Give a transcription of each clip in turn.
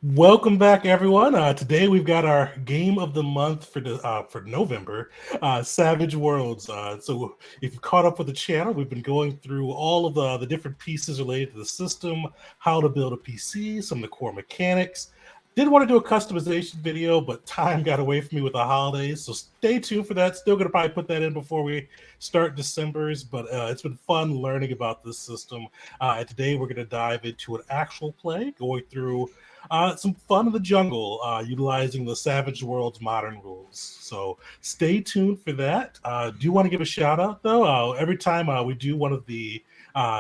Welcome back, everyone. Today we've got our game of the month for November, Savage Worlds. So if you caught up with the channel, we've been going through all of the different pieces related to the system, how to build a PC, some of the core mechanics. Did want to do a customization video, but time got away from me with the holidays. So stay tuned for that. Still going to probably put that in before we start December's, but it's been fun learning about this system. And today we're going to dive into an actual play, going through some fun in the jungle, utilizing the Savage Worlds modern rules. So stay tuned for that. Do you want to give a shout out though? Every time we do one of the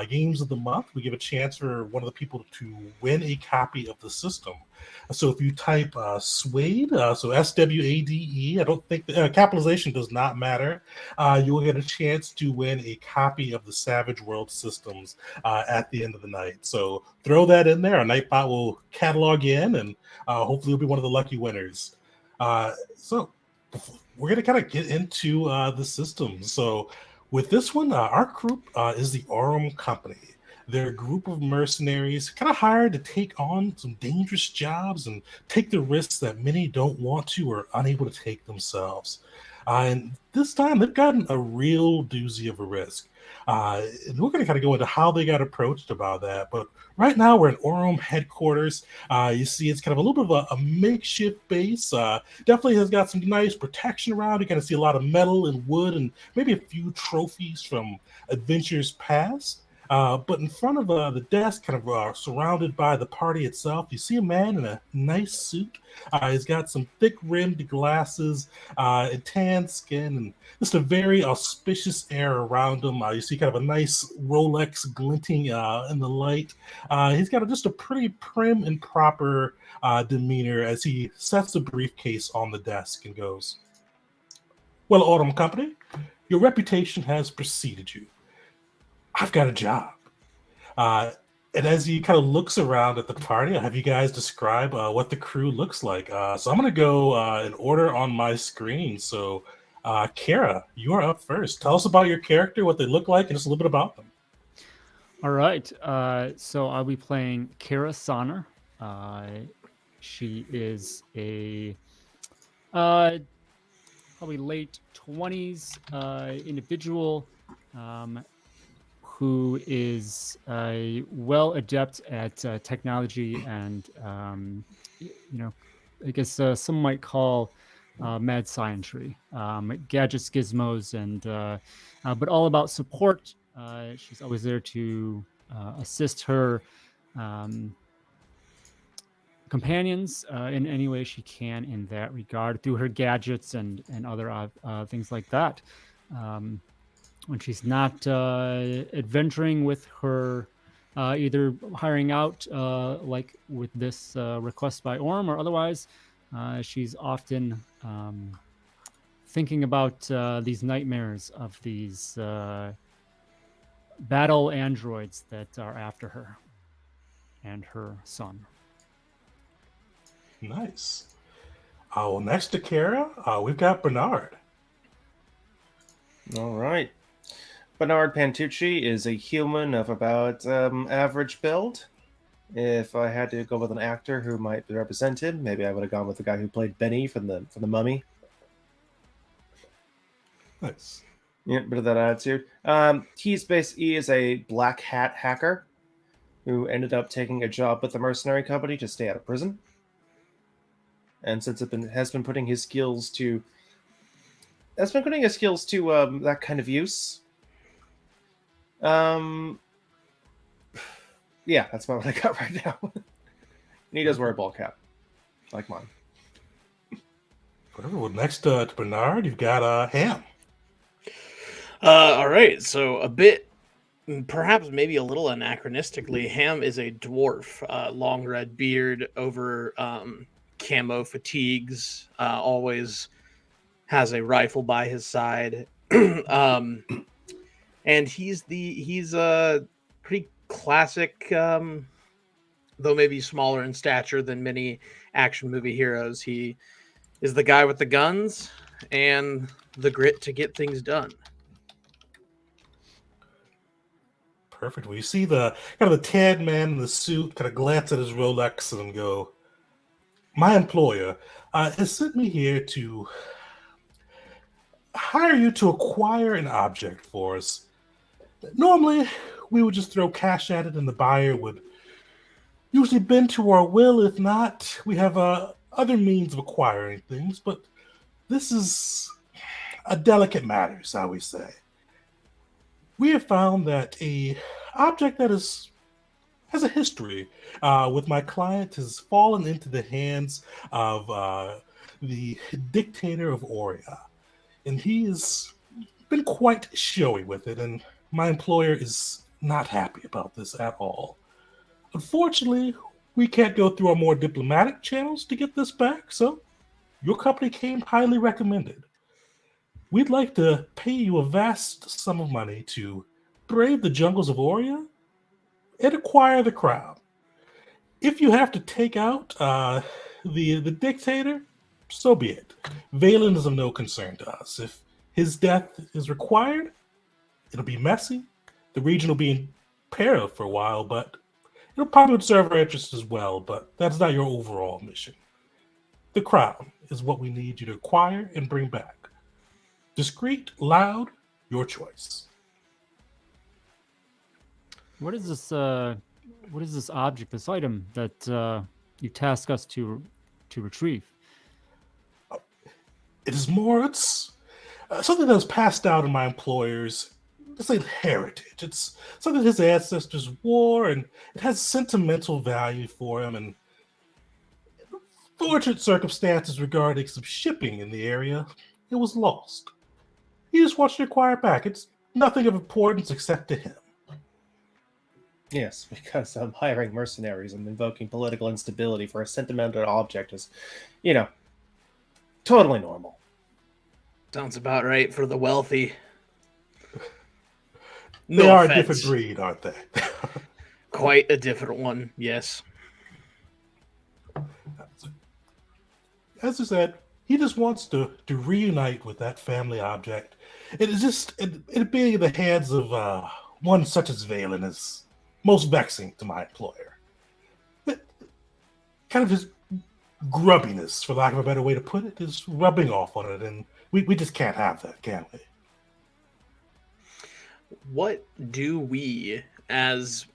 games of the month, we give a chance for one of the people to win a copy of the system. So if you type Swade, so SWADE, I don't think capitalization does not matter. You will get a chance to win a copy of the Savage World systems at the end of the night. So throw that in there. A Nightbot will catalog in, and hopefully, you'll be one of the lucky winners. So we're going to kind of get into the systems. So with this one, our group is the Aurum Company. They're a group of mercenaries kind of hired to take on some dangerous jobs and take the risks that many don't want to or unable to take themselves. And this time they've gotten a real doozy of a risk. And we're going to kind of go into how they got approached about that. But right now we're in Aurum headquarters. You see it's kind of a little bit of a makeshift base. Definitely has got some nice protection around. You kind of see a lot of metal and wood and maybe a few trophies from adventures past. But in front of the desk, kind of surrounded by the party itself, you see a man in a nice suit. He's got some thick rimmed glasses, and tan skin, and just a very auspicious air around him. You see kind of a nice Rolex glinting in the light. He's got just a pretty prim and proper demeanor as he sets the briefcase on the desk and goes, "Well, Autumn Company, your reputation has preceded you. I've got a job." Uh, and as he kind of looks around at the party, I'll have you guys describe what the crew looks like. So I'm going to go in order on my screen. So, Kara, you are up first. Tell us about your character, what they look like, and just a little bit about them. All right. So I'll be playing Kara Sonner. Uh, she is a uh, probably late 20s individual um, who is well adept at technology and, I guess some might call mad scientry, gadgets, gizmos, and but all about support. She's always there to assist her um, companions in any way she can in that regard through her gadgets and other things like that. Um, when she's not adventuring with her, either hiring out like with this request by Orm or otherwise, she's often thinking about these nightmares of these battle androids that are after her and her son. Nice. Well, next to Kara, we've got Bernard. All right. Bernard Pantucci is a human of about average build. If I had to go with an actor who might represent him, maybe I would have gone with the guy who played Benny from the Mummy. Nice. Yeah, bit of that attitude. He is a black hat hacker who ended up taking a job with the mercenary company to stay out of prison, and since has been putting his skills to that kind of use. Um, yeah, that's about what I got right now. And he does wear a ball cap, like mine. Whatever. Well, next to Bernard, you've got Ham. All right, so perhaps maybe a little anachronistically, Ham is a dwarf, long red beard over camo fatigues, always has a rifle by his side, um, and he's a pretty classic, though maybe smaller in stature than many action movie heroes. He is the guy with the guns and the grit to get things done. Perfect. Well, you see the kind of the tan man in the suit kind of glance at his Rolex and go, my employer has sent me here to hire you to acquire an object for us. Normally, we would just throw cash at it and the buyer would usually bend to our will. If not, we have other means of acquiring things, but this is a delicate matter, shall we say. We have found that a object that has a history with my client has fallen into the hands of the dictator of Oria, and he has been quite showy with it, and my employer is not happy about this at all. Unfortunately, we can't go through our more diplomatic channels to get this back, so your company came highly recommended. We'd like to pay you a vast sum of money to brave the jungles of Oria and acquire the crown. If you have to take out the dictator, so be it. Valen is of no concern to us. If his death is required, it'll be messy. The region will be in peril for a while, but it'll probably serve our interests as well. But that's not your overall mission. The crown is what we need you to acquire and bring back. Discreet, loud, your choice. What is this? What is this object, this item that you task us to retrieve? It is more, it's something that was passed down in my employer's, let's say, heritage. It's something his ancestors wore, and it has sentimental value for him. And fortunate circumstances regarding some shipping in the area, it was lost. He just wants to acquire it back. It's nothing of importance except to him. Yes, because hiring mercenaries and invoking political instability for a sentimental object is, you know, totally normal. Sounds about right for the wealthy. They No are a offense. different breed, aren't they? Quite a different one, yes. As I said, he just wants to reunite with that family object. It is just it being in the hands of one such as Valen is most vexing to my employer. But kind of his grubbiness, for lack of a better way to put it, is rubbing off on it, and we just can't have that, can we? What do we, as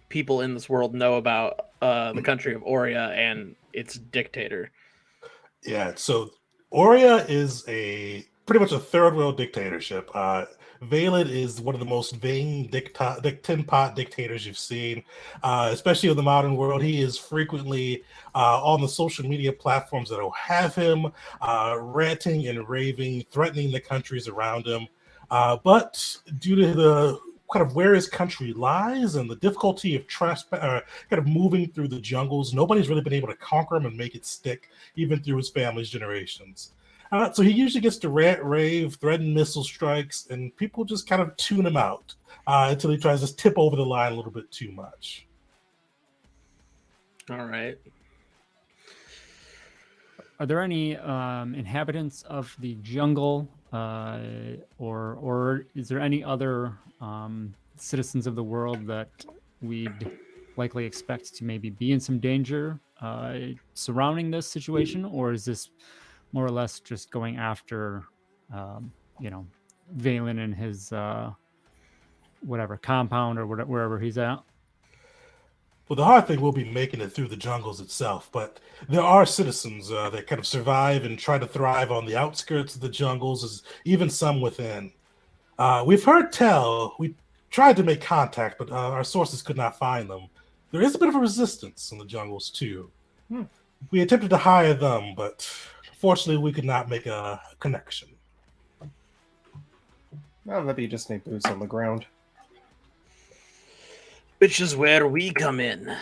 people in this world, know about the country of Oria and its dictator? Yeah, so Oria is pretty much a third world dictatorship. Valen is one of the most vain tin pot dictators you've seen, especially in the modern world. He is frequently on the social media platforms that will have him ranting and raving, threatening the countries around him. But due to the kind of where his country lies and the difficulty of kind of moving through the jungles, nobody's really been able to conquer him and make it stick, even through his family's generations. So he usually gets to rant, rave, threaten missile strikes, and people just kind of tune him out until he tries to tip over the line a little bit too much. All right. Are there any inhabitants of the jungle, or is there any other citizens of the world that we'd likely expect to maybe be in some danger surrounding this situation, or is this more or less just going after, Valen and his whatever compound or wherever he's at? Well, the hard thing will be making it through the jungles itself, but there are citizens that kind of survive and try to thrive on the outskirts of the jungles, as even some within. We've heard tell, we tried to make contact, but our sources could not find them. There is a bit of a resistance in the jungles, too. We attempted to hire them, but fortunately, we could not make a connection. Well, maybe you just need boots on the ground. Which is where we come in.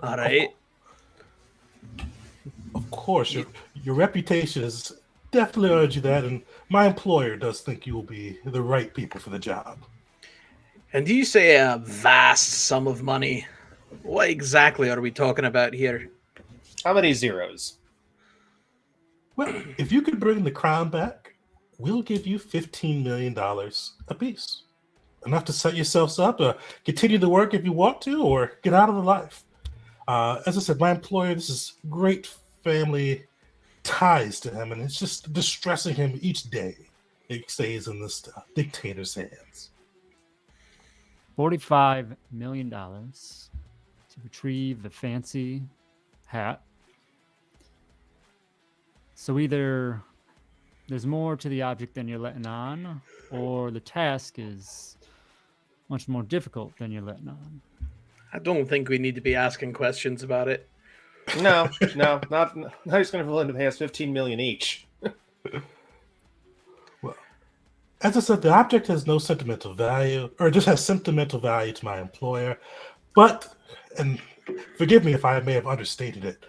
All right. Of course, your reputation has definitely earned you that, and my employer does think you will be the right people for the job. And do you say a vast sum of money? What exactly are we talking about here? How many zeros? Well, if you could bring the crown back, we'll give you $15 million apiece. Enough to set yourselves up, continue the work if you want to, or get out of the life. As I said, my employer, this is great family ties to him, and it's just distressing him each day. He stays in this dictator's hands. $45 million to retrieve the fancy hat. So either there's more to the object than you're letting on, or the task is much more difficult than you're letting on. I don't think we need to be asking questions about it. No, not. Now he's going to be willing to pay us $15 million each. Well, as I said, the object has no sentimental value, or just has sentimental value to my employer. But, and forgive me if I may have understated it,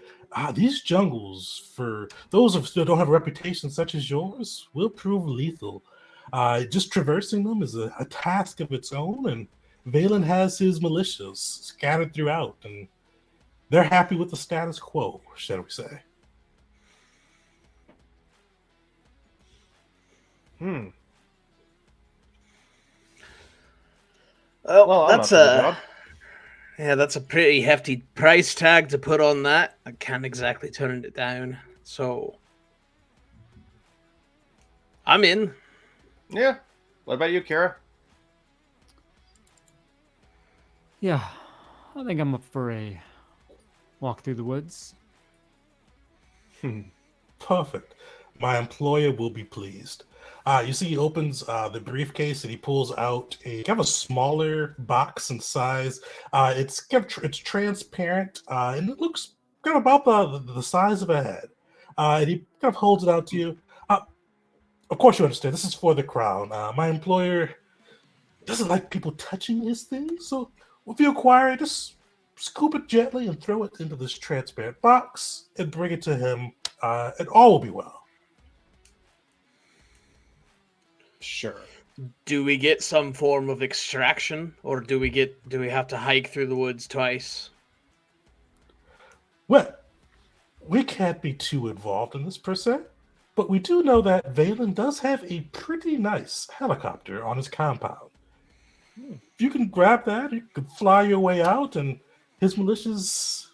these jungles, for those of us who don't have a reputation such as yours, will prove lethal. Just traversing them is a task of its own, and Valen has his militias scattered throughout, and they're happy with the status quo, shall we say. Well, I'm that's up for the job. that's a pretty hefty price tag to put on that. I can't exactly turn it down. So I'm in. Yeah. What about you, Kara? Yeah, I think I'm up for a walk through the woods. Perfect. My employer will be pleased. You see, he opens the briefcase and he pulls out a kind of a smaller box in size. It's it's transparent and it looks kind of about the size of a head. And he kind of holds it out to you. Of course, you understand. This is for the crown. My employer doesn't like people touching his things, so if you acquire it, just scoop it gently and throw it into this transparent box and bring it to him, and all will be well. Sure. Do we get some form of extraction, or do we have to hike through the woods twice? Well, we can't be too involved in this per se, but we do know that Valen does have a pretty nice helicopter on his compound. If you can grab that, you can fly your way out, and his militias,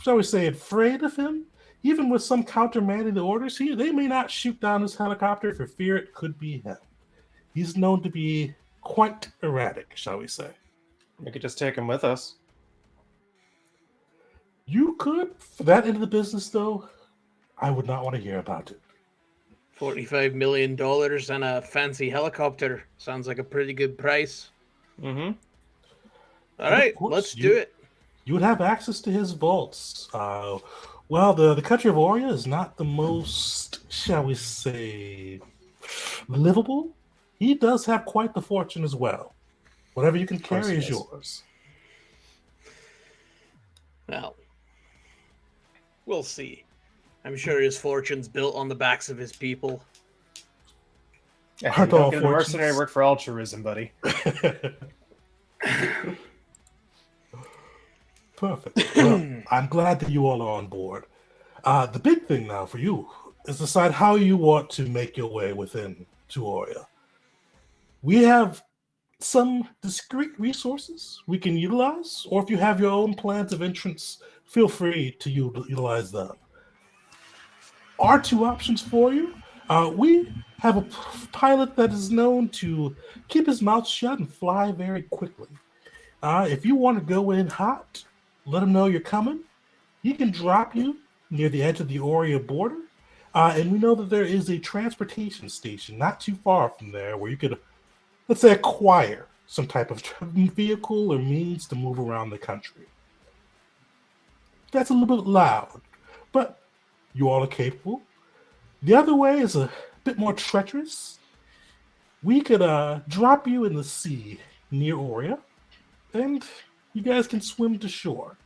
shall we say, afraid of him. Even with some countermanding the orders, they may not shoot down his helicopter for fear it could be him. He's known to be quite erratic, shall we say. We could just take him with us. You could, for that end of the business, though, I would not want to hear about it. $45 million and a fancy helicopter. Sounds like a pretty good price. Mm-hmm. All right, course, let's do it. You would have access to his vaults. Well, the country of Oria is not the most, shall we say, livable. He does have quite the fortune as well. Whatever you can carry is yours. Well, we'll see. I'm sure his fortune's built on the backs of his people. Don't get into mercenary work for altruism, buddy. Perfect. Well, I'm glad that you all are on board. The big thing now for you is decide how you want to make your way within Tuoria. We have some discrete resources we can utilize, or if you have your own plans of entrance, feel free to utilize them. Our two options for you. We have a pilot that is known to keep his mouth shut and fly very quickly. If you want to go in hot, let him know you're coming. He can drop you near the edge of the Oria border. And we know that there is a transportation station not too far from there where you could, let's say, acquire some type of vehicle or means to move around the country. That's a little bit loud, but you all are capable. The other way is a bit more treacherous. We could drop you in the sea near Oria, and you guys can swim to shore,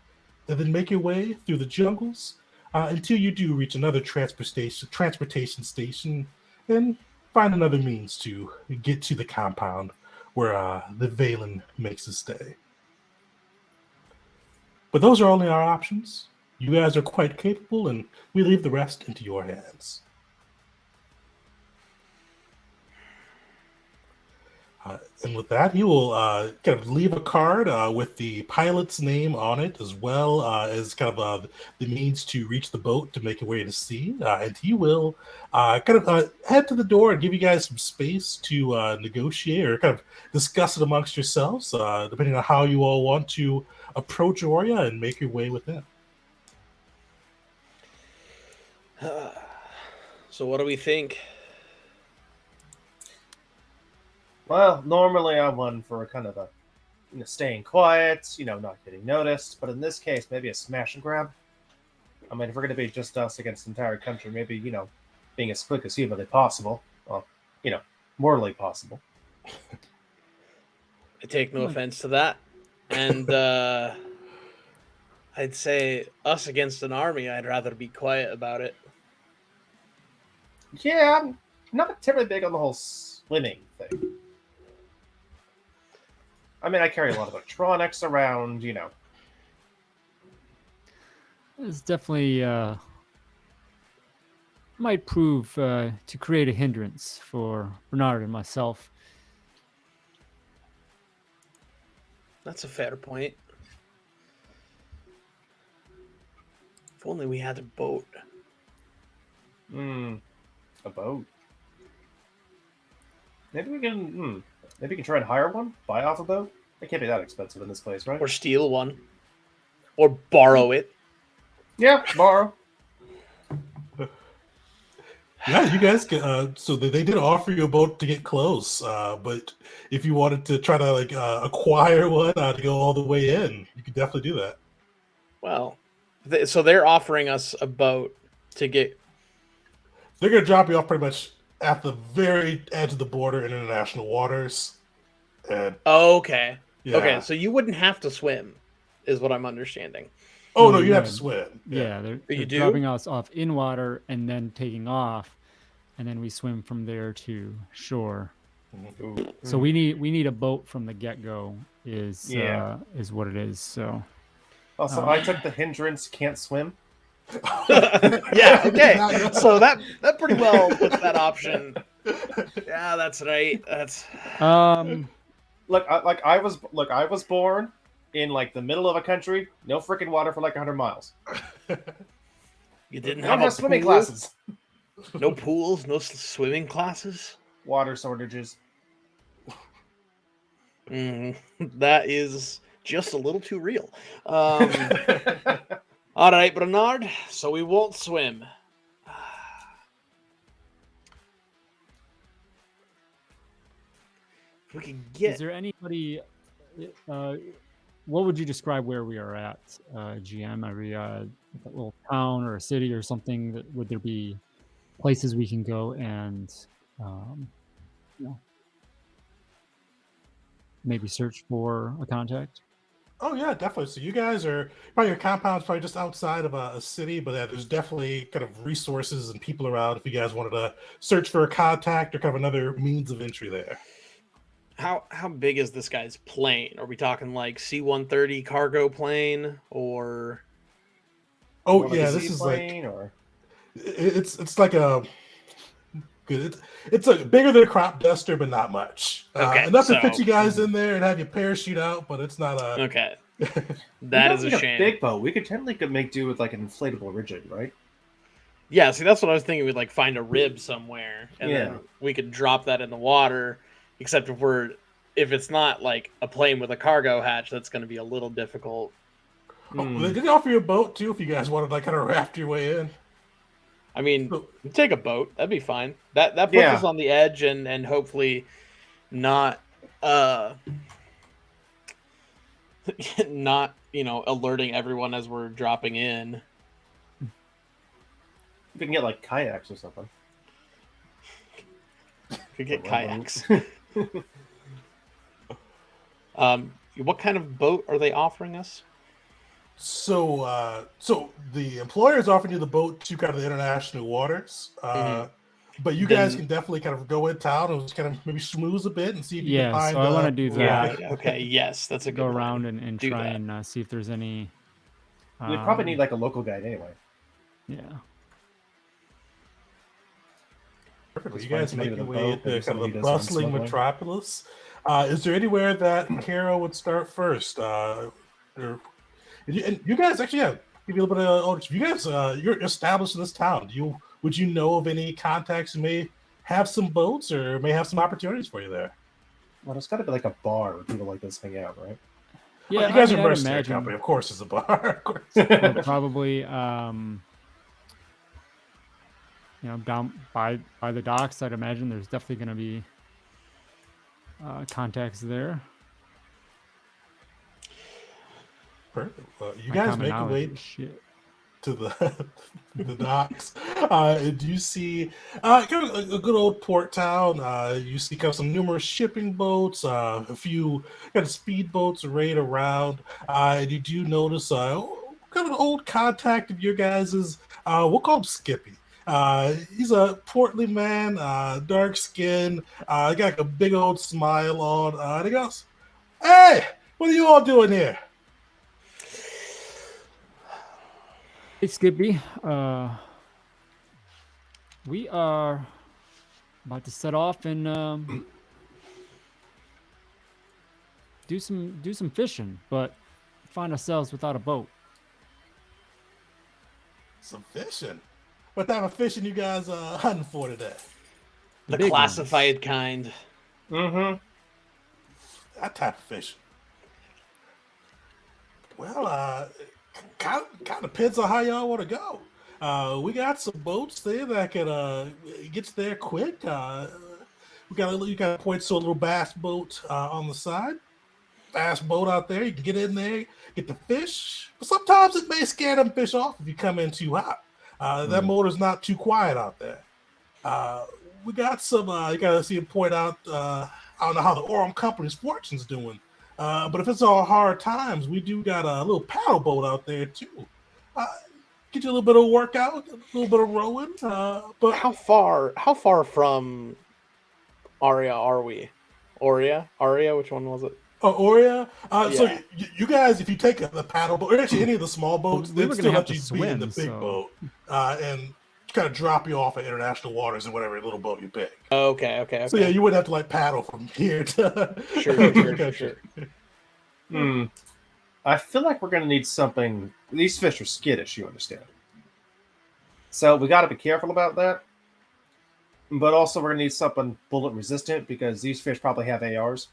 and then make your way through the jungles until you do reach another transportation station, and find another means to get to the compound where the Valen makes his stay. But those are only our options. You guys are quite capable, and we leave the rest into your hands. And with that, he will kind of leave a card with the pilot's name on it, as well as kind of the means to reach the boat to make your way to sea. And he will kind of head to the door and give you guys some space to negotiate or kind of discuss it amongst yourselves, depending on how you all want to approach Oria and make your way within. So what do we think? Well, normally I'm one for a kind of a, staying quiet, not getting noticed. But in this case, maybe a smash and grab. I mean, if we're going to be just us against the entire country, maybe, being as quick as humanly possible. Well, morally possible. I take no offense to that. And I'd say us against an army, I'd rather be quiet about it. Yeah, I'm not terribly big on the whole swimming thing. I mean, I carry a lot of electronics around, It's definitely might prove to create a hindrance for Bernard and myself. That's a fair point. If only we had a boat. A boat. Maybe we can try and hire one, buy off a boat. It can't be that expensive in this place, right? Or steal one. Or borrow it. Yeah, borrow. Yeah, you guys can. So they did offer you a boat to get close, but if you wanted to try to acquire one to go all the way in, you could definitely do that. Well, so they're offering us a boat to get. They're gonna drop you off pretty much at the very edge of the border in international waters. And Oh, okay. yeah. Okay, so you wouldn't have to swim, is what I'm understanding. Oh no, you have to swim. Yeah, they're You do? dropping us off in water and then taking off, and then we swim from there to shore. So we need a boat from the get go. Is what it is. So Also, I took the hindrance, can't swim. Yeah, okay. So that pretty well puts that option. Yeah, that's right. That's I was born in the middle of a country, no freaking water for 100 miles. you didn't We don't have a have swimming pool? classes. No pools, no swimming classes. Water shortages. That is just a little too real. All right, Bernard. So we won't swim. If we could is get. there anybody? What would you describe where we are at, GM? Are we a little town or a city or something? Would there be places we can go and maybe search for a contact? Oh yeah, definitely. So you guys are probably your compound's probably just outside of a city, but there's definitely kind of resources and people around if you guys wanted to search for a contact or kind of another means of entry there. How big is this guy's plane? Are we talking C-130 cargo plane or? Oh yeah, this is or... it's like a good. It's bigger than a crop duster, but not much. Okay, Enough to fit you guys in there and have you parachute out, but it's not a. Okay, that is a shame. Big boat. We could technically make do with an inflatable rigid, right? Yeah, see, that's what I was thinking. We'd find a rib somewhere, and then we could drop that in the water. Except if it's not a plane with a cargo hatch, that's going to be a little difficult. Oh, they did offer you a boat too if you guys wanted to kind of raft your way in. I mean, take a boat. That'd be fine. That puts us on the edge and hopefully not not alerting everyone as we're dropping in. We can get kayaks or something. Could get kayaks. What kind of boat are they offering us? So the employer is offering you the boat to kind of the international waters, but you guys can definitely kind of go in town and just kind of maybe schmooze a bit and see if you can find. So I want to do that. Yeah. Okay. Yes, that's a good. Go around and try and see if there's any. We probably need a local guide anyway. Yeah. Perfect. You guys make your way into kind of the bustling metropolis. Is there anywhere that Kara would start first? And you guys actually give you a little bit of ownership. You guys, you're established in this town. Would you know of any contacts who may have some boats or may have some opportunities for you there? Well, there's got to be like a bar where people like this hang out, right? Yeah, Well, you guys I mean, are I'd mercenary imagine company. Of course, it's a bar. Of course. probably down by the docks. I'd imagine there's definitely going to be contacts there. Perfect. You My guys common make your knowledge way is shit. to the docks. And you see kind of a good old port town. You see kind of some numerous shipping boats, a few kind of speedboats arrayed around. And you do notice kind of an old contact of your guys's. We'll call him Skippy. He's a portly man, dark skin, got like a big old smile on. And he goes, "Hey, what are you all doing here?" Hey, Skippy. We are about to set off and do some fishing, but find ourselves without a boat. Some fishing. What type of fishing you guys hunting for today? The big ones. classified kind. Mm-hmm. That type of fishing. Well, kind of depends on how y'all want to go. We got some boats there that can gets there quick. You got to point to a little bass boat on the side. Bass boat out there. You can get in there, get the fish. But sometimes it may scare them fish off if you come in too hot. That motor's not too quiet out there. We got some. You got to see him point out. I don't know how the Orem Company's fortune's doing. But if it's all hard times, we do got a little paddle boat out there too. Get you a little bit of workout, a little bit of rowing. But How far from Aria are we? Aria, which one was it? Oria. So Yeah. you guys, if you take the paddle boat, or actually any of the small boats, we they were still gonna have let you to be in the swim, big so- boat and kind of drop you off at international waters in whatever little boat you pick. Okay. So yeah, you wouldn't have to like paddle from here to Sure. I feel like we're going to need something. These fish are skittish, you understand. So we got to be careful about that. But also, we're going to need something bullet resistant because these fish probably have ARs.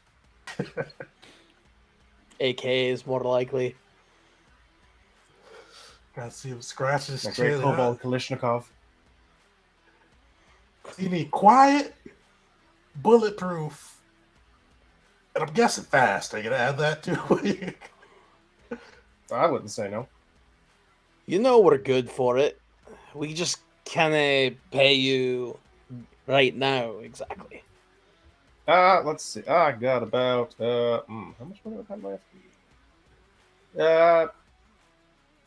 AKs more likely. Gotta see him scratch his Like great chin. Cobalt Kalishnikov. You need quiet, bulletproof, and I'm guessing fast. Are you gonna add that too? I wouldn't say no. You know we're good for it. We just can't pay you right now exactly. Let's see. I got about how much money do I have left?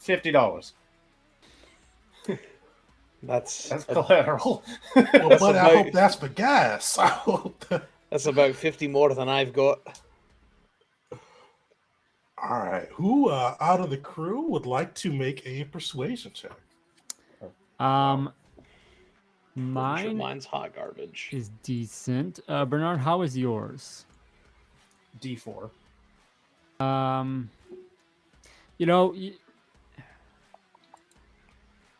$50. That's That's collateral. Well, That's buddy, I about- hope that's for gas. I hope that... that's about 50 more than I've got. All right. Who out of the crew would like to make a persuasion check? Mine Mine's hot garbage. is decent. Bernard, how is yours? D4. You know,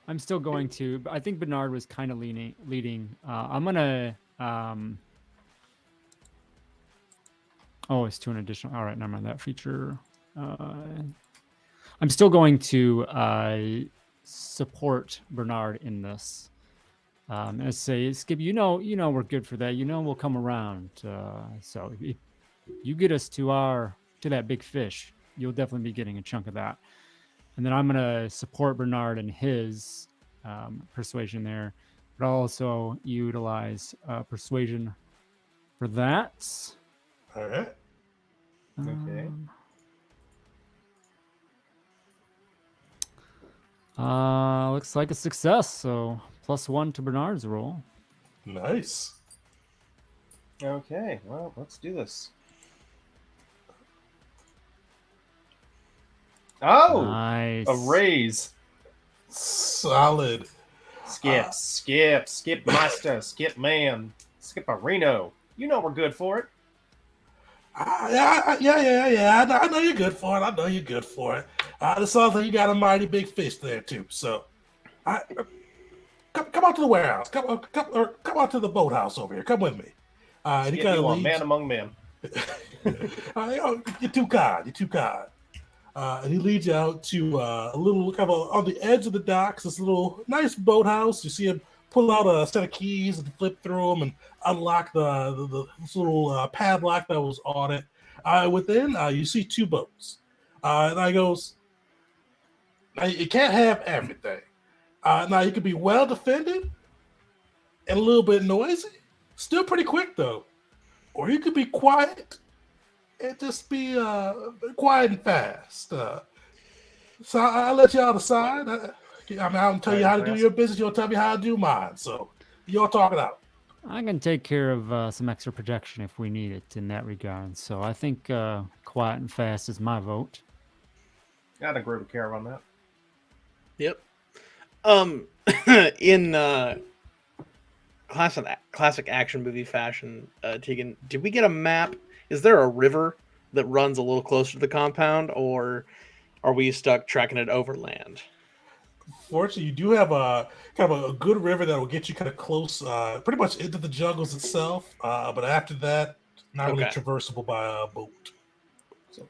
I'm still going to. I think Bernard was kind of leading. I'm gonna. Oh, it's to an additional. All right, never mind that feature. I'm still going to support Bernard in this. And say, Skip, you know, we're good for that. You know, we'll come around. So if you get us to that big fish, you'll definitely be getting a chunk of that. And then I'm gonna support Bernard and his persuasion there, but I'll also utilize persuasion for that. All right. Okay. Looks like a success. So +1 to Bernard's roll. Nice. Okay, well, let's do this. Oh, Nice. a raise. Solid. Skip Master, Skip Man, Skip Areno. You know we're good for it. Yeah. I know you're good for it. It sounds like you got a mighty big fish there too. So, I, come out to the warehouse. Come out to the boathouse over here. Come with me. And he Get kind you of on leads. man among men. You're too kind. You're too kind. And he leads you out to a little kind of on the edge of the docks. This little nice boathouse. You see him pull out a set of keys and flip through them and unlock this little padlock that was on it. Within, you see two boats. And I goes, now, you can't have everything. Now you can be well defended and a little bit noisy, still pretty quick though, or you could be quiet and just be quiet and fast. So I'll let y'all decide. I'll tell you how to do your business. You'll tell me how to do mine. So you'll talk it out. I can take care of some extra protection if we need it in that regard. So I think quiet and fast is my vote. I'd agree with Kara on that. Yep. In classic action movie fashion, Tegan, did we get a map? Is there a river that runs a little closer to the compound, or are we stuck tracking it overland? Fortunately, you do have a kind of a good river that will get you kind of close, pretty much into the jungles itself. But after that, not really traversable by a boat. So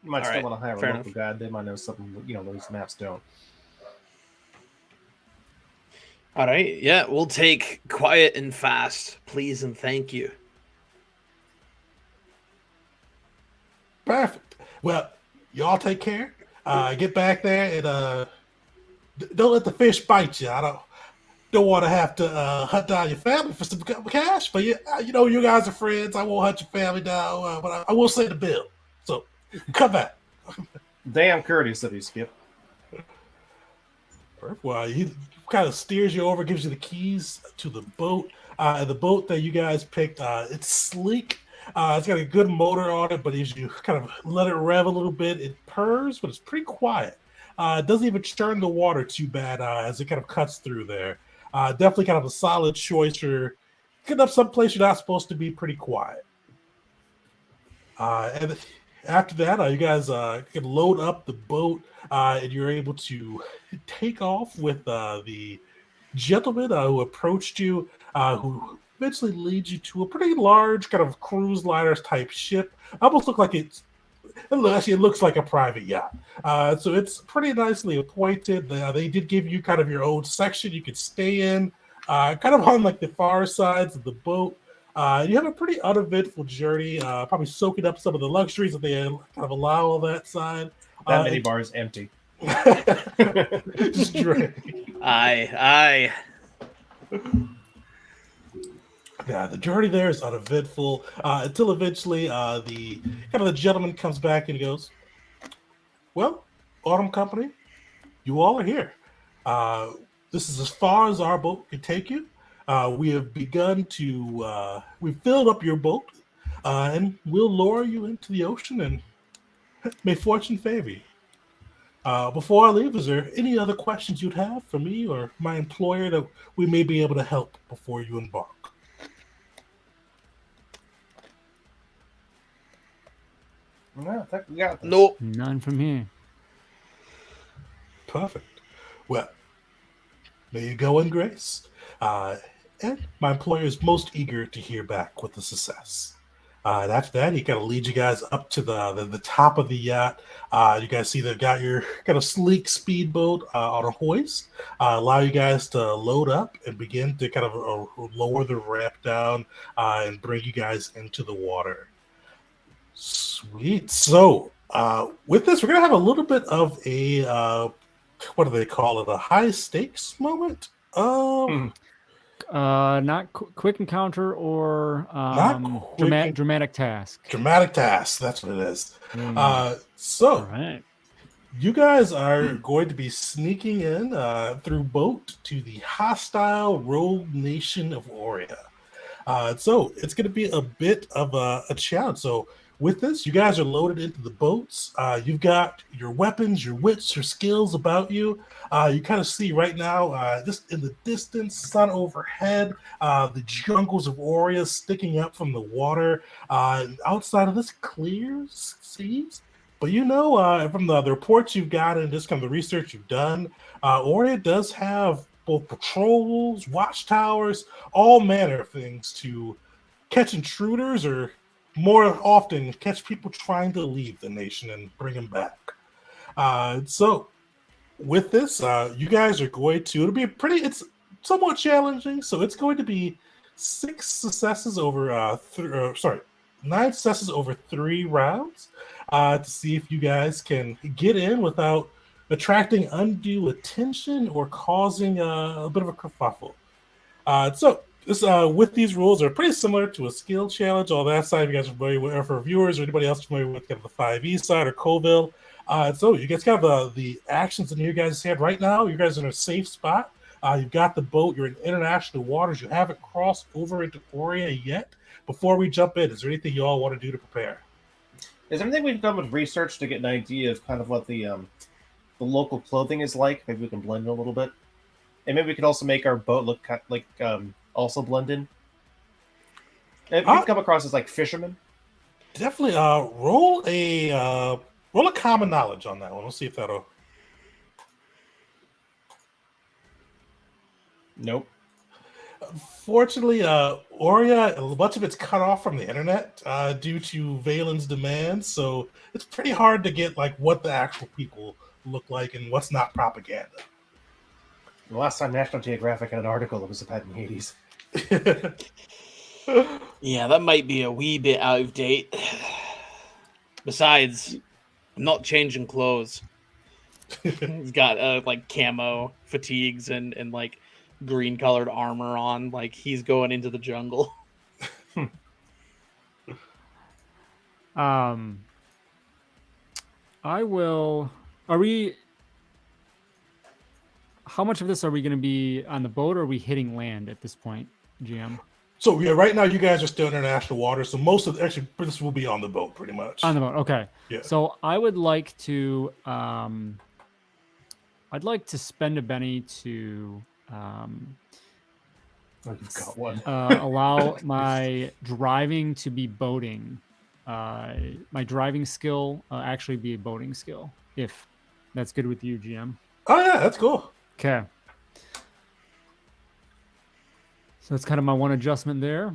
you might All still right, want to hire a fair local enough. guide. They might know something those maps don't. All right, yeah, we'll take quiet and fast, please and thank you. Perfect. Well, y'all take care. Get back there and don't let the fish bite you. I don't want to have to hunt down your family for some cash, but you guys are friends. I won't hunt your family down, but I will say the bill. So come back. Damn courteous of you, Skip. Perfect. Well, he kind of steers you over, gives you the keys to the boat. And the boat that you guys picked, it's sleek. It's got a good motor on it, but as you kind of let it rev a little bit, it purrs, but it's pretty quiet. It doesn't even churn the water too bad as it kind of cuts through there. Definitely kind of a solid choice for getting up someplace you're not supposed to be pretty quiet. And after that, you guys can load up the boat and you're able to take off with the gentleman who approached you, who eventually leads you to a pretty large kind of cruise liner type ship. Almost look like it looks like a private yacht. So it's pretty nicely appointed. They did give you kind of your own section you could stay in, kind of on like the far sides of the boat. You have a pretty uneventful journey, probably soaking up some of the luxuries that they kind of allow on that side. That mini bar is empty. Just drink. Aye. Yeah, the journey there is uneventful until eventually the gentleman comes back and he goes, "Well, Autumn Company, you all are here. This is as far as our boat can take you. We have begun to we've filled up your boat, and we'll lower you into the ocean, and may fortune favor you. Before I leave, is there any other questions you'd have for me or my employer that we may be able to help before you embark?" No, I think we got this. Nope. None from here. Perfect. Well, may you go in grace. And my employer is most eager to hear back with the success. And after that, he kind of leads you guys up to the top of the yacht. You guys see they've got your kind of sleek speedboat on a hoist. Allow you guys to load up and begin to kind of lower the ramp down and bring you guys into the water. Sweet. So with this, we're going to have a little bit of a, what do they call it? A high stakes moment? Not quick encounter or dramatic task. Dramatic task. That's what it is. All right. You guys are going to be sneaking in through boat to the hostile rogue nation of Aurea. So it's going to be a bit of a challenge. So with this, you guys are loaded into the boats. You've got your weapons, your wits, your skills about you. You kind of see right now, just in the distance, sun overhead, the jungles of Aurea sticking up from the water. Outside of this, clear seas. But from the reports you've got and just kind of the research you've done, Aurea does have both patrols, watchtowers, all manner of things to catch intruders or more often catch people trying to leave the nation and bring them back. So with this, you guys are going to, it's somewhat challenging. So it's going to be 9 successes over 3 rounds to see if you guys can get in without attracting undue attention or causing a bit of a kerfuffle. With these rules are pretty similar to a skill challenge. All that side, you guys are familiar with, for viewers or anybody else familiar with kind of the 5e side or Colville. So you guys have the actions in your guys' hand right now. You guys are in a safe spot. You've got the boat. You're in international waters. You haven't crossed over into Aurea yet. Before we jump in, is there anything you all want to do to prepare? Is there anything we've done with research to get an idea of kind of what the local clothing is like? Maybe we can blend in a little bit, and maybe we could also make our boat look like also blend in. If you've come across as like fishermen, definitely. Roll a common knowledge on that one. We'll see if that'll. Nope. Fortunately, Aurea, much of it's cut off from the internet due to Valen's demands, so it's pretty hard to get like what the actual people look like and what's not propaganda. The last time National Geographic had an article, it was about in the 80s. Yeah, that might be a wee bit out of date. Besides, I'm not changing clothes. He's got like camo fatigues and like green colored armor on, like he's going into the jungle. I will. How much of this are we going to be on the boat, or are we hitting land at this point, GM? So yeah, right now you guys are still in international waters, so most of this will be on the boat, pretty much. On the boat, okay. Yeah. So I would like to. I'd like to spend a Benny to. You've got one. Allow my driving to be boating. My driving skill actually be a boating skill, if that's good with you, GM. Oh yeah, that's cool. Okay. So that's kind of my one adjustment there.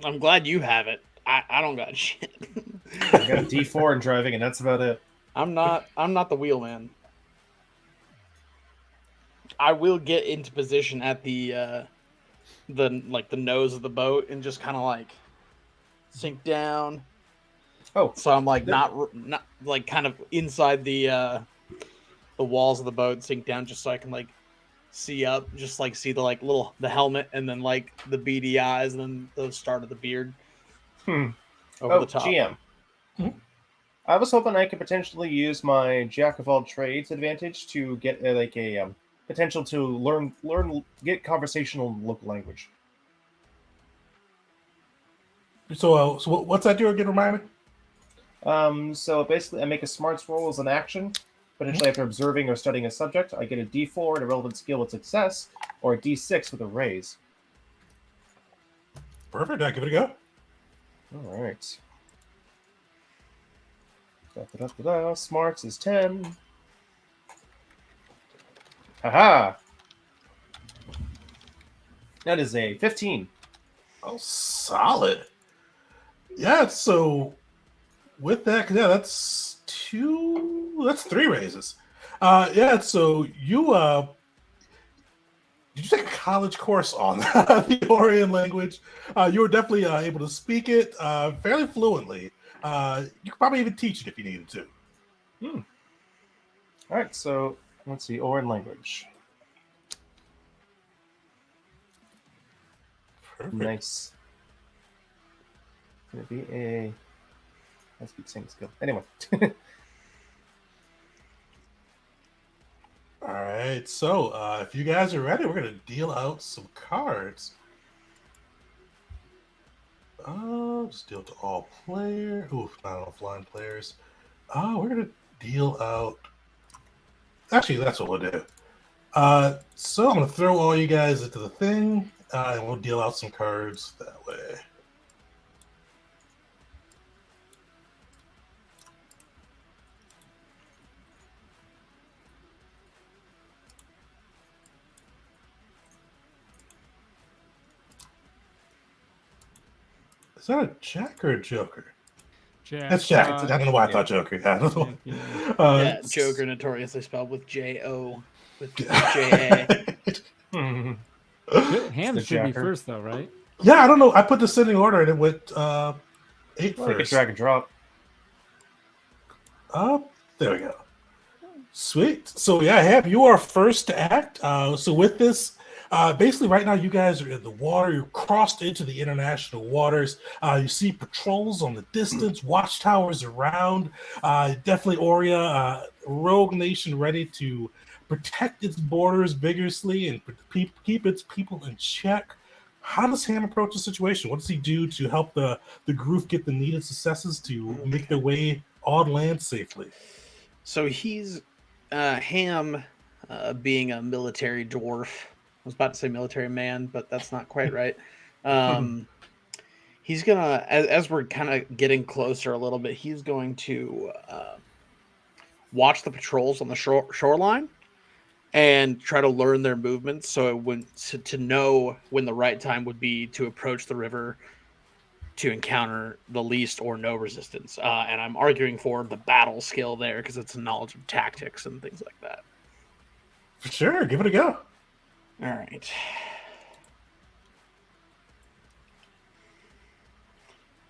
I'm glad you have it. I don't got shit. I got a D4 in driving, and that's about it. I'm not the wheelman. I will get into position at the nose of the boat and just kind of like sink down. Oh, so I'm like not like kind of inside the walls of the boat, sink down just so I can like see up, just like see the like the helmet and then like the beady eyes and then the start of the beard over the top. GM. Mm-hmm. I was hoping I could potentially use my Jack of all trades advantage to get a potential to get conversational local language. So what's that do again? Remind me. So basically, I make a smarts roll as an action. Potentially, after observing or studying a subject, I get a D4 and a relevant skill with success, or a D6 with a raise. Perfect. I'll give it a go. All right. Smarts is 10. Haha! That is a 15. Oh, solid. Yeah, so with that, that's 3 raises. Yeah, so you did you take a college course on the Aurean language? You were definitely able to speak it fairly fluently. You could probably even teach it if you needed to. All right, so let's see, Aurean language. Perfect. Nice. Gonna be a high-speed singing skill. Anyway. All right, so if you guys are ready, we're gonna deal out some cards. Just deal to all players. Ooh, not offline players. We're gonna deal out. Actually, that's what we'll do. So I'm gonna throw all you guys into the thing, and we'll deal out some cards that way. Is that a Jack or a Joker? Jack, That's Jack. I don't know why I thought Joker. Yeah, I don't know. Yeah, Joker notoriously spelled with J-O, with J-A. Ham the should be Jacker. first, though, right? Yeah, I don't know. I put this in order and it went 8 Like a first. drag and drop. There we go. Sweet. So yeah, Ham, you are first to act. So with this, basically right now you guys are in the water. You're crossed into the international waters. You see patrols on the distance, watchtowers around. Definitely Oria, rogue nation ready to protect its borders vigorously and keep its people in check. How does Ham approach the situation? What does he do to help the group get the needed successes to make their way on land safely? So he's Ham, being a military dwarf. I was about to say military man, but that's not quite right. He's gonna, as we're kind of getting closer a little bit, he's going to watch the patrols on the shoreline and try to learn their movements, so to know when the right time would be to approach the river to encounter the least or no resistance. And I'm arguing for the battle skill there because it's a knowledge of tactics and things like that. For sure, give it a go. All right.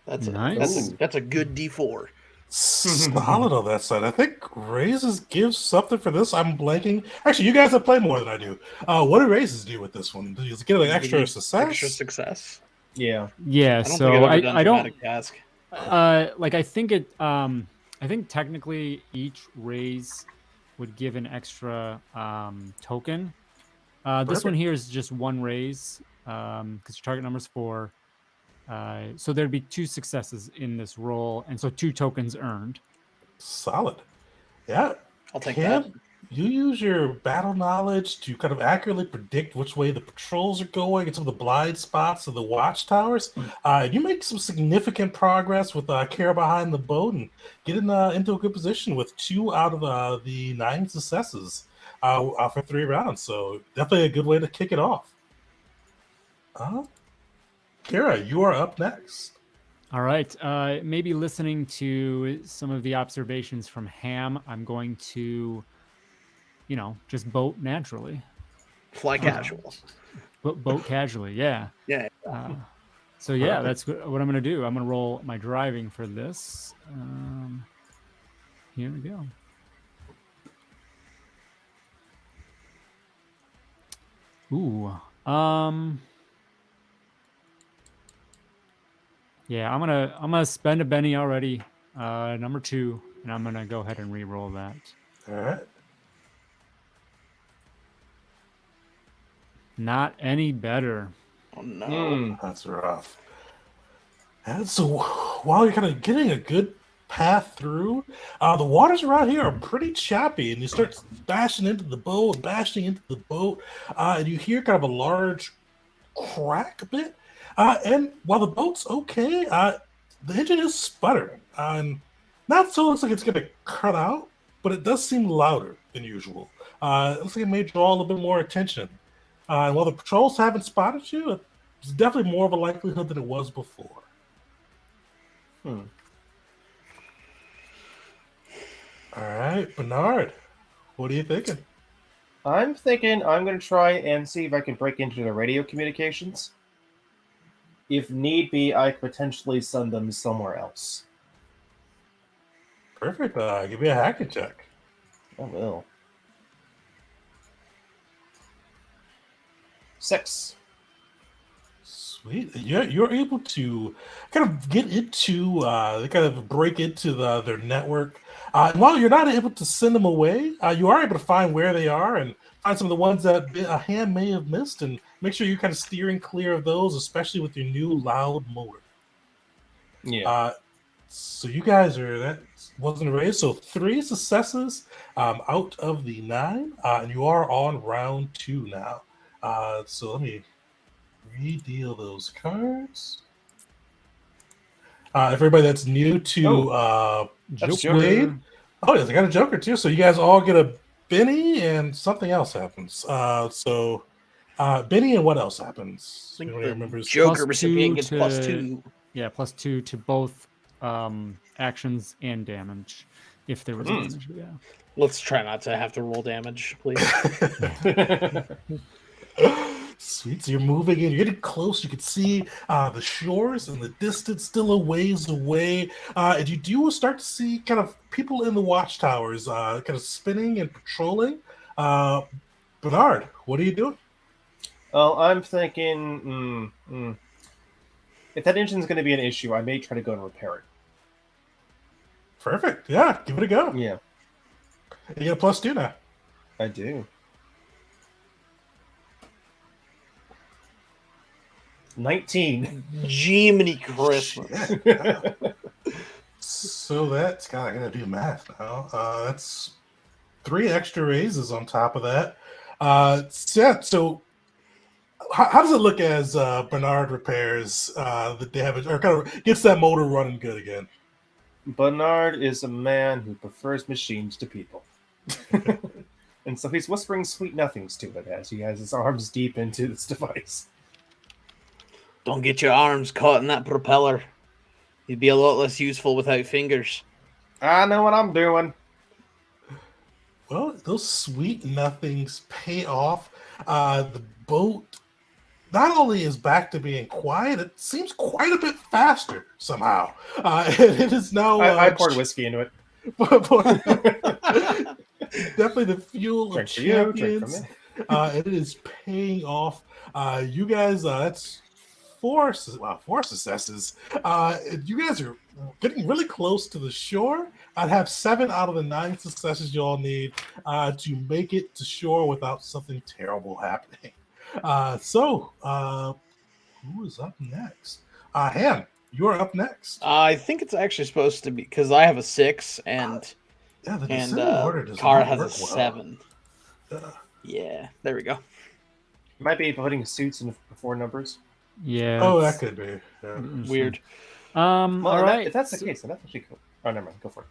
Nice. That's a good D4. Solid on that side. I think raises gives something for this. I'm blanking. Actually, you guys have played more than I do. What do raises do with this one? Does it get an extra success? Extra success. Yeah. Yeah. I don't So think I've ever done I don't. dramatic task. Like I think it. I think technically each raise would give an extra token. This Perfect. one here is just one raise because your target number is 4. So there'd be 2 successes in this roll, and so 2 tokens earned. Solid. Yeah. I'll take Cam, that. you use your battle knowledge to kind of accurately predict which way the patrols are going and some of the blind spots of the watchtowers. You make some significant progress with Kara behind the boat and getting into a good position with 2 out of the 9 successes for 3 rounds. So definitely a good way to kick it off. Kara, you are up next. All right. Maybe listening to some of the observations from Ham, I'm going to, just boat naturally. Fly casual. Boat casually, yeah. Yeah. So yeah, Perfect. that's what I'm going to do. I'm going to roll my driving for this. Here we go. Ooh. Yeah, I'm gonna spend a Benny already, number 2, and I'm gonna go ahead and re-roll that. All right. Not any better. Oh no. That's rough. And so while you're kind of getting a good path through, the waters around here are pretty choppy, and you start bashing into the boat, and you hear kind of a large crack a bit. And while the boat's okay, the engine is sputtering. And not so looks like it's going to cut out, but it does seem louder than usual. It looks like it may draw a little bit more attention. And while the patrols haven't spotted you, it's definitely more of a likelihood than it was before. All right, Bernard, what are you thinking? I'm thinking I'm going to try and see if I can break into the radio communications. If need be, I could potentially send them somewhere else. Perfect. Give me a hacking check. I will. 6. Sweet. You're able to kind of get into, kind of break into their network. And while you're not able to send them away, you are able to find where they are and find some of the ones that a hand may have missed, and make sure you're kind of steering clear of those, especially with your new loud motor. Yeah. So you guys are that wasn't a raise. So 3 successes out of the 9, and you are on round 2 now. So let me redeal those cards. Everybody that's new to That's Joker. Blade. Oh, yes, I got a Joker too. So you guys all get a Benny, and something else happens. Benny, and what else happens? I think Anybody the remembers? Joker +2 recipient gets to- +2. Yeah, +2 to both actions and damage, if there was damage. Yeah. Let's try not to have to roll damage, please. Sweet. So you're moving in. You're getting close. You can see the shores in the distance, still a ways away. And you do start to see kind of people in the watchtowers, kind of spinning and patrolling. Bernard, what are you doing? Well, I'm thinking, if that engine's going to be an issue, I may try to go and repair it. Perfect. Yeah, give it a go. Yeah, You get a +2 now. I do. 19. Jiminy Christmas. Yeah. So that's God, I gotta do math now. That's 3 extra raises on top of that. So how does it look as Bernard repairs the damage, or kind of gets that motor running good again? Bernard is a man who prefers machines to people. And so he's whispering sweet nothings to it as he has his arms deep into this device. Don't get your arms caught in that propeller. You'd be a lot less useful without fingers. I know what I'm doing. Well, those sweet nothings pay off. The boat not only is back to being quiet, it seems quite a bit faster somehow. And it is now. I poured whiskey into it. Definitely the fuel Drink of for you, drink for champions. me. It is paying off. You guys, that's 4 successes. You guys are getting really close to the shore. I'd have 7 out of the 9 successes you all need to make it to shore without something terrible happening. Who is up next? Ham, you're up next. I think it's actually supposed to be because I have a 6 and Yeah, the and descending order does Kara not has a work well. 7. Uh, Yeah, there we go. Might be putting suits in before numbers. Yeah. Oh, it's that could be. Yeah. interesting. Weird. Well, All right. if that's the so case, then that's actually cool. Oh, never mind. Go for it.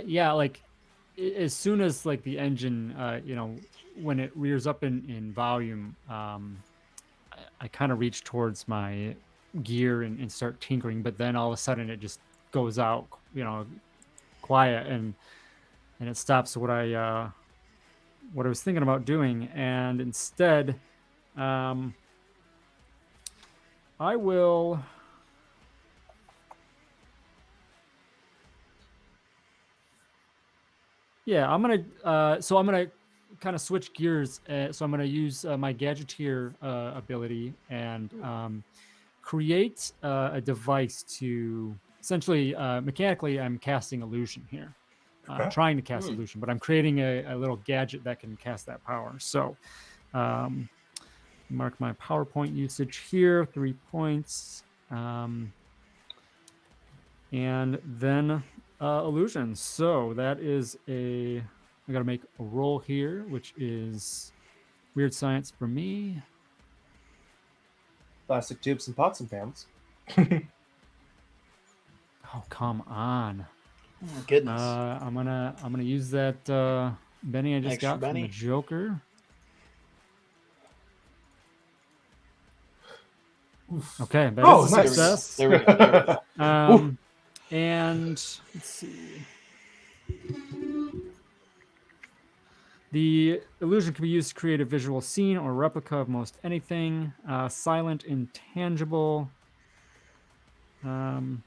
yeah, like as soon as like the engine, when it rears up in volume, I kind of reach towards my gear and start tinkering, but then all of a sudden it just goes out, quiet, and it stops what I was thinking about doing, and instead, I will. Yeah, I'm gonna kind of switch gears. So I'm gonna use my Gadgeteer ability and create a device to essentially mechanically. I'm casting illusion here, Okay. trying to cast illusion, but I'm creating a little gadget that can cast that power. So mark my PowerPoint usage here, 3 points, and then. Illusions. So that is I gotta make a roll here, which is weird science for me. Plastic tubes and pots and pans. Oh, come on. Oh my goodness. I'm gonna use that Benny I just Extra got from Benny. the Joker. Okay, that Oh, is a nice. success. There we go. There we go. And let's see. The illusion can be used to create a visual scene or replica of most anything. Silent, intangible. Like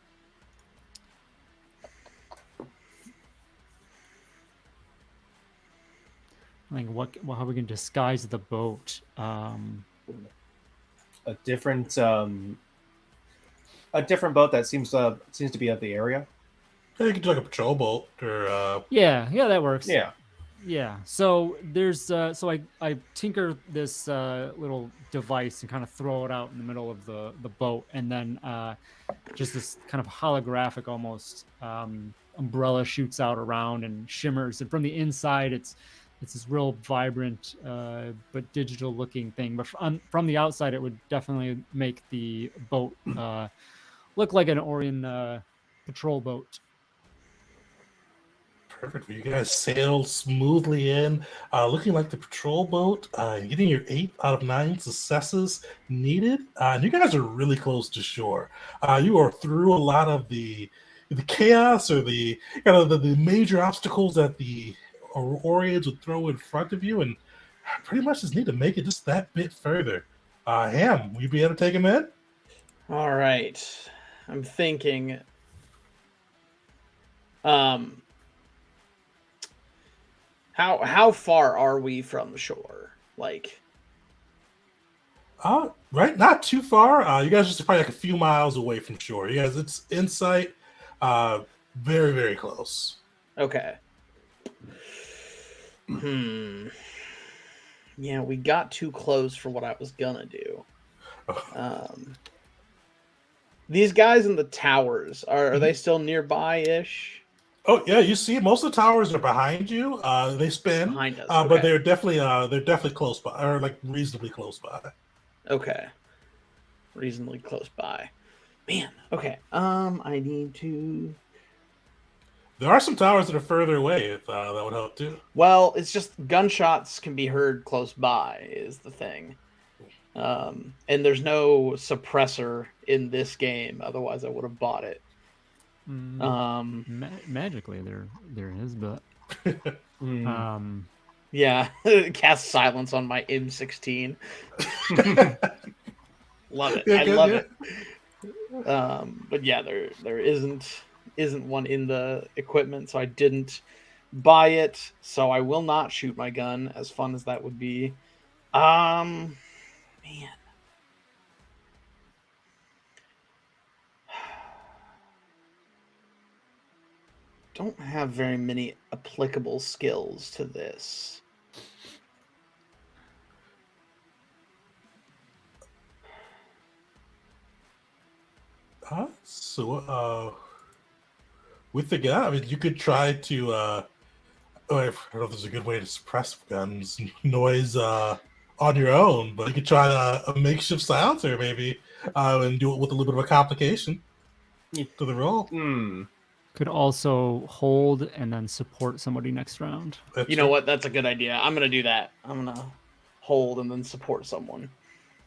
how we can disguise the boat. A different boat that seems to be of the area. You could do like a patrol boat or Yeah, that works. Yeah. Yeah. So there's so I tinker this little device and kind of throw it out in the middle of the boat, and then just this kind of holographic almost umbrella shoots out around and shimmers, and from the inside it's this real vibrant but digital looking thing, but from the outside it would definitely make the boat look like an Orion patrol boat. Perfect. You guys sailed smoothly in, looking like the patrol boat, getting your 8 out of 9 successes needed. And you guys are really close to shore. You are through a lot of the chaos or the the major obstacles that the Orions would throw in front of you, and pretty much just need to make it just that bit further. Ham, will you be able to take him in? All right. I'm thinking. Um, how far are we from the shore? Like, Right, not too far. You guys are just probably like a few miles away from shore. You guys, it's in sight. Very, very close. okay. Yeah, we got too close for what I was gonna do. These guys in the towers are they still nearby-ish? Oh yeah, you see, most of the towers are behind you. They spin, Behind us. but Okay. they're definitely close by, or like reasonably close by. Okay. Reasonably close by. Man, okay. I need to. There are some towers that are further away. If that would help too. Well, it's just gunshots can be heard close by is the thing. And there's no suppressor in this game. Otherwise, I would have bought it. Magically, there is, but Yeah, cast silence on my M16. Love it. Yeah, I good, love yeah. it. But yeah, there isn't one in the equipment, so I didn't buy it. So I will not shoot my gun, as fun as that would be. Man. Don't have very many applicable skills to this. With the gun, I mean, you could try to. I don't know if there's a good way to suppress guns noise on your own, but you could try a makeshift silencer maybe, and do it with a little bit of a complication to the roll. could also hold and then support somebody next round. That's You know true. what? That's a good idea. I'm gonna do that. I'm gonna hold and then support someone.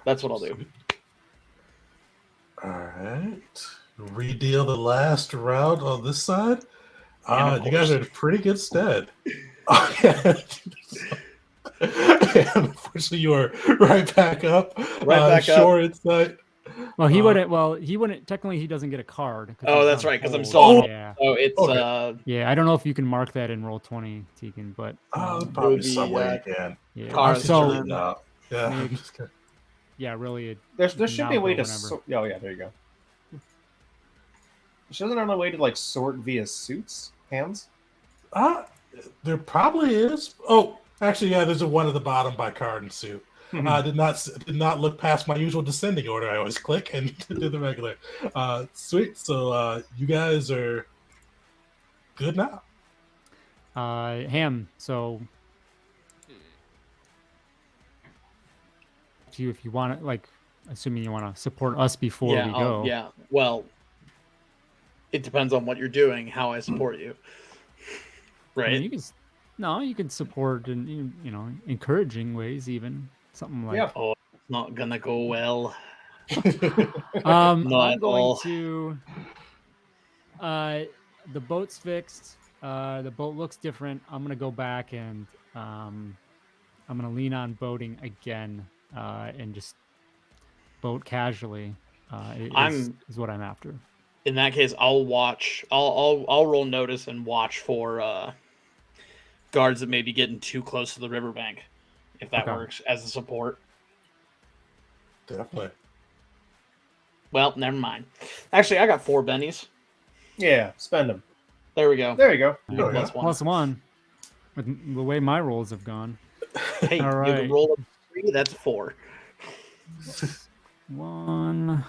That's what I'll do. All right. Redeal the last round on this side. And of You guys course- are in pretty good stead. And unfortunately, you are right back up. Right back up. Shore inside. Well, he wouldn't. Well, he wouldn't. Technically, he doesn't get a card. 'cause Oh, he's that's on right, 'cause I'm hold. still on hold. Yeah, So it's Okay. yeah. I don't know if you can mark that in roll 20, Tegan, but Probably be, some way you can. yeah. Car- So turn. No. Yeah. Maybe- I'm just kidding. yeah, really. There should be a Now way or to. whenever. Oh yeah, there you go. Shouldn't there be a way to like sort via suits hands? There probably is. Oh, actually, yeah. There's a one at the bottom by card and suit. Did not look past my usual descending order. I always click and do the regular. Sweet. So you guys are good now. Ham. So, if you want to, like, assuming you want to support us before yeah, we go. yeah. Well, it depends on what you're doing, how I support you. I Right. mean, you can support in encouraging ways, even something like. Yeah. Oh, it's not gonna go well. Not I'm at going all. to. The boat's fixed. The boat looks different. I'm gonna go back and I'm gonna lean on boating again and just boat casually. Is what I'm after. In that case, I'll watch. I'll roll notice and watch for guards that may be getting too close to the riverbank, if that Okay. works as a support. Definitely. Well, never mind. Actually, I got 4 bennies. Yeah, spend them. There we go. There you go. Oh, yeah. +1. +1. with the way my rolls have gone. Hey, All you right. can roll a 3. That's 4. 1.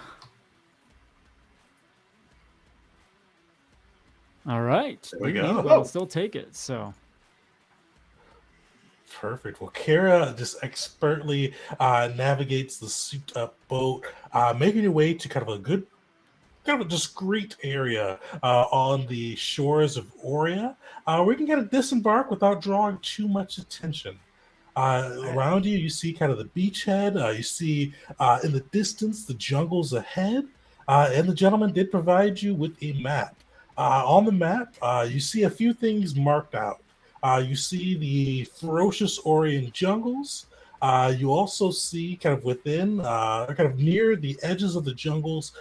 All right. There we He go. will still take it. So Perfect. Well, Kara just expertly navigates the souped up boat, making your way to kind of a good, kind of a discreet area on the shores of Oria, where you can kind of disembark without drawing too much attention. Around you, you see kind of the beachhead. You see in the distance the jungles ahead, and the gentleman did provide you with a map. On the map, you see a few things marked out. You see the ferocious Orion jungles. You also see kind of within, kind of near the edges of the jungles,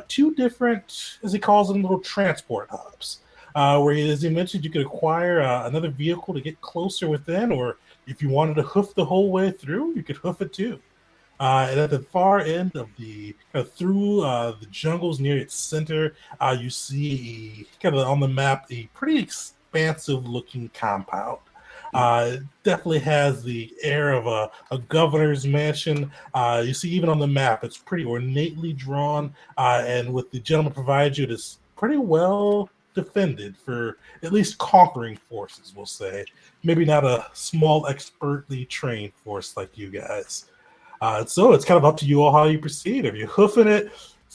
two different, as he calls them, little transport hubs. Where, as he mentioned, you could acquire another vehicle to get closer within, or if you wanted to hoof the whole way through, you could hoof it too. And at the far end of the through the jungles near its center, you see kind of on the map a pretty expansive looking compound. Definitely has the air of a governor's mansion. You see, even on the map, it's pretty ornately drawn, and with the gentleman provides you, it's pretty well defended for at least conquering forces, we'll say. Maybe not a small, expertly trained force like you guys. So it's kind of up to you all how you proceed. If you're hoofing it,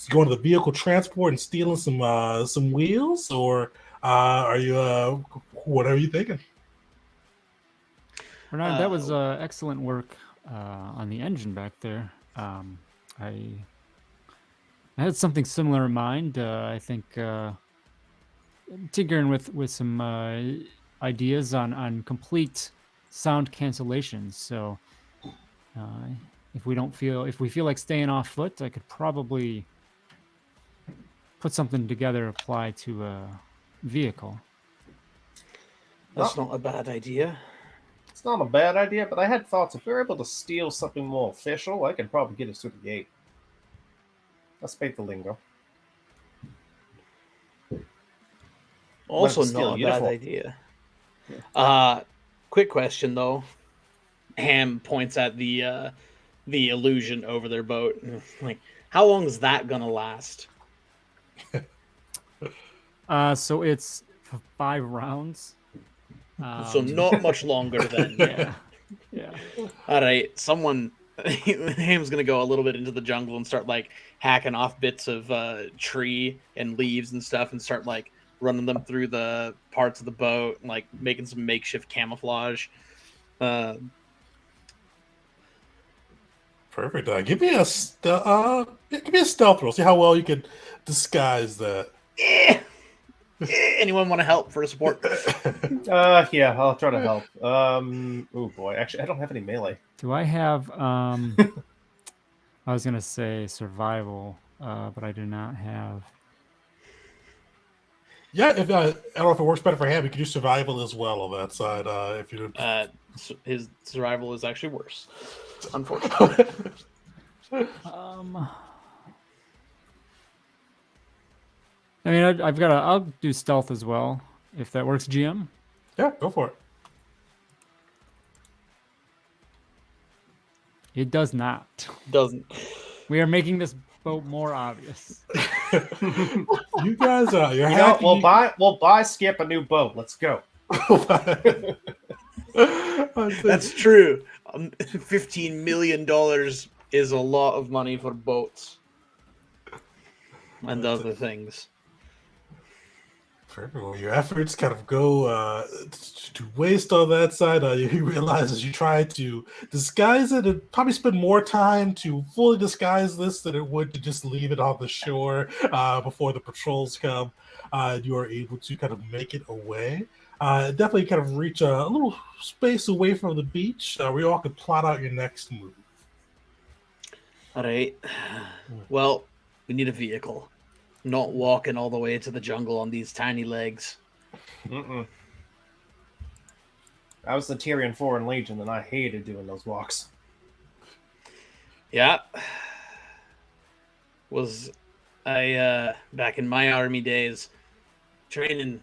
going to the vehicle transport and stealing some wheels, or are you whatever you thinking? Bernard, that was excellent work on the engine back there. I had something similar in mind. I think tinkering with some ideas on complete sound cancellations. So if we feel like staying off foot, I could probably put something together, apply to a vehicle. That's not a bad idea. It's not a bad idea, but I had thoughts if we were able to steal something more official, I could probably get us through the gate. Let's speak the lingo. Also, Let's steal not a uniform. bad idea. Quick question though. Ham points at the illusion over their boat. Like, how long is that gonna last? So it's 5 rounds. So not much longer then. Yeah. All right, someone. Ham's gonna go a little bit into the jungle and start like hacking off bits of tree and leaves and stuff, and start like running them through the parts of the boat, and like making some makeshift camouflage. Perfect. Give me a stealth roll. See how well you can disguise that. Anyone want to help for a support? Yeah, I'll try to help. Oh boy, actually, I don't have any melee. Do I have I was gonna say survival, but I do not have. Yeah, if I don't know if it works better for him, you can do survival as well on that side. If you His survival is actually worse, unfortunately. I mean, I'll do stealth as well if that works, GM. Yeah, go for it. It does not. Doesn't. We are making this boat more obvious. You guys, you're You know, hacking. we'll buy Skip a new boat. Let's go. That's true. $15 million is a lot of money for boats and other things. Perfect. Well, your efforts kind of go to waste on that side. You realize as you try to disguise it, it'd probably spend more time to fully disguise this than it would to just leave it on the shore before the patrols come. You are able to kind of make it away. Definitely kind of reach a little space away from the beach where you all could plot out your next move. All right. Well, we need a vehicle. Not walking all the way to the jungle on these tiny legs. I was the Tyrion Foreign Legion, and I hated doing those walks. Yeah. Was I back in my army days training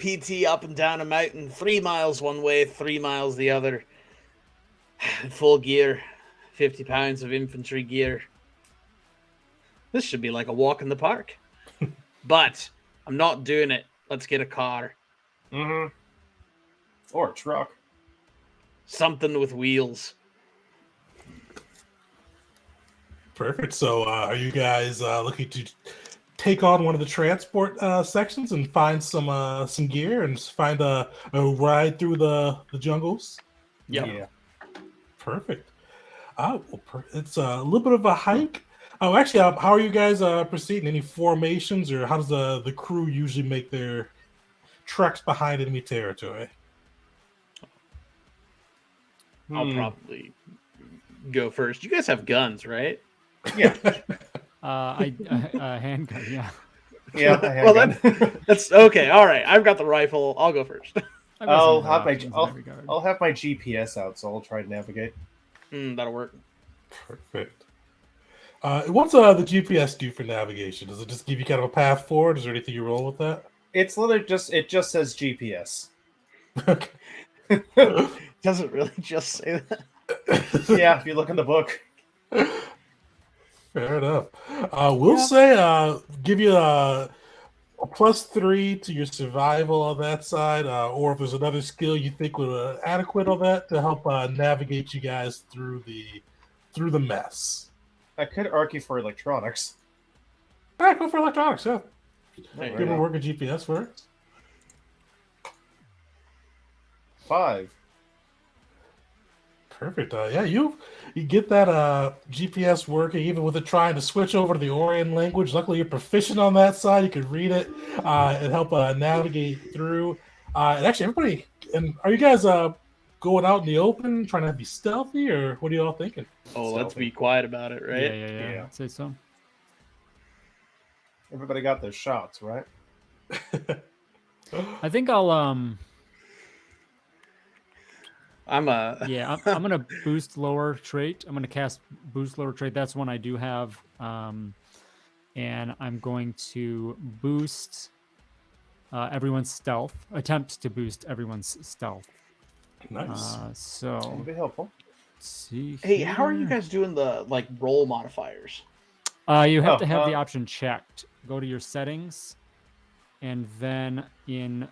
PT up and down a mountain, 3 miles one way, 3 miles the other. Full gear, 50 pounds of infantry gear. This should be like a walk in the park. But I'm not doing it. Let's get a car. Mm-hmm. Or a truck. Something with wheels. Perfect. So, are you guys looking to take on one of the transport sections and find some gear and find a ride through the jungles? Yep. Yeah. Perfect. It's a little bit of a hike. Oh, actually, how are you guys proceeding? Any formations, or how does the crew usually make their treks behind enemy territory? I'll probably go first. You guys have guns, right? Yeah. Handgun, yeah. Yeah. I have Well, one. That's okay. All right. I've got the rifle. I'll go first. I've got I'll some have my options in that regard. I'll have my GPS out, so I'll try to navigate. That'll work. Perfect. What's the GPS do for navigation? Does it just give you kind of a path forward? Is there anything you roll with that? It's literally just says GPS. Okay. Doesn't really just say that. Yeah, if you look in the book. Fair enough. We'll say give you a +3 to your survival on that side, or if there's another skill you think would adequate on that to help navigate you guys through the mess. I could argue for electronics. All right, go for electronics. Yeah, There you give go. me work a GPS for it. 5. Perfect. Yeah, you get that GPS working, even with it trying to switch over to the Orion language. Luckily, you're proficient on that side. You can read it and help navigate through. And actually, everybody, and are you guys going out in the open, trying to be stealthy, or what are you all thinking? Oh, let's Stealthy. be quiet about it, right? Yeah. Yeah. I'd say so. Everybody got their shots, right? I think I'll I'm a yeah, I'm gonna boost lower trait. I'm gonna cast boost lower trait. That's one I do have. And I'm going to boost everyone's stealth. Attempt to boost everyone's stealth. Nice. So That'd be helpful. let's see. Hey, how are you here. guys doing the like roll modifiers? You have Oh, to have the option checked. Go to your settings, and then in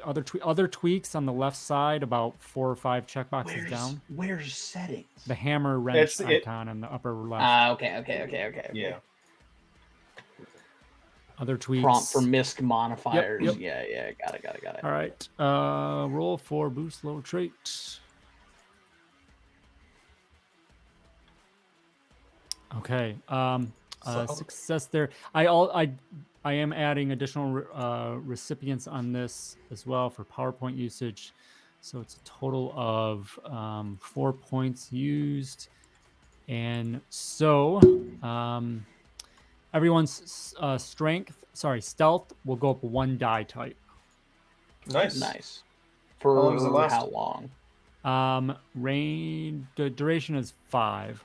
other tweaks on the left side, about 4 or 5 checkboxes down. Where's settings? The hammer wrench It's- it- icon in the upper left. Okay. Yeah. Other tweaks. Prompt for misc modifiers. yep. Yeah. Got it. All right. Roll for boost lower trait. Okay. Success there. I am adding additional recipients on this as well for PowerPoint usage. So it's a total of 4 points used. And so everyone's stealth will go up 1 die type. Nice. For How long does it last? how long? The duration is 5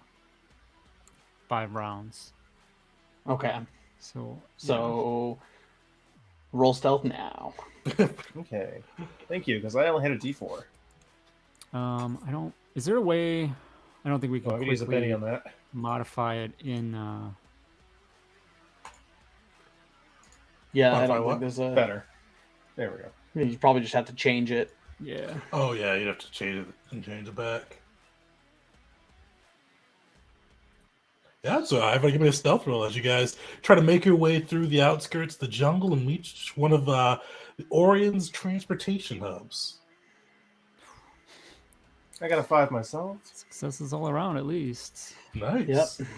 rounds. Okay. So roll stealth now. Okay. Thank you, because I only had a D4. I don't. Is there a way? I don't think we can Oh, I could use a penny quickly on that. modify it in. Yeah, I Modify don't what? think there's a Better. There we go. You probably just have to change it. Yeah. Oh yeah, you'd have to change it back. Yeah, so everybody give me a stealth roll as you guys try to make your way through the outskirts of the jungle and reach one of the Orion's transportation hubs. I got a 5 myself. Successes all around, at least. Nice. Yep.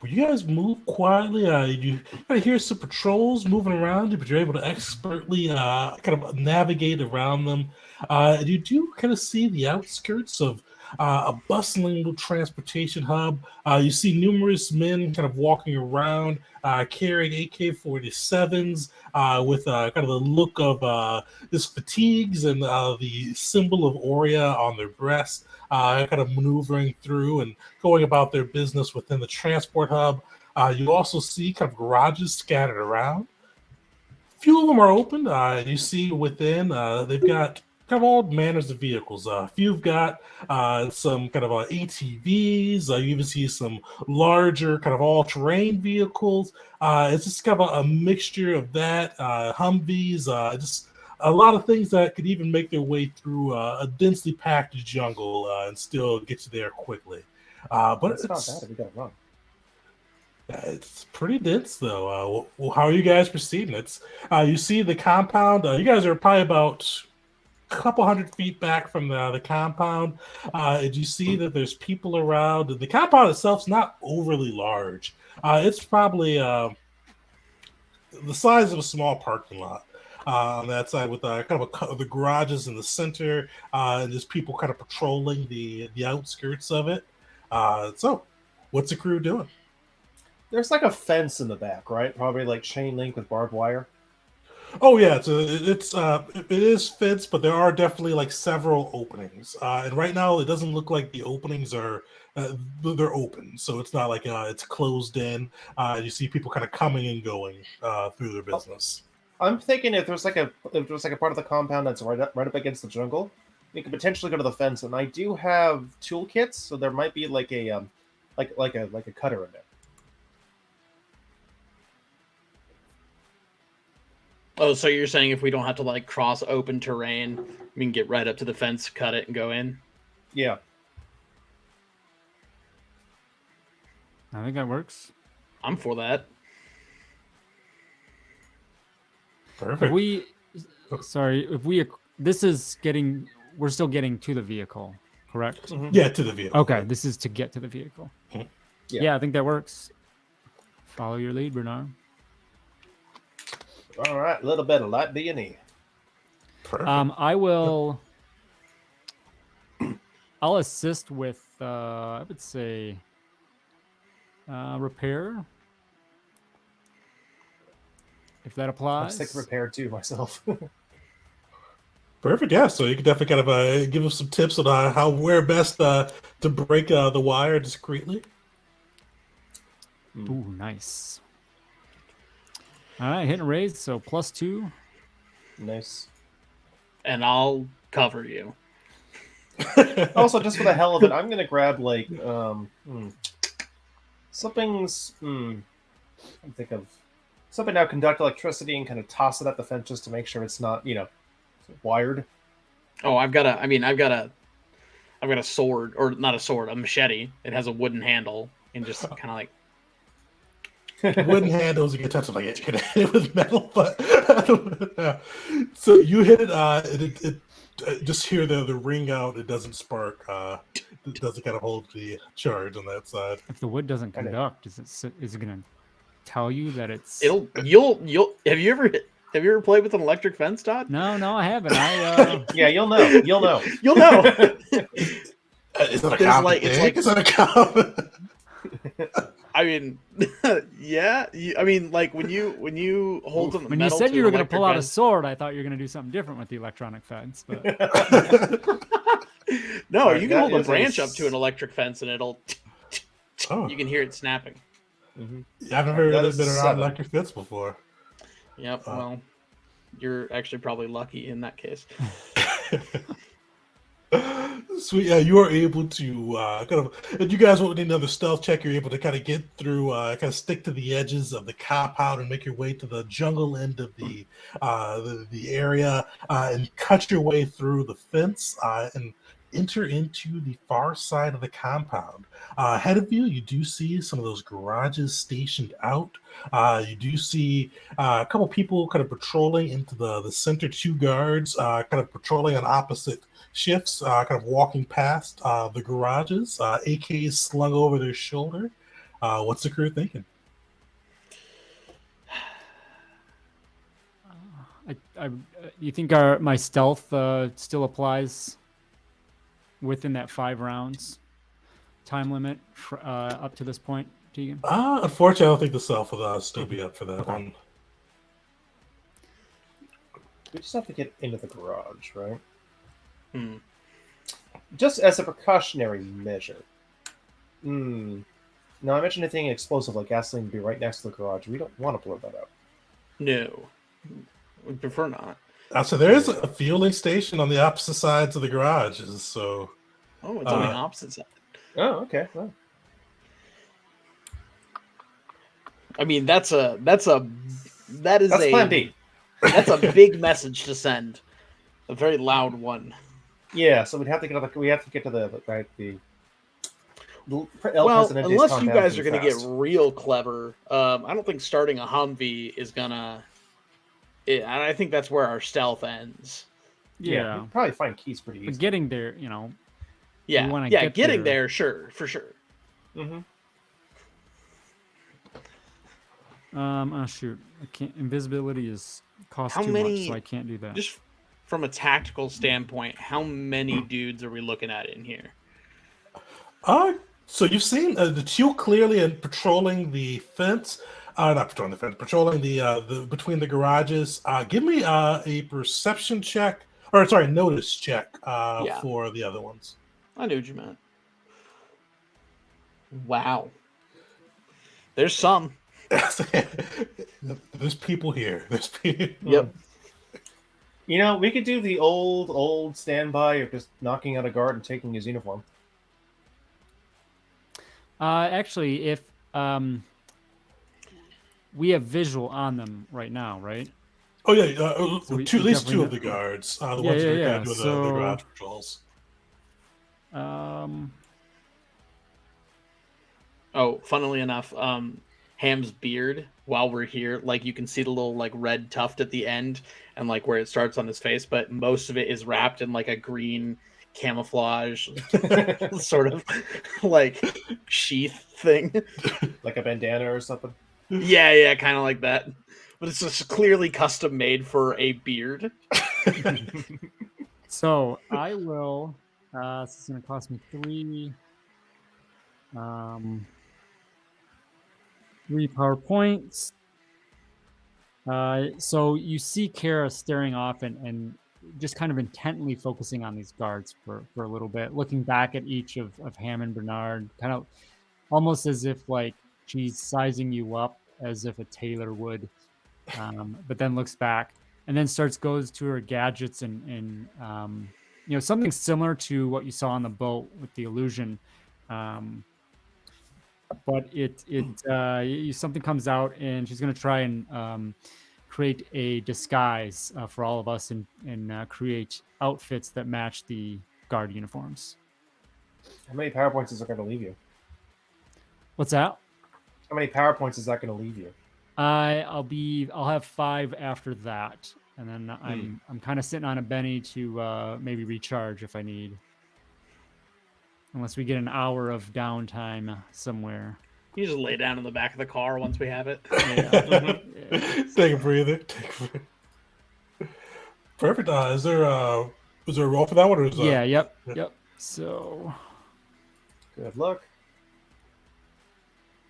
Well, you guys move quietly. You kind of hear some patrols moving around you, but you're able to expertly kind of navigate around them. And you do kind of see the outskirts of a bustling little transportation hub. You see numerous men kind of walking around, carrying AK-47s with kind of the look of this fatigues and the symbol of Oria on their breast, kind of maneuvering through and going about their business within the transport hub. You also see kind of garages scattered around. few of them are open. You see within, they've got kind of all manners of vehicles. A few have got some kind of ATVs. You even see some larger kind of all-terrain vehicles. It's just kind of a mixture of that. Humvees, just a lot of things that could even make their way through a densely packed jungle and still get you there quickly. But It's not bad if we got it wrong. it's pretty dense, though. How are you guys proceeding? It's you see the compound. You guys are probably about a couple hundred feet back from the compound. And you see that there's people around. The compound itself's not overly large. It's probably the size of a small parking lot. On that side, with kind of the garages in the center, and just people kind of patrolling the outskirts of it. So, what's the crew doing? There's like a fence in the back, right? Probably like chain link with barbed wire. Oh yeah, it is fenced, but there are definitely like several openings. And right now, it doesn't look like the openings are they're open, so it's not like it's closed in. You see people kind of coming and going through their business. I'm thinking if there's like a part of the compound that's right up against the jungle, we could potentially go to the fence. And I do have toolkits, so there might be like a like a cutter in there. Oh, so you're saying if we don't have to like cross open terrain, we can get right up to the fence, cut it, and go in? Yeah. I think that works. I'm for that. Perfect. We're still getting to the vehicle, correct? Mhm. Yeah, to the vehicle. Okay, this is to get to the vehicle. Mhm. Yeah. I think that works. Follow your lead, Bernard. All right, a little bit of light B&E. Perfect. I will. I'll assist with. I would say. Repair. If that I'm applies. sick repair too myself. Perfect. Yeah. So you can definitely kind of give us some tips on where best to break the wire discreetly. Ooh, nice. All right, hit and raise. So +2. Nice. And I'll cover you. Also, just for the hell of it, I'm gonna grab like something's. I think of something now conduct electricity and kind of toss it at the fence just to make sure it's not wired. Oh, I've got a sword, or not a sword, a machete. It has a wooden handle, and just kind of like. Wooden handles, you can touch it like it. You can hit it with metal, but yeah. So you hit it. It just hear the ring out. It doesn't spark. It doesn't kind of hold the charge on that side. If the wood doesn't Kinda. conduct, is it going to tell you that it's? You'll. Have you ever played with an electric fence, Todd? No, I haven't. Yeah, you'll know. You'll know. You'll know. Is that a There's common like- it's thing? like- Is that a common? I mean, yeah. I mean, like when you hold them. When you said you were going to pull out a sword, I thought you were going to do something different with the electronic fence. But No, Alright, you can that hold a is a branch up to an electric fence, and it'll. Oh. You can hear it snapping. Yeah, I've never That really is been around 7. electric fence before. Yep. Oh. Well, you're actually probably lucky in that case. Sweet. Yeah, you are able to kind of. If you guys want another stealth check, you're able to kind of get through, kind of stick to the edges of the compound and make your way to the jungle end of the area, and cut your way through the fence and enter into the far side of the compound. Ahead of you, you do see some of those garages stationed out. You do see a couple people kind of patrolling into the center. 2 guards kind of patrolling on opposite shifts, kind of walking past the garages, AKs slung over their shoulder. What's the crew thinking? you think my stealth still applies within that 5 rounds time limit up to this point, Tegan? Unfortunately, I don't think the self will still be up for that one. We just have to get into the garage, right? Hmm. Just as a precautionary measure. Now, I mentioned anything explosive like gasoline would be right next to the garage. We don't want to blow that up. No. We prefer not. So there is a fueling station on the opposite sides of the garages. So Oh, it's on the opposite side. Oh, okay. Well, I mean, that is that's Plan B. That's a big message to send. A very loud one. Yeah, so we have to get to the El Well, Presidente's unless you compound guys are pretty going to get fast. real clever, I don't think starting a Humvee is gonna. I think that's where our stealth ends. Yeah. we can probably find keys pretty But easy. getting there, Yeah, wanna yeah, get getting there. there, sure, for sure. Mm-hmm. Oh shoot, I can't. Invisibility is costs How too many- much, so I can't do that. Just from a tactical standpoint, how many dudes are we looking at in here? So you've seen the two clearly and patrolling the fence. Not patrolling the fence, patrolling the between the garages. Give me a perception check, or sorry, notice check Yeah. for the other ones. I knew what you meant. Wow. There's some. There's people here. There's people. Yep. You know, we could do the old standby of just knocking out a guard and taking his uniform. Actually, if we have visual on them right now, right? Oh yeah, So we at least two definitely of the know- guards. The Yeah, ones that are yeah, doing so- the garage patrols. Oh, funnily enough, Ham's beard, while we're here, like you can see the little like red tuft at the end and like where it starts on his face, but most of it is wrapped in like a green camouflage sort of like sheath thing. Like a bandana or something. Yeah, kind of like that. But it's just clearly custom made for a beard. So I will. This is going to cost me 3. 3 power points. So you see Kara staring off and just kind of intently focusing on these guards for a little bit, looking back at each of Ham and Bernard, kind of almost as if like she's sizing you up as if a tailor would, but then looks back and then goes to her gadgets and something similar to what you saw on the boat with the illusion. But something comes out and she's going to try and create a disguise for all of us and create outfits that match the guard uniforms. How many power points is that going to leave you? What's that? How many power points is that going to leave you? I'll have 5 after that, and then I'm kind of sitting on a Benny to maybe recharge if I need. Unless we get an hour of downtime somewhere. You just lay down in the back of the car once we have it. Yeah. Take a breather. Perfect. Is there a roll for that one? Or is Yep. So, Good luck.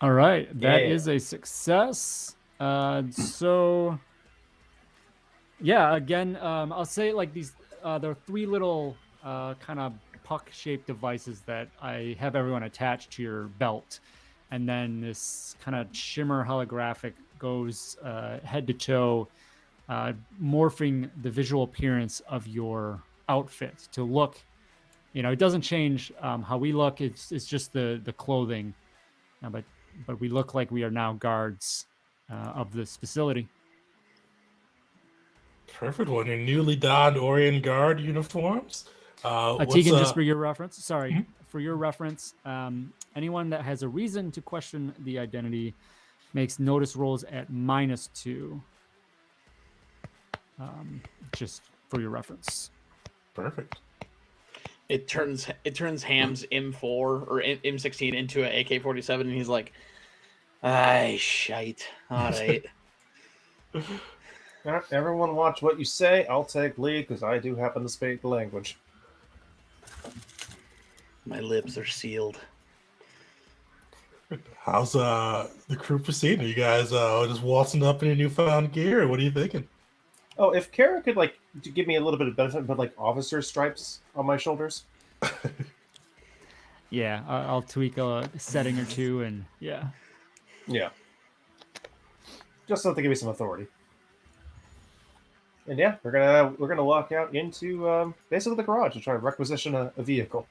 all right, that Yeah. is a success. So, yeah, again, I'll say like these. There are 3 little kind of puck-shaped devices that I have everyone attached to your belt, and then this kind of shimmer holographic goes head to toe, morphing the visual appearance of your outfit to look. It doesn't change how we look. It's just the clothing, but we look like we are now guards of this facility. Perfect one. Your newly donned Orion Guard uniforms. Tegan, just for your reference, for your reference, anyone that has a reason to question the identity makes notice rolls at -2. Just for your reference. Perfect. It turns Ham's M4 or M16 into an AK-47, and he's like, "Ay, shite. All right." Everyone watch what you say. I'll take lead because I do happen to speak the language. My lips are sealed. How's the crew proceeding? Are you guys just waltzing up in your newfound gear? What are you thinking? Oh, if Kara could to give me a little bit of benefit, but officer stripes on my shoulders. Yeah, I'll tweak a setting or two, and yeah. Yeah. Just so to give me some authority. And yeah, we're gonna walk out into basically the garage to try to requisition a vehicle.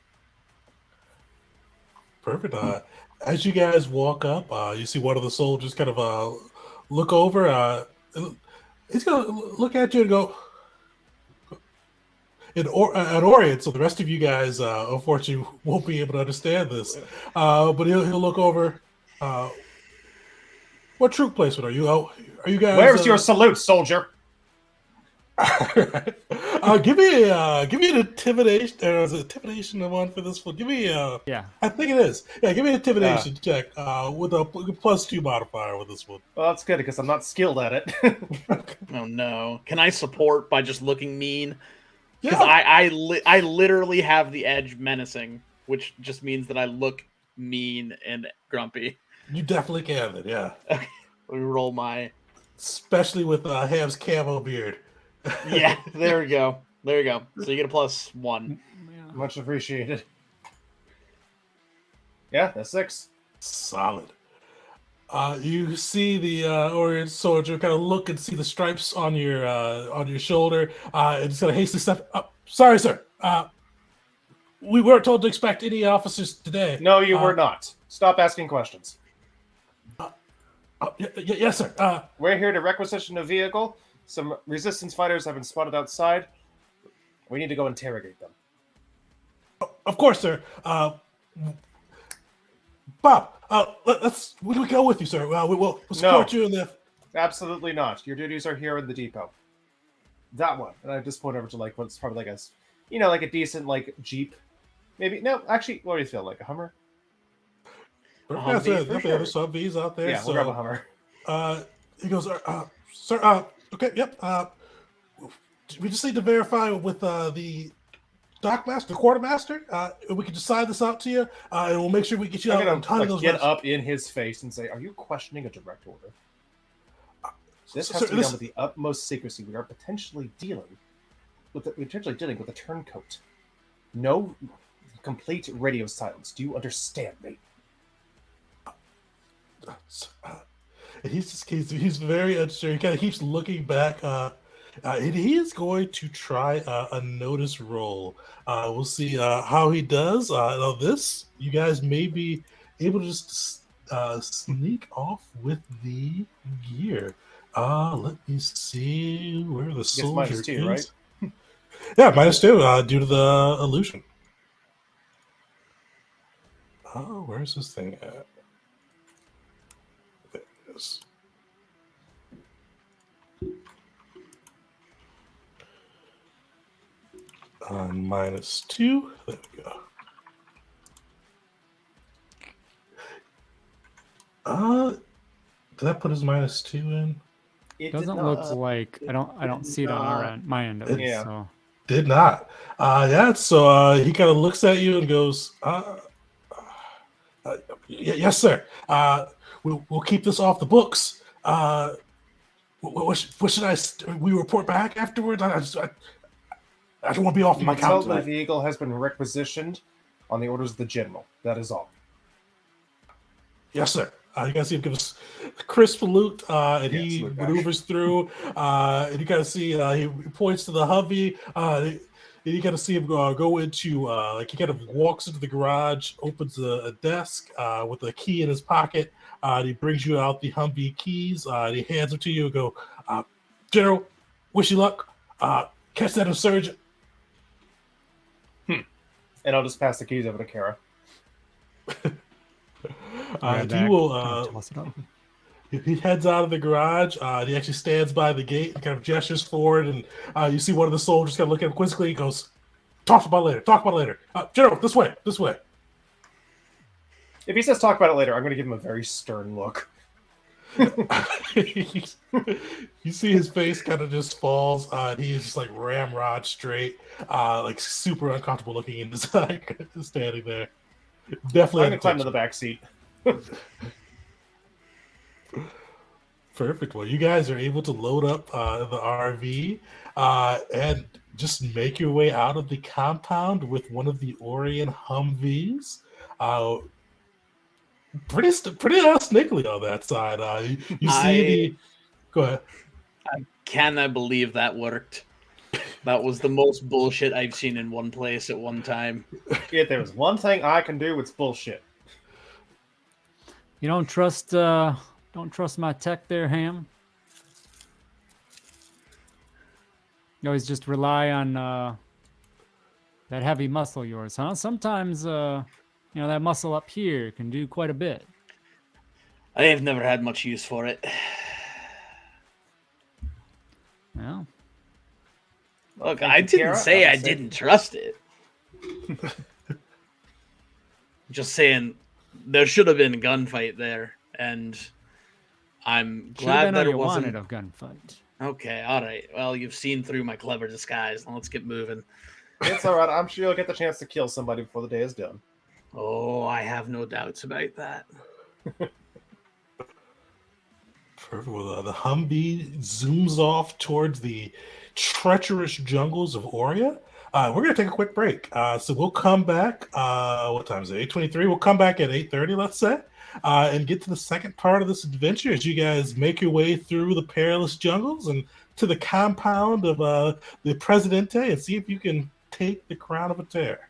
Perfect. As you guys walk up, you see one of the soldiers kind of look over. He's gonna look at you and go in Orient. So the rest of you guys, unfortunately, won't be able to understand this. But he'll look over. What troop placement are you? Oh, are you guys? Where's your salute, soldier? Give me an intimidation. Is it intimidation the one for this one? Give me Yeah. I think it is. Yeah, give me an intimidation check with a +2 modifier with this one. Well, that's good because I'm not skilled at it. Oh no! Can I support by just looking mean? Because Yeah. I literally have the edge menacing, which just means that I look mean and grumpy. You definitely can then, yeah. Okay, let me roll my. Especially with Ham's camo beard. Yeah, there we go. There you go. So you get a +1. Much appreciated. Yeah, that's 6. Solid. You see the Orient soldier kind of look and see the stripes on your shoulder, and just kind of hastily step up. Sorry, sir. We weren't told to expect any officers today. No, you were not. Stop asking questions. Yes, sir. We're here to requisition a vehicle. Some resistance fighters have been spotted outside. We need to go interrogate them. Of course, sir. Bob, we'll go with you, sir. We'll support you in the. Absolutely not. Your duties are here in the depot. That one. And I just point over to like what's probably like like a decent like Jeep. Maybe no, actually, what do you feel like a Hummer? Yes, Humvee, sir. for There's some V's out there. Yeah, so, we'll grab a Hummer. He goes, sir. Okay, yep. We just need to verify with the dockmaster, the quartermaster. We can just sign this out to you, and we'll make sure we get you out I'm on time. gonna get up in his face and say, "Are you questioning a direct order? This has to be done with the utmost secrecy. We are potentially dealing with a turncoat. No complete radio silence. Do you understand me?" And he's very unsure. He kind of keeps looking back, and he is going to try a notice roll. We'll see how he does. Now this, you guys may be able to just sneak off with the gear. Let me see where the soldier -2, is. Right? Yeah, -2 due to the illusion. Oh, where's this thing at? There it is. -2. There we go. Did that put his -2 in? It Doesn't look like I don't see it on our end, my end at least. Yeah. So Did not. Yeah. So he kind of looks at you and goes, "Yes, sir. We'll keep this off the books. What should I? We report back afterwards. I don't want to be off my You tell count the tonight." vehicle has been requisitioned on the orders of the general. That is all. Yes, sir. You guys see him give us a crisp salute, and Yeah, he salute back. maneuvers through. And you kind of see he points to the Humvee. And you kind of see him go into like he kind of walks into the garage, opens a desk with a key in his pocket. And he brings you out the Humvee keys. And he hands them to you and go, "General, wish you luck. Catch that insurgent." And I'll just pass the keys over to Kara. grab He back, will. kinda toss it up. He heads out of the garage. He actually stands by the gate and kind of gestures forward. And you see one of the soldiers kind of look at him quizzically. He goes, Talk about it later. General, this way. If he says talk about it later, I'm going to give him a very stern look. You see his face kind of just falls. He is just like ramrod straight, like super uncomfortable looking in his standing there. Definitely. I'm going to climb to the back seat. Perfect. Well, you guys are able to load up the RV and just make your way out of the compound with one of the Orient Humvees. Pretty sneakily on that side. You see the. Go ahead. Can I believe that worked? That was the most bullshit I've seen in one place at one time. If there's one thing I can do, it's bullshit. You don't trust my tech there, Ham? You always just rely on that heavy muscle of yours, huh? Sometimes that muscle up here can do quite a bit. I have never had much use for it. Well, Look, Thank I you, didn't Kara. say I Obviously. didn't trust it. Just saying, there should have been a gunfight there, and I'm should have glad been that all it you wasn't. wanted of gunfight. Okay, all right. Well, you've seen through my clever disguise. Now let's get moving. It's all right. I'm sure you'll get the chance to kill somebody before the day is done. Oh, I have no doubts about that. Perfect. Well, the Humvee zooms off towards the treacherous jungles of Oria. We're going to take a quick break. So we'll come back. What time is it? 8:23. We'll come back at 8:30, let's say, and get to the second part of this adventure as you guys make your way through the perilous jungles and to the compound of the Presidente and see if you can take the crown of a tear.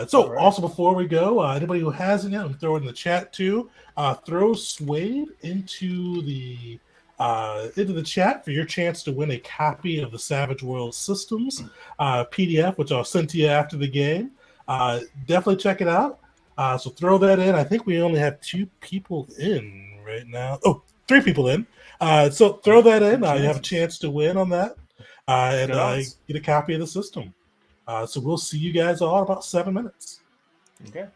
So, Alright. also before we go, anybody who hasn't yet, I'm throwing in the chat too. Throw Suede into the chat for your chance to win a copy of the Savage World Systems PDF, which I'll send to you after the game. Definitely check it out. So throw that in. I think we only have 2 people in right now. Oh, 3 people in. So throw that in. You have a chance to win on that and Good odds. get a copy of the system. So we'll see you guys all in about 7 minutes. Okay.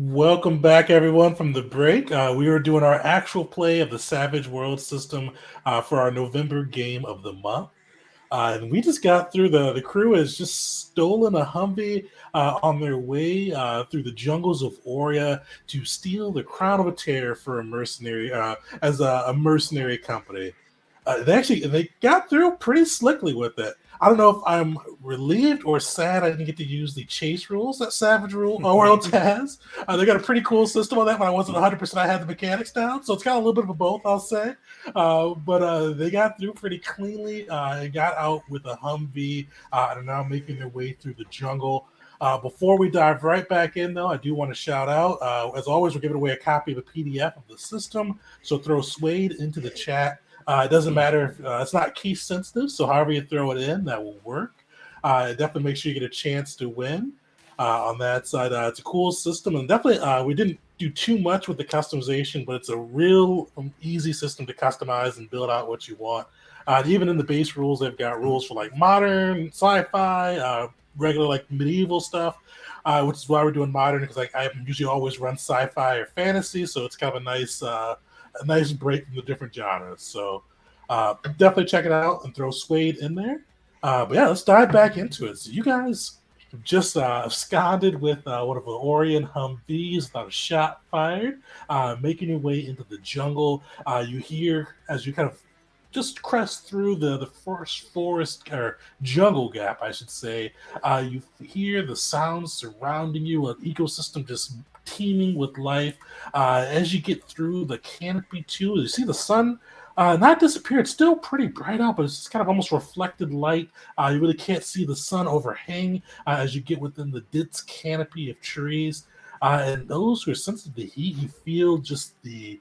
Welcome back, everyone, from the break. We were doing our actual play of the Savage World System for our November game of the month. And we just got through the crew has just stolen a Humvee on their way through the jungles of Oria to steal the crown of a tear for a mercenary as a mercenary company. They got through pretty slickly with it. I don't know if I'm relieved or sad I didn't get to use the chase rules that Savage Worlds has. They got a pretty cool system on that. When I wasn't 100%, I had the mechanics down, so it's got a little bit of a both, I'll say. But they got through pretty cleanly. And got out with a Humvee and are now making their way through the jungle. Before we dive right back in, though, I do want to shout out. As always, we're giving away a copy of a PDF of the system, so throw Suede into the chat. It doesn't matter if it's not case sensitive, so however you throw it in, that will work. Definitely make sure you get a chance to win on that side. It's a cool system, and definitely we didn't do too much with the customization, but it's a real easy system to customize and build out what you want. Even in the base rules, they've got rules for like modern, sci-fi, regular like medieval stuff, which is why we're doing modern because I usually always run sci-fi or fantasy, so it's kind of a nice break from the different genres. So definitely check it out and throw Suede in there. But yeah, let's dive back into it. So you guys just absconded with one of the Orion Humvees without a shot fired, making your way into the jungle. You hear as you kind of just crest through the first forest or jungle gap, I should say. You hear the sounds surrounding you, an ecosystem just teeming with life. As you get through the canopy too, you see the sun not disappeared, still pretty bright out, but it's just kind of almost reflected light. You really can't see the sun overhang as you get within the dense canopy of trees. And those who are sensitive to heat, you feel just the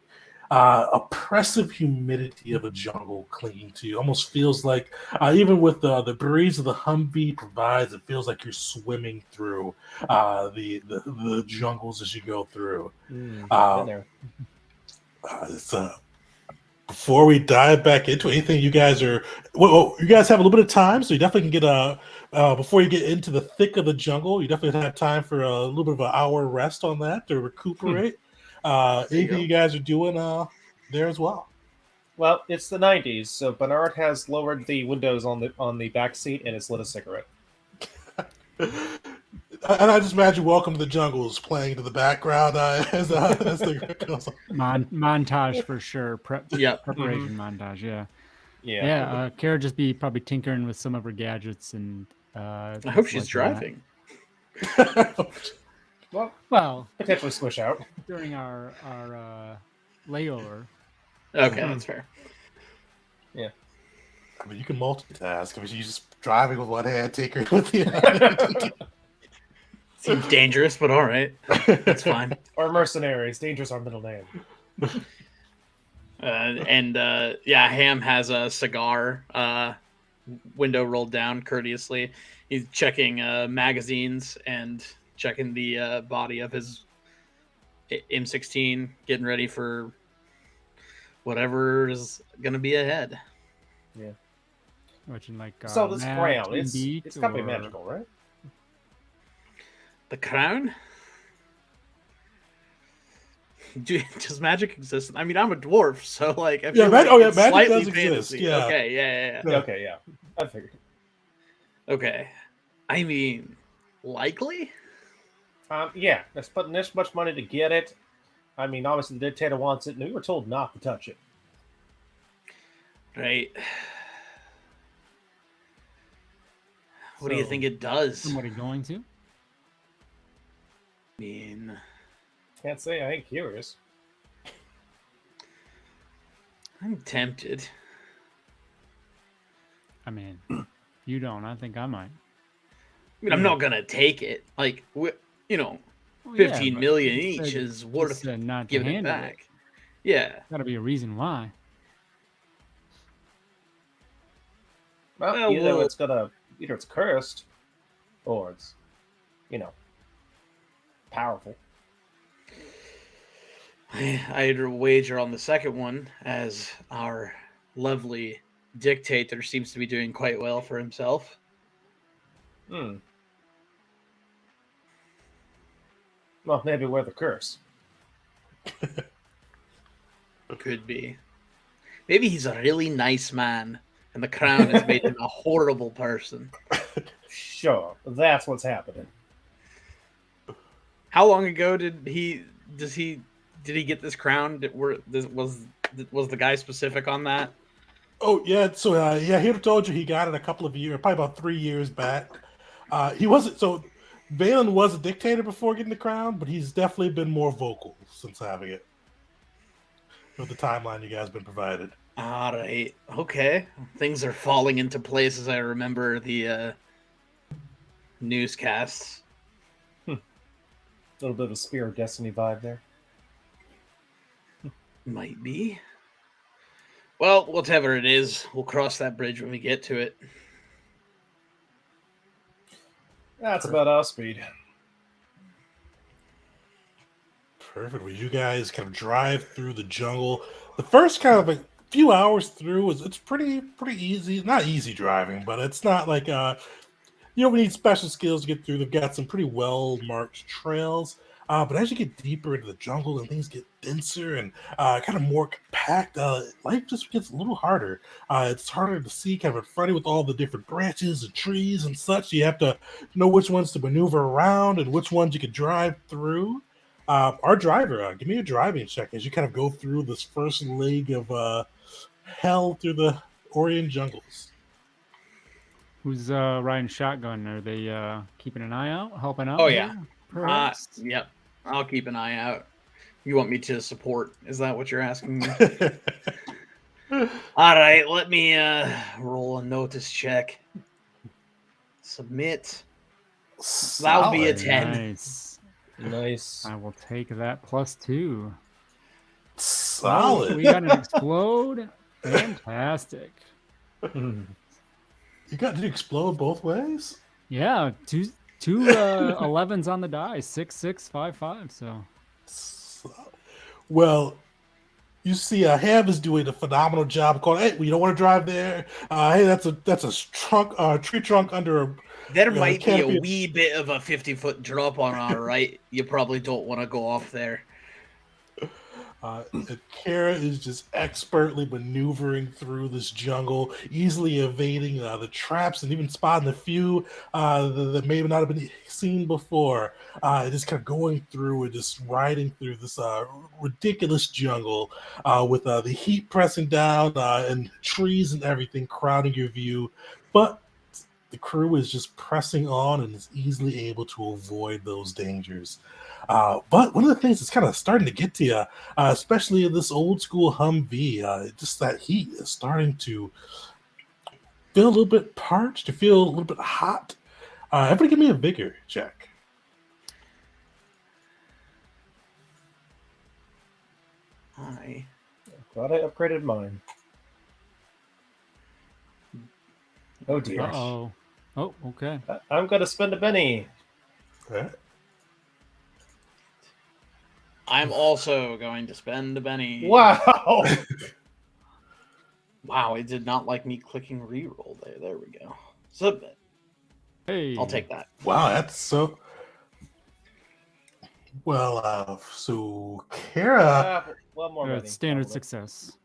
oppressive humidity of a jungle clinging to you. Almost feels like, even with the breeze of the Humvee provides, it feels like you're swimming through the jungles as you go through. Been Uh, there. it's Before we dive back into anything, you guys are you guys have a little bit of time, so you definitely can get before you get into the thick of the jungle, you definitely have time for a little bit of an hour rest on that to recuperate. Anything you guys are doing there as well? Well, it's the 90s, so Bernard has lowered the windows on the back seat and has lit a cigarette. And I just imagine "Welcome to the Jungle" is playing into the background as the goes on. Montage for sure. Yep. Preparation montage. Yeah. Yeah. Yeah. Kara just be probably tinkering with some of her gadgets and. I hope she's driving. Well, potentially switch out. During our layover. Okay, that's fair. I mean, you can multitask. I mean, she's just driving with one hand, tinkering with the other. Seems dangerous, but all right. That's fine. Or mercenaries. Danger's our middle name. Ham has a cigar window rolled down courteously. He's checking magazines and checking the body of his M16, getting ready for whatever is going to be ahead. Yeah. Watching like So this Mad crown, Teen it's Beat got to be or- magical, right? The crown? Does magic exist? I mean, I'm a dwarf, so like, I feel like it's magic slightly does exist. fantasy. Yeah. Okay, yeah. Yeah. Okay, yeah. I figured. Okay. I mean, likely? Yeah, they're putting this much money to get it. I mean, obviously the dictator wants it, and we were told not to touch it. Right. What do you So- think it does? Somebody going to? I mean, Can't say I ain't curious. I'm tempted. I mean, you don't. I think I might. I mean, I'm not gonna take it. Like, you know, Well, yeah, 15 but million you each said- is you worth said not to giving it handle back. Yeah. Got to be a reason why. Well, Well, either it's cursed, or it's, powerful. I'd wager on the second one, as our lovely dictator seems to be doing quite well for himself. Well, maybe we're the curse. Could be. Maybe he's a really nice man, and the crown has made him a horrible person. Sure, that's what's happening. How long ago did he get this crown? Was the guy specific on that? Oh yeah, so he would have told you he got it a couple of years, probably about 3 years back. He wasn't so. Valen was a dictator before getting the crown, but he's definitely been more vocal since having it. With the timeline you guys have been provided. All right. Okay. Things are falling into place as I remember the newscasts. A little bit of a Spear of Destiny vibe there. Might be. Well, whatever it is, we'll cross that bridge when we get to it. That's about our speed. Perfect. Well, you guys kind of drive through the jungle. The first kind of a few hours through it's pretty easy. Not easy driving, but it's not like you don't need special skills to get through. They've got some pretty well marked trails. But as you get deeper into the jungle and things get denser and kind of more compact, life just gets a little harder. It's harder to see kind of in front of you with all the different branches and trees and such. You have to know which ones to maneuver around and which ones you can drive through. Our driver, give me a driving check as you kind of go through this first leg of hell through the Orient jungles. Who's riding shotgun? Are they keeping an eye out, helping out? Oh, here, yeah. perhaps? Yep. I'll keep an eye out. You want me to support? Is that what you're asking me? All right, let me roll a notice check. Submit. That'll be a Solid. 10. Nice. Nice. I will take that +2. Solid. Oh, we got an explode. Fantastic. Hmm. You got to explode both ways? Yeah, two 11s on the die. 6, 6, 5, 5. So Well, you see, Ham is doing a phenomenal job. Calling, hey, we don't want to drive there. Hey, that's a tree trunk under a There might be a canopy. wee bit of a 50-foot drop on our right. You probably don't want to go off there. And Kara is just expertly maneuvering through this jungle, easily evading the traps and even spotting a few that may not have been seen before. Just kind of going through and just riding through this ridiculous jungle with the heat pressing down and trees and everything crowding your view. But the crew is just pressing on and is easily able to avoid those dangers. But one of the things that's kind of starting to get to you, especially in this old school Humvee, just that heat is starting to feel a little bit parched, to feel a little bit hot. Everybody give me a vigor check. Hi. Glad I upgraded mine. Oh dear. uh-oh. Oh, okay. I'm gonna spend a penny. Okay. I'm also going to spend a penny. Wow. Wow, it did not like me clicking reroll there. There we go. Submit. Hey. I'll take that. Wow, that's so. Well, so Kara. One more penny. Standard probably. success.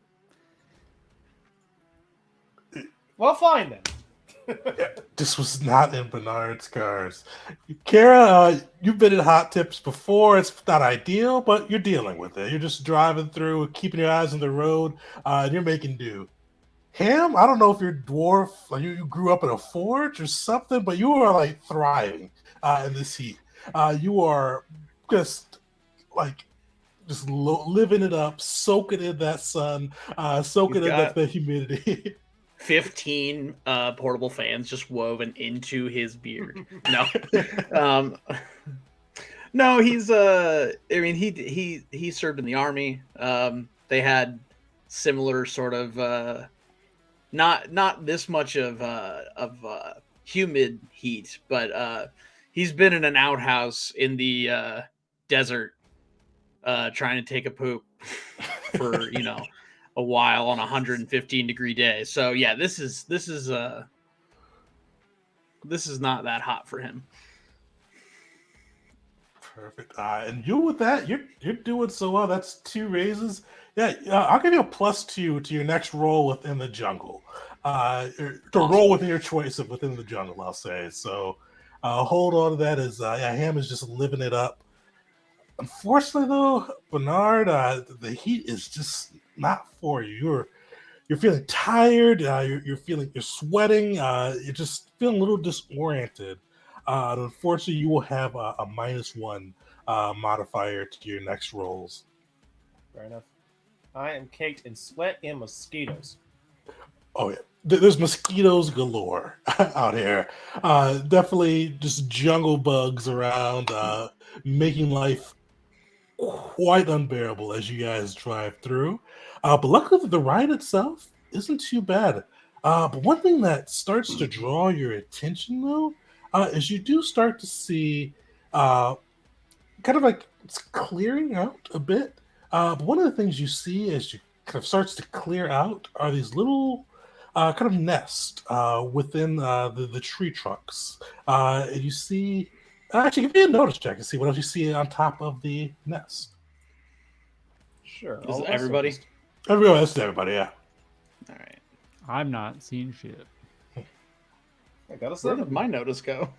Well, fine then. This was not in Bernard's cards. Kara, you've been in hot tips before. It's not ideal, but you're dealing with it. You're just driving through, keeping your eyes on the road, and you're making do. Ham, I don't know if you're dwarf, like you grew up in a forge or something, but you are like thriving in this heat. You are just like living it up, soaking in that sun, soaking You've in got- the humidity. 15 portable fans just woven into his beard. No. No, he's I mean he served in the army. They had similar sort of not this much of humid heat, but he's been in an outhouse in the desert trying to take a poop for, a while on a 115-degree day. So yeah, this is not that hot for him. Perfect. And you with that, you're doing so well. That's 2 raises. Yeah, I'll give you a +2 to your next roll within the jungle. To roll within your choice of within the jungle, I'll say. So hold on to that as Ham is just living it up. Unfortunately, though, Bernard, the heat is just not for you. You're feeling tired. You're sweating. You're just feeling a little disoriented. Unfortunately, you will have a -1 modifier to your next rolls. Fair enough. I am caked in sweat and mosquitoes. Oh yeah, there's mosquitoes galore out here. Definitely just jungle bugs around, making life quite unbearable as you guys drive through. But luckily, the ride itself isn't too bad. But one thing that starts to draw your attention, though, is you do start to see kind of like it's clearing out a bit. But one of the things you see as you kind of starts to clear out are these little kind of nests within the tree trunks. And you see Actually, give me a notice check and see what else you see on top of the nest. Sure. Is I'll it also everybody? just- Everyone, that's everybody, yeah. All right. I'm not seeing shit. I got a Where 7. did my notice go?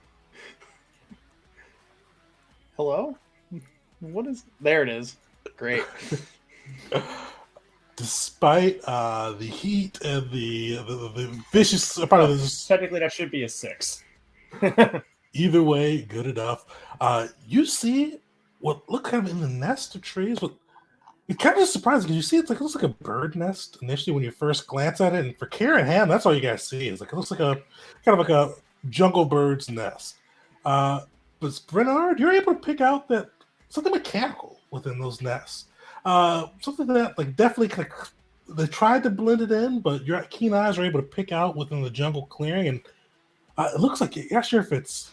Hello? What is? There it is. Great. Despite the heat and the vicious part of this, Technically, that should be a 6. either way, good enough. You see what look kind of in the nest of trees. What it kind of surprising because you see it looks like a bird nest initially when you first glance at it. And for Kara and Ham, that's all you guys see. Is like it looks like a kind of like a jungle bird's nest. But Bernard, you're able to pick out that something mechanical within those nests. Something that like definitely kind of they tried to blend it in, but your keen eyes are able to pick out within the jungle clearing, and it looks like you're not sure if it's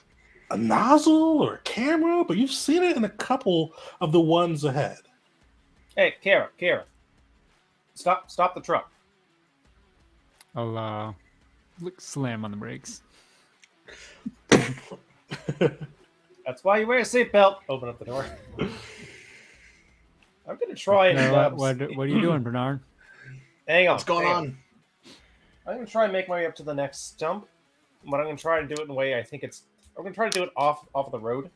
a nozzle or a camera, but you've seen it in a couple of the ones ahead. Hey, Kara. Stop the truck. I'll slam on the brakes. That's why you wear a seatbelt. Open up the door. I'm gonna try and What are you doing, Bernard? hang on. What's going hang on? I'm gonna try and make my way up to the next stump. But I'm gonna try and do it in a way I'm gonna try to do it off of the road.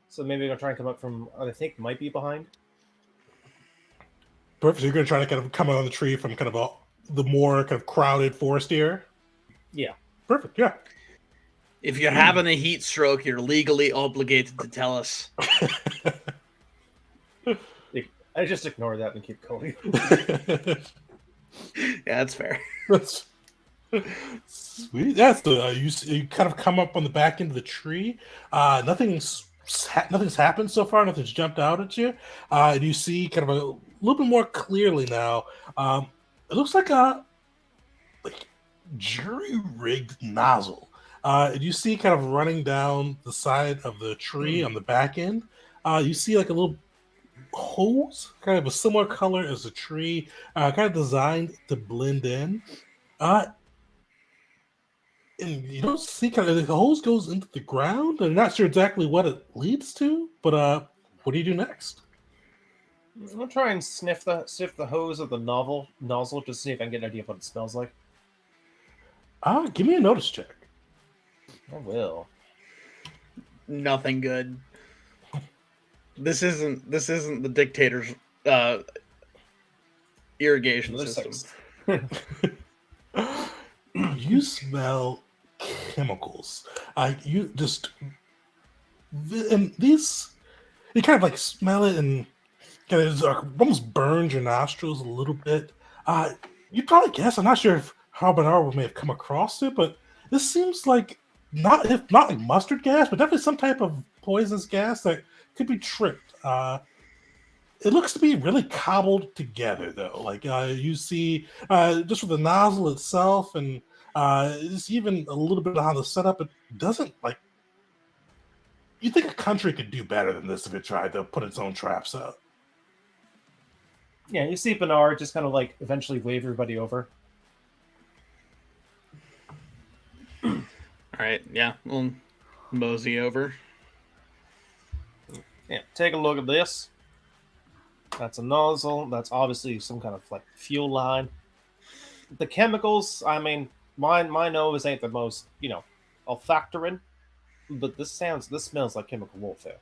So maybe I'm gonna try and come up from what I think might be behind. Perfect. So you're going to try to kind of come out on the tree from kind of the more kind of crowded forest area. Yeah. Perfect. Yeah. If you're having a heat stroke, you're legally obligated to tell us. I just ignore that and keep going. Yeah, that's fair. That's sweet. That's the you kind of come up on the back end of the tree. Nothing's happened so far. Nothing's jumped out at you. And you see kind of a little bit more clearly now. It looks like a jury rigged nozzle. And you see kind of running down the side of the tree on the back end. You see like a little hose, kind of a similar color as the tree, kind of designed to blend in. And you don't see kind of the hose goes into the ground. I'm not sure exactly what it leads to, but what do you do next? I'm gonna try and sniff the hose of the nozzle just to see if I can get an idea of what it smells like. Give me a notice check. I will. Nothing good. This isn't the dictator's irrigation Another system. 6. You smell chemicals. You just and these you kind of like smell it and kind of almost burns your nostrils a little bit. You probably guess. I'm not sure if Bernard may have come across it, but this seems like not like mustard gas, but definitely some type of poisonous gas that could be tripped. It looks to be really cobbled together, though. Like you see, just with the nozzle itself, and just even a little bit of how the setup. It doesn't like. You think a country could do better than this if it tried to put its own traps up? Yeah, you see Bernard just kind of like eventually wave everybody over. All right, yeah, we'll mosey over. Yeah, take a look at this. That's a nozzle. That's obviously some kind of like fuel line. The chemicals, I mean, my nose ain't the most, olfactorin, but this smells like chemical warfare.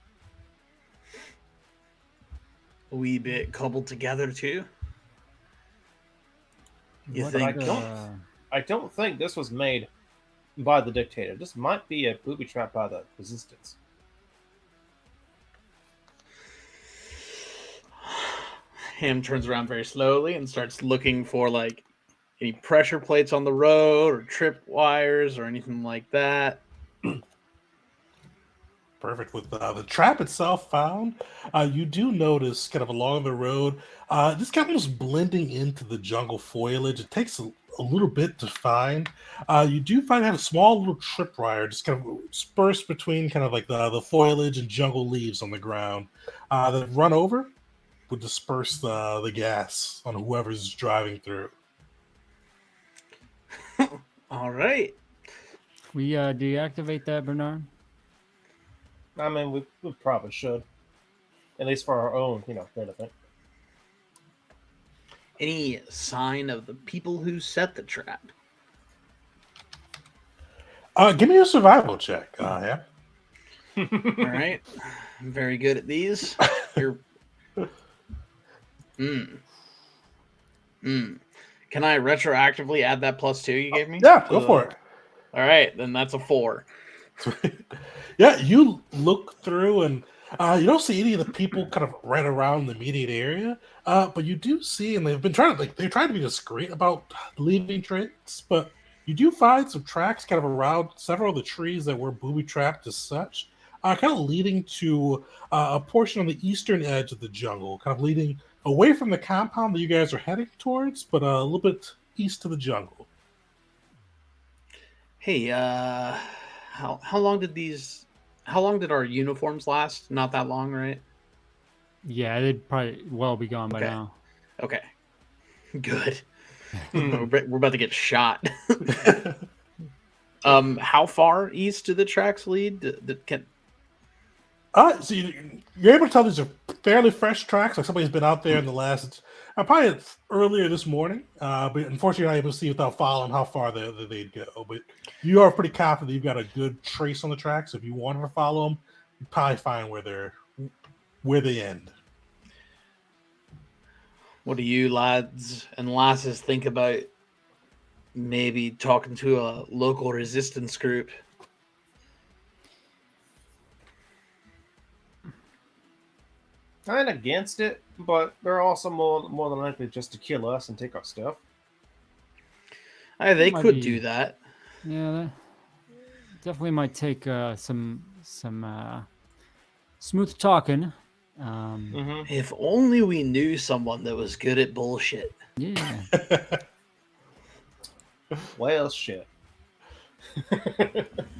A wee bit cobbled together too. You What, think? I don't think this was made by the dictator. This might be a booby trap by the resistance. Ham turns around very slowly and starts looking for like any pressure plates on the road or trip wires or anything like that. Perfect. With the trap itself found, you do notice kind of along the road, this kind of almost blending into the jungle foliage. It takes a little bit to find. You do find have a small little tripwire just kind of dispersed between kind of like the foliage and jungle leaves on the ground that run over would disperse the gas on whoever's driving through. All right. We deactivate that, Bernard. I mean, we probably should, at least for our own, benefit. Any sign of the people who set the trap? Give me a survival check, yeah. All right, I'm very good at these. You're. Can I retroactively add that +2 you gave me? Yeah, go for it. All right, then that's a 4. Yeah, you look through and you don't see any of the people kind of right around the immediate area, but you do see, and they're trying to be discreet about leaving tracks, but you do find some tracks kind of around several of the trees that were booby trapped as such, kind of leading to a portion on the eastern edge of the jungle, kind of leading away from the compound that you guys are heading towards, but a little bit east of the jungle. Hey, how long did these? How long did our uniforms last? Not that long, right? Yeah, they'd probably well be gone by Okay. now. Okay, good. We're about to get shot. How far east do the tracks lead? Can So you're able to tell these are fairly fresh tracks, like somebody's been out there in the last, probably earlier this morning. But unfortunately, you're not able to see without following how far they'd go. But you are pretty confident that you've got a good trace on the tracks. If you wanted to follow them, you probably find where they end. What do you lads and lasses think about maybe talking to a local resistance group? I ain't against it, but they're also more than likely just to kill us and take our stuff. They Might could be- do that. Yeah, that definitely might take some smooth talking. If only we knew someone that was good at bullshit. Yeah. Well, shit.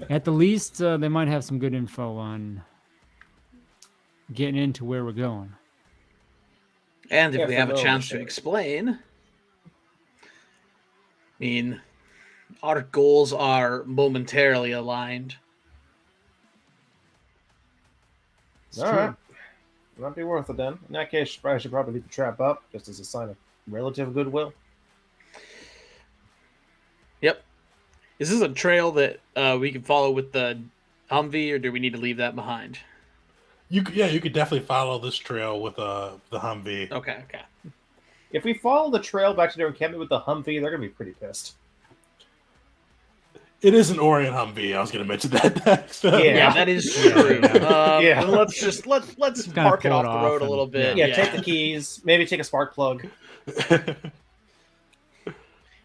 At the least, they might have some good info on getting into where we're going. And if Yeah, we for have a those, chance to sure. explain, I mean, our goals are momentarily aligned. It's All true. right. Might be worth it then. In that case, I should probably leave the trap up just as a sign of relative goodwill. Yep. Is this a trail that we can follow with the Humvee, or do we need to leave that behind? You could definitely follow this trail with the Humvee. Okay. If we follow the trail back to their encampment with the Humvee, they're gonna be pretty pissed. It is an Orient Humvee. I was going to mention that next. Yeah, that is true. Yeah. Then let's Kinda park it pull off it the off road a and- little bit. Yeah, take the keys, maybe take a spark plug.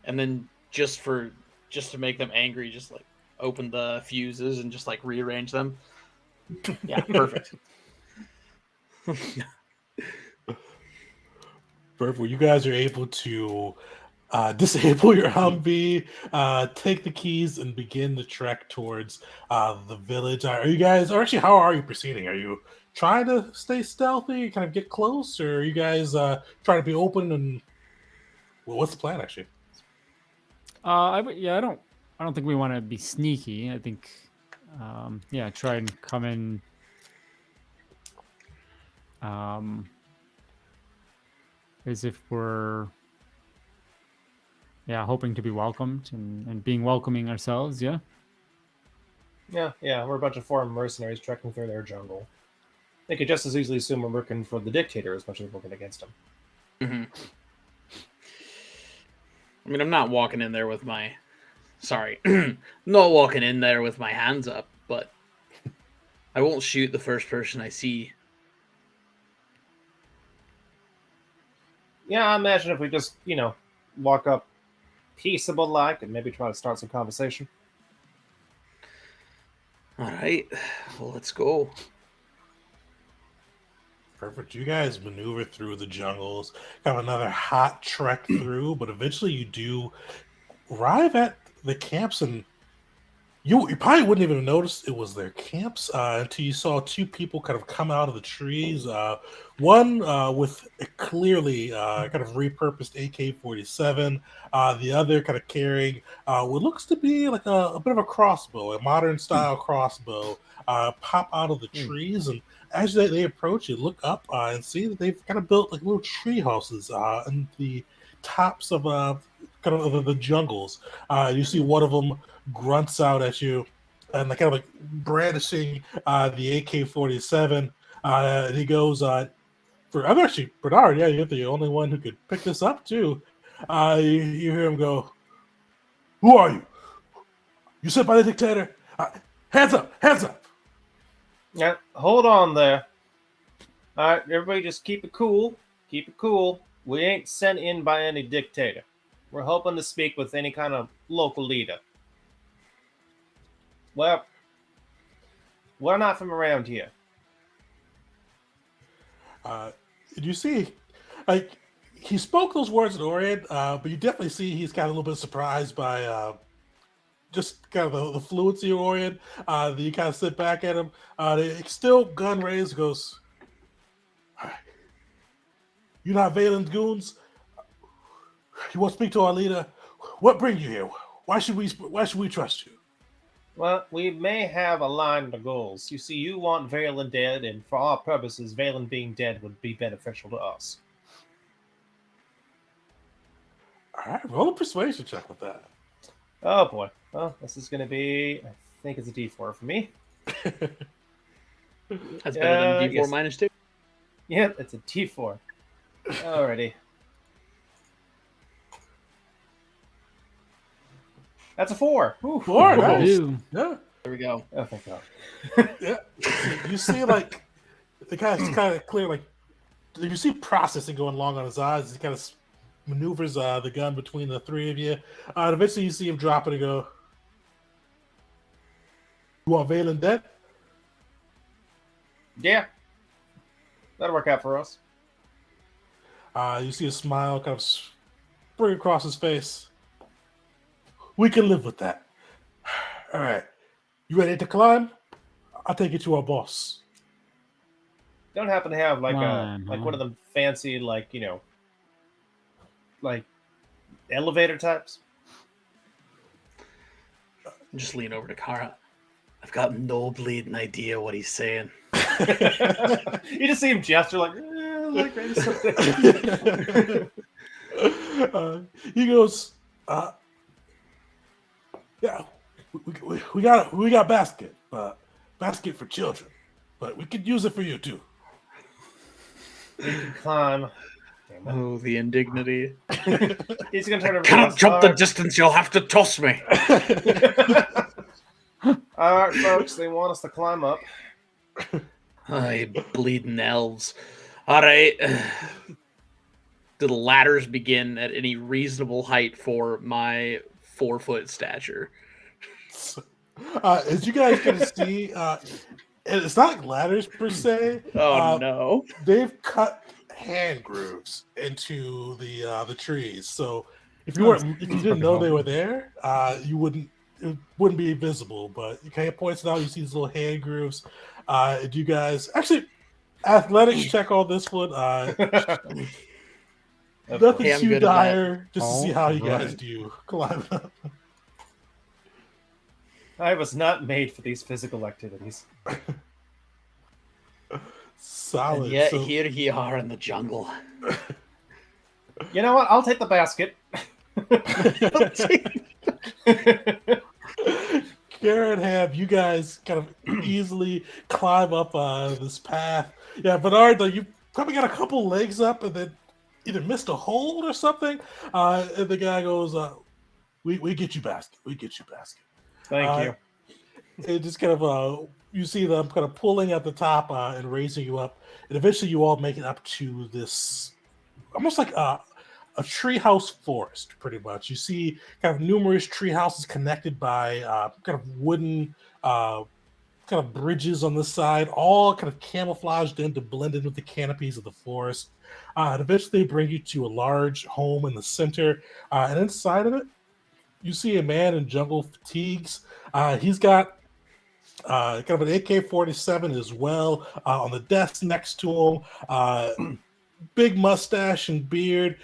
And then just to make them angry, just like open the fuses and just like rearrange them. Yeah, perfect. Perfect. Well, you guys are able to disable your Humvee, take the keys, and begin the trek towards the village. Are you guys, or actually, how are you proceeding? Are you trying to stay stealthy, kind of get close, or are you guys trying to be open? And well, what's the plan actually? I don't think we want to be sneaky. I think, try and come in. As if we're, hoping to be welcomed and being welcoming ourselves. Yeah. Yeah, we're a bunch of foreign mercenaries trekking through their jungle. They could just as easily assume we're working for the dictator as much as working against him. Mm-hmm. I mean, I'm not walking in there with my not walking in there with my hands up, but I won't shoot the first person I see. Yeah, I imagine if we just, walk up peaceable like and maybe try to start some conversation. All right, well, let's go. Perfect. You guys maneuver through the jungles, kind of another hot trek through, but eventually you do arrive at the camps, and you probably wouldn't even have noticed it was their camps until you saw two people kind of come out of the trees. One with a clearly kind of repurposed AK-47, the other kind of carrying what looks to be like a bit of a crossbow, a modern style crossbow. pop out of the trees, and as they approach, you look up and see that they've kind of built like little tree houses in the tops of kind of the jungles. You see one of them grunts out at you, and kind of like brandishing the AK-47. And he goes, I'm actually Bernard. Yeah, you're the only one who could pick this up too. You hear him go, "Who are you? You sent by the dictator? Hands up! Hands up!" Yeah, hold on there. All right, everybody, just keep it cool. Keep it cool. We ain't sent in by any dictator. We're hoping to speak with any kind of local leader. Well, we're not from around here. You see, like he spoke those words in Orient, but you definitely see he's kind of a little bit surprised by just kind of the fluency of Orient. That you kind of sit back at him. Still gun raised, goes, "All right. You're not Valen's goons. You want to speak to our leader? What bring you here? Why should we trust you?" Well, we may have aligned the goals. You see, you want Valen dead, and for our purposes, Valen being dead would be beneficial to us. All right, roll a persuasion check with that. Oh boy. Well, this is going to be, I think it's a D4 for me. That's better than D4 yes. minus 2. Yep, it's a T4. Alrighty. That's a 4. Ooh. 4, nice. Ew. Yeah. There we go. Oh, thank God. Yeah, you see, like the guy's kind of clear. Like you see processing going along on his eyes. He kind of maneuvers the gun between the three of you. And eventually, you see him drop it and go, "You want Valen dead?" Yeah. That'll work out for us. You see a smile kind of spring across his face. "We can live with that. All right, you ready to climb? I'll take you to our boss." Don't happen to have like Come like on. one of them fancy, like, like elevator types? Just lean over to Kara. I've got no bleeding idea what he's saying. You just see him gesture like right or something. He goes, "Yeah, we got basket for children, but we could use it for you too." We can climb. Damn it. Oh, the indignity. He's gonna turn over. Can't jump the distance, you'll have to toss me. All right, folks. They want us to climb up. Aye, bleeding elves. All right. Do the ladders begin at any reasonable height for my 4-foot stature? As you guys can see, and it's not like ladders per se. Oh no. They've cut hand grooves into the trees, so if you didn't know they were there, you wouldn't. It wouldn't be visible, but you kind of points it out. You see these little hand grooves. Do you guys actually athletics check on this one? Nothing Hey, I'm too good at that. dire, just to see how you guys do climb up. I was not made for these physical activities. Solid. And yet So- here ye are in the jungle. You know what? I'll take the basket. Kara and Hab, you guys kind of easily climb up this path. Yeah, Bernard, though, you probably got a couple legs up and then either missed a hold or something. And the guy goes, we get you basket. We get you basket. Thank you. It just kind of, you see them kind of pulling at the top and raising you up. And eventually you all make it up to this, almost like a treehouse forest, pretty much. You see kind of numerous tree houses connected by kind of wooden kind of bridges on the side, all kind of camouflaged in to blend in with the canopies of the forest. And eventually they bring you to a large home in the center. And inside of it, you see a man in jungle fatigues. He's got kind of an AK-47 as well on the desk next to him. Big mustache and beard,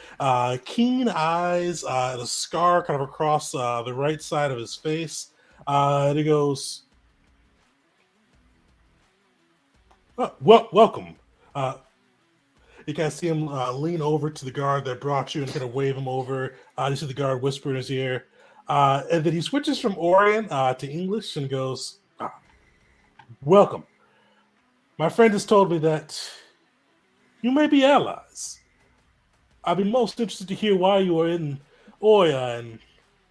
keen eyes, and a scar kind of across the right side of his face. And he goes, Welcome. Uh, you guys see him lean over to the guard that brought you and kind of wave him over. You see the guard whisper in his ear. And then he switches from Orient to English and goes, welcome. My friend has told me that you may be allies. I'd be most interested to hear why you are in Oya and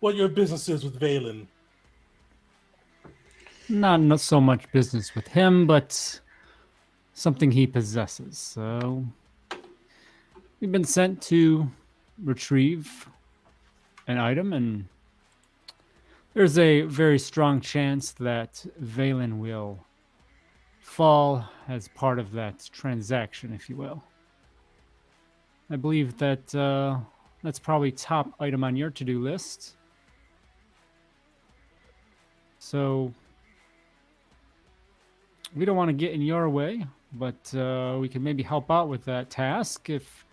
what your business is with Valen. Not so much business with him, but something he possesses. So we've been sent to retrieve an item, and there's a very strong chance that Valen will fall as part of that transaction, if you will. I believe that that's probably top item on your to-do list. So we don't want to get in your way, but we can maybe help out with that task if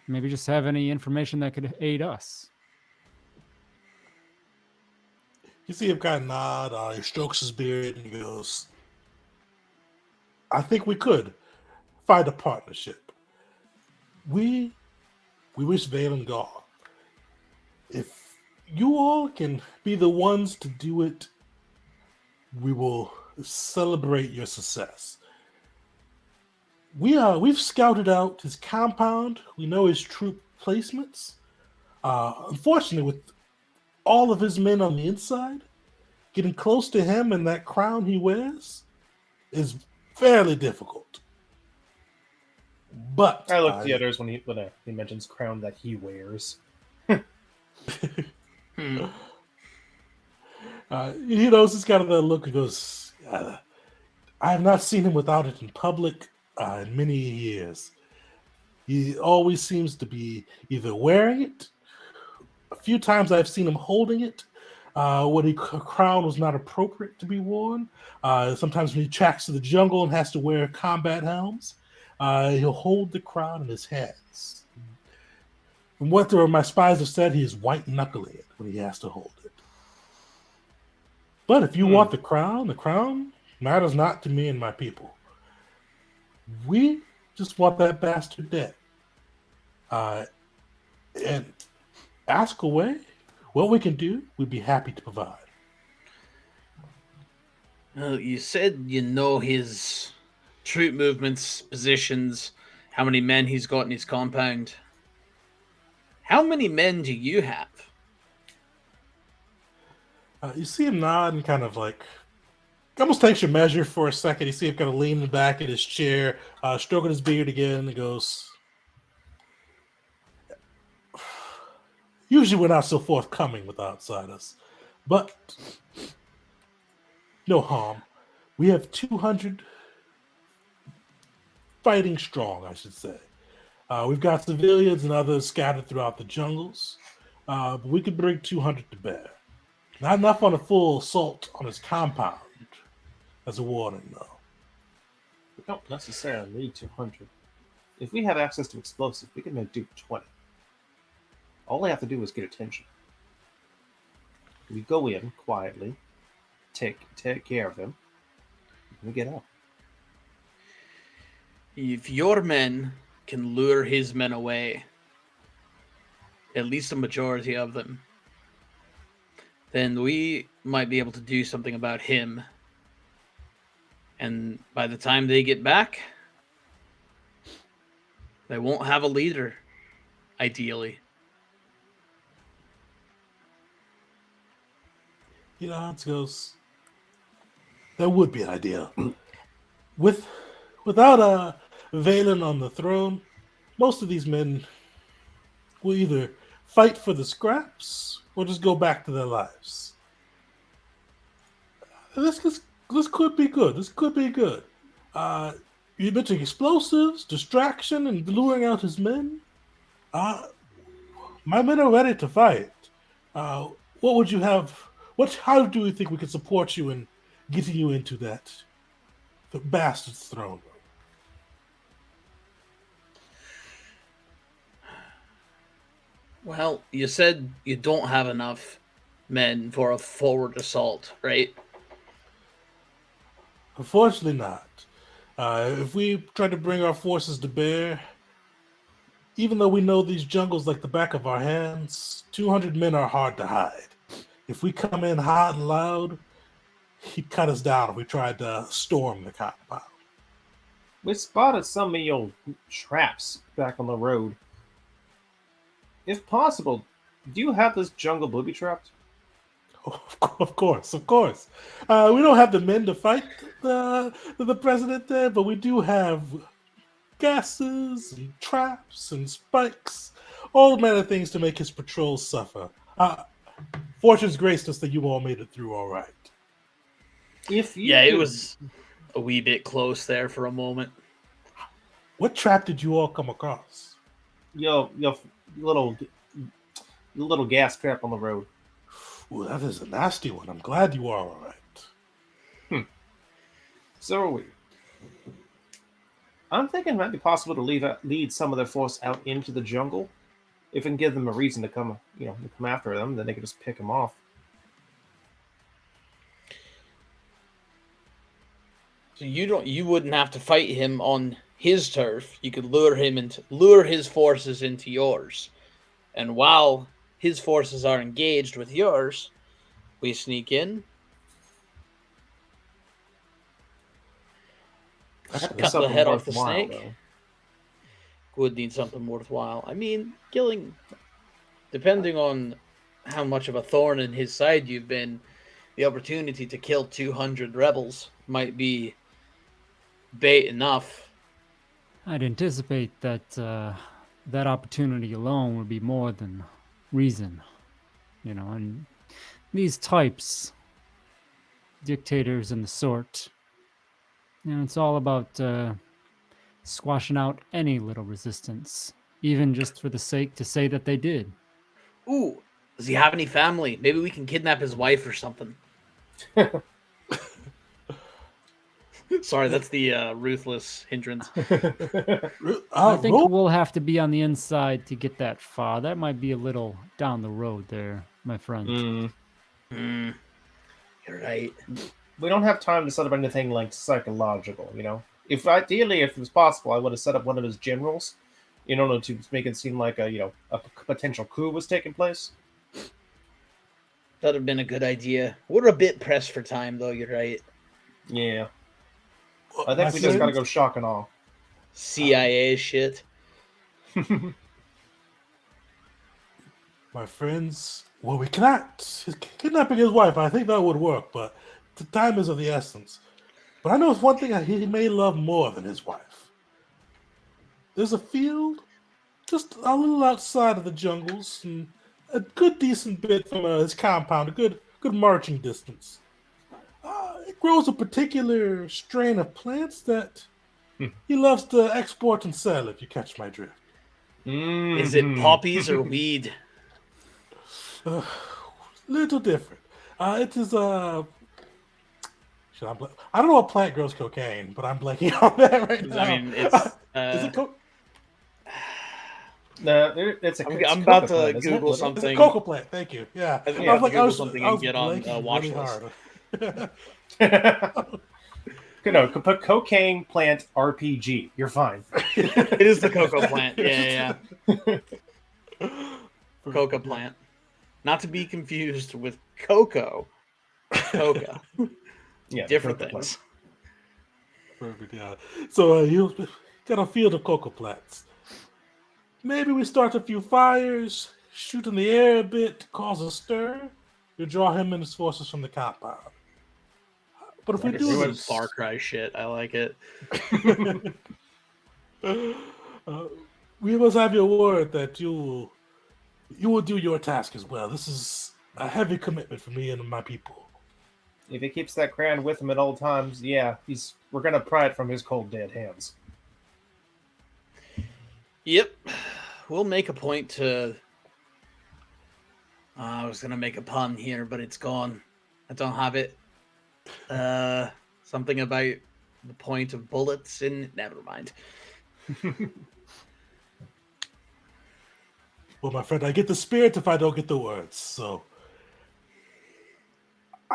maybe just have any information that could aid us. You see him kind of nod. He strokes his beard and he goes, I think we could find a partnership. We wish Valen gone. If you all can be the ones to do it, we will celebrate your success. We've scouted out his compound. We know his troop placements. Unfortunately, with all of his men on the inside, getting close to him and that crown he wears is fairly difficult. But I look at the others when he mentions crown that he wears. Hmm. He knows he's got that look and goes, I have not seen him without it in public in many years. He always seems to be either wearing it. A few times I've seen him holding it when a crown was not appropriate to be worn. Sometimes when he tracks to the jungle and has to wear combat helms, he'll hold the crown in his hands. And what my spies have said, he is white knuckling it when he has to hold it. But if you want the crown matters not to me and my people. We just want that bastard dead. And ask away. What we can do, we'd be happy to provide. Well, you said you know his troop movements, positions, how many men he's got in his compound. How many men do you have? You see him nod and kind of like almost takes your measure for a second. You see him kind of leaning back in his chair, stroking his beard again, and goes, usually we're not so forthcoming with outsiders, but no harm. We have 200 fighting strong, I should say. We've got civilians and others scattered throughout the jungles, but we could bring 200 to bear. Not enough on a full assault on his compound. As a warning, though. We don't necessarily need 200. If we have access to explosives, we can do 20. All we have to do is get attention. We go in quietly, take care of him, and we get out. If your men can lure his men away, at least a majority of them, then we might be able to do something about him. And by the time they get back, they won't have a leader, ideally. You know, Hans goes, that would be an idea. Without Valen on the throne, most of these men will either fight for the scraps or just go back to their lives. This could be good. This could be good. You mentioned explosives, distraction, and luring out his men. My men are ready to fight. What would you have? How do you think we could support you in getting you into the bastard's throne? Well, you said you don't have enough men for a forward assault, right? Unfortunately not. If we try to bring our forces to bear, even though we know these jungles like the back of our hands, 200 men are hard to hide. If we come in hot and loud, he'd cut us down if we tried to storm the compound. We spotted some of your traps back on the road. If possible, do you have this jungle booby trapped? Of course, of course. We don't have the men to fight the president there, but we do have gases and traps and spikes, all manner of things to make his patrols suffer. Fortune's graced us that you all made it through all right. If you Yeah, it could- was a wee bit close there for a moment. What trap did you all come across? your little gas trap on the road. Ooh, that is a nasty one. I'm glad you are all right. So are we. I'm thinking it might be possible to lead some of their force out into the jungle. If we can give them a reason to come, to come after them, then they can just pick them off. So you wouldn't have to fight him on his turf. You could lure his forces into yours. And while his forces are engaged with yours, we sneak in. Cut the head off the snake. Though. Would need something worthwhile. I mean, killing, depending on how much of a thorn in his side you've been, the opportunity to kill 200 rebels might be bait enough. I'd anticipate that that opportunity alone would be more than reason. And these types, dictators and the sort, it's all about squashing out any little resistance, even just for the sake to say that they did. Ooh, does he have any family? Maybe we can kidnap his wife or something. Sorry, that's the ruthless hindrance. I think we'll have to be on the inside to get that far. That might be a little down the road there, my friend. You're right. We don't have time to set up anything like psychological, If it was possible, I would have set up one of his generals, in order to make it seem like a potential coup was taking place. That'd have been a good idea. We're a bit pressed for time, though. You're right. Yeah, I think we just gotta go shock and awe. CIA shit. My friends, well, we cannot kidnapping his wife. I think that would work, but the time is of the essence. But I know it's one thing he may love more than his wife. There's a field just a little outside of the jungles, and a good decent bit from his compound, a good marching distance. It grows a particular strain of plants that he loves to export and sell, if you catch my drift. Is it poppies or weed? Little different. It is I don't know what plant grows cocaine, but I'm blanking on that right now. I mean, it's. Is it No, it's a. I'm about to Google It's something. a cocoa plant. Thank you. Yeah, I think I was like, Google something I and was get on blanking watch really list. hard. Put cocaine plant RPG. You're fine. It is the cocoa plant. Yeah. Coca plant. Not to be confused with cocoa. Coca. Yeah, Different coca things. Perfect. Yeah. So you got a field of cocoa plants. Maybe we start a few fires, shoot in the air a bit to cause a stir. You draw him and his forces from the compound. But if we do Doing this, Far Cry shit. I like it. we must have your word that you will do your task as well. This is a heavy commitment for me and my people. If he keeps that crown with him at all times, yeah, we're gonna pry it from his cold dead hands. Yep. We'll make a point to. I was gonna make a pun here, but it's gone. I don't have it. Something about the point of bullets in. Never mind. Well, my friend, I get the spirit if I don't get the words. So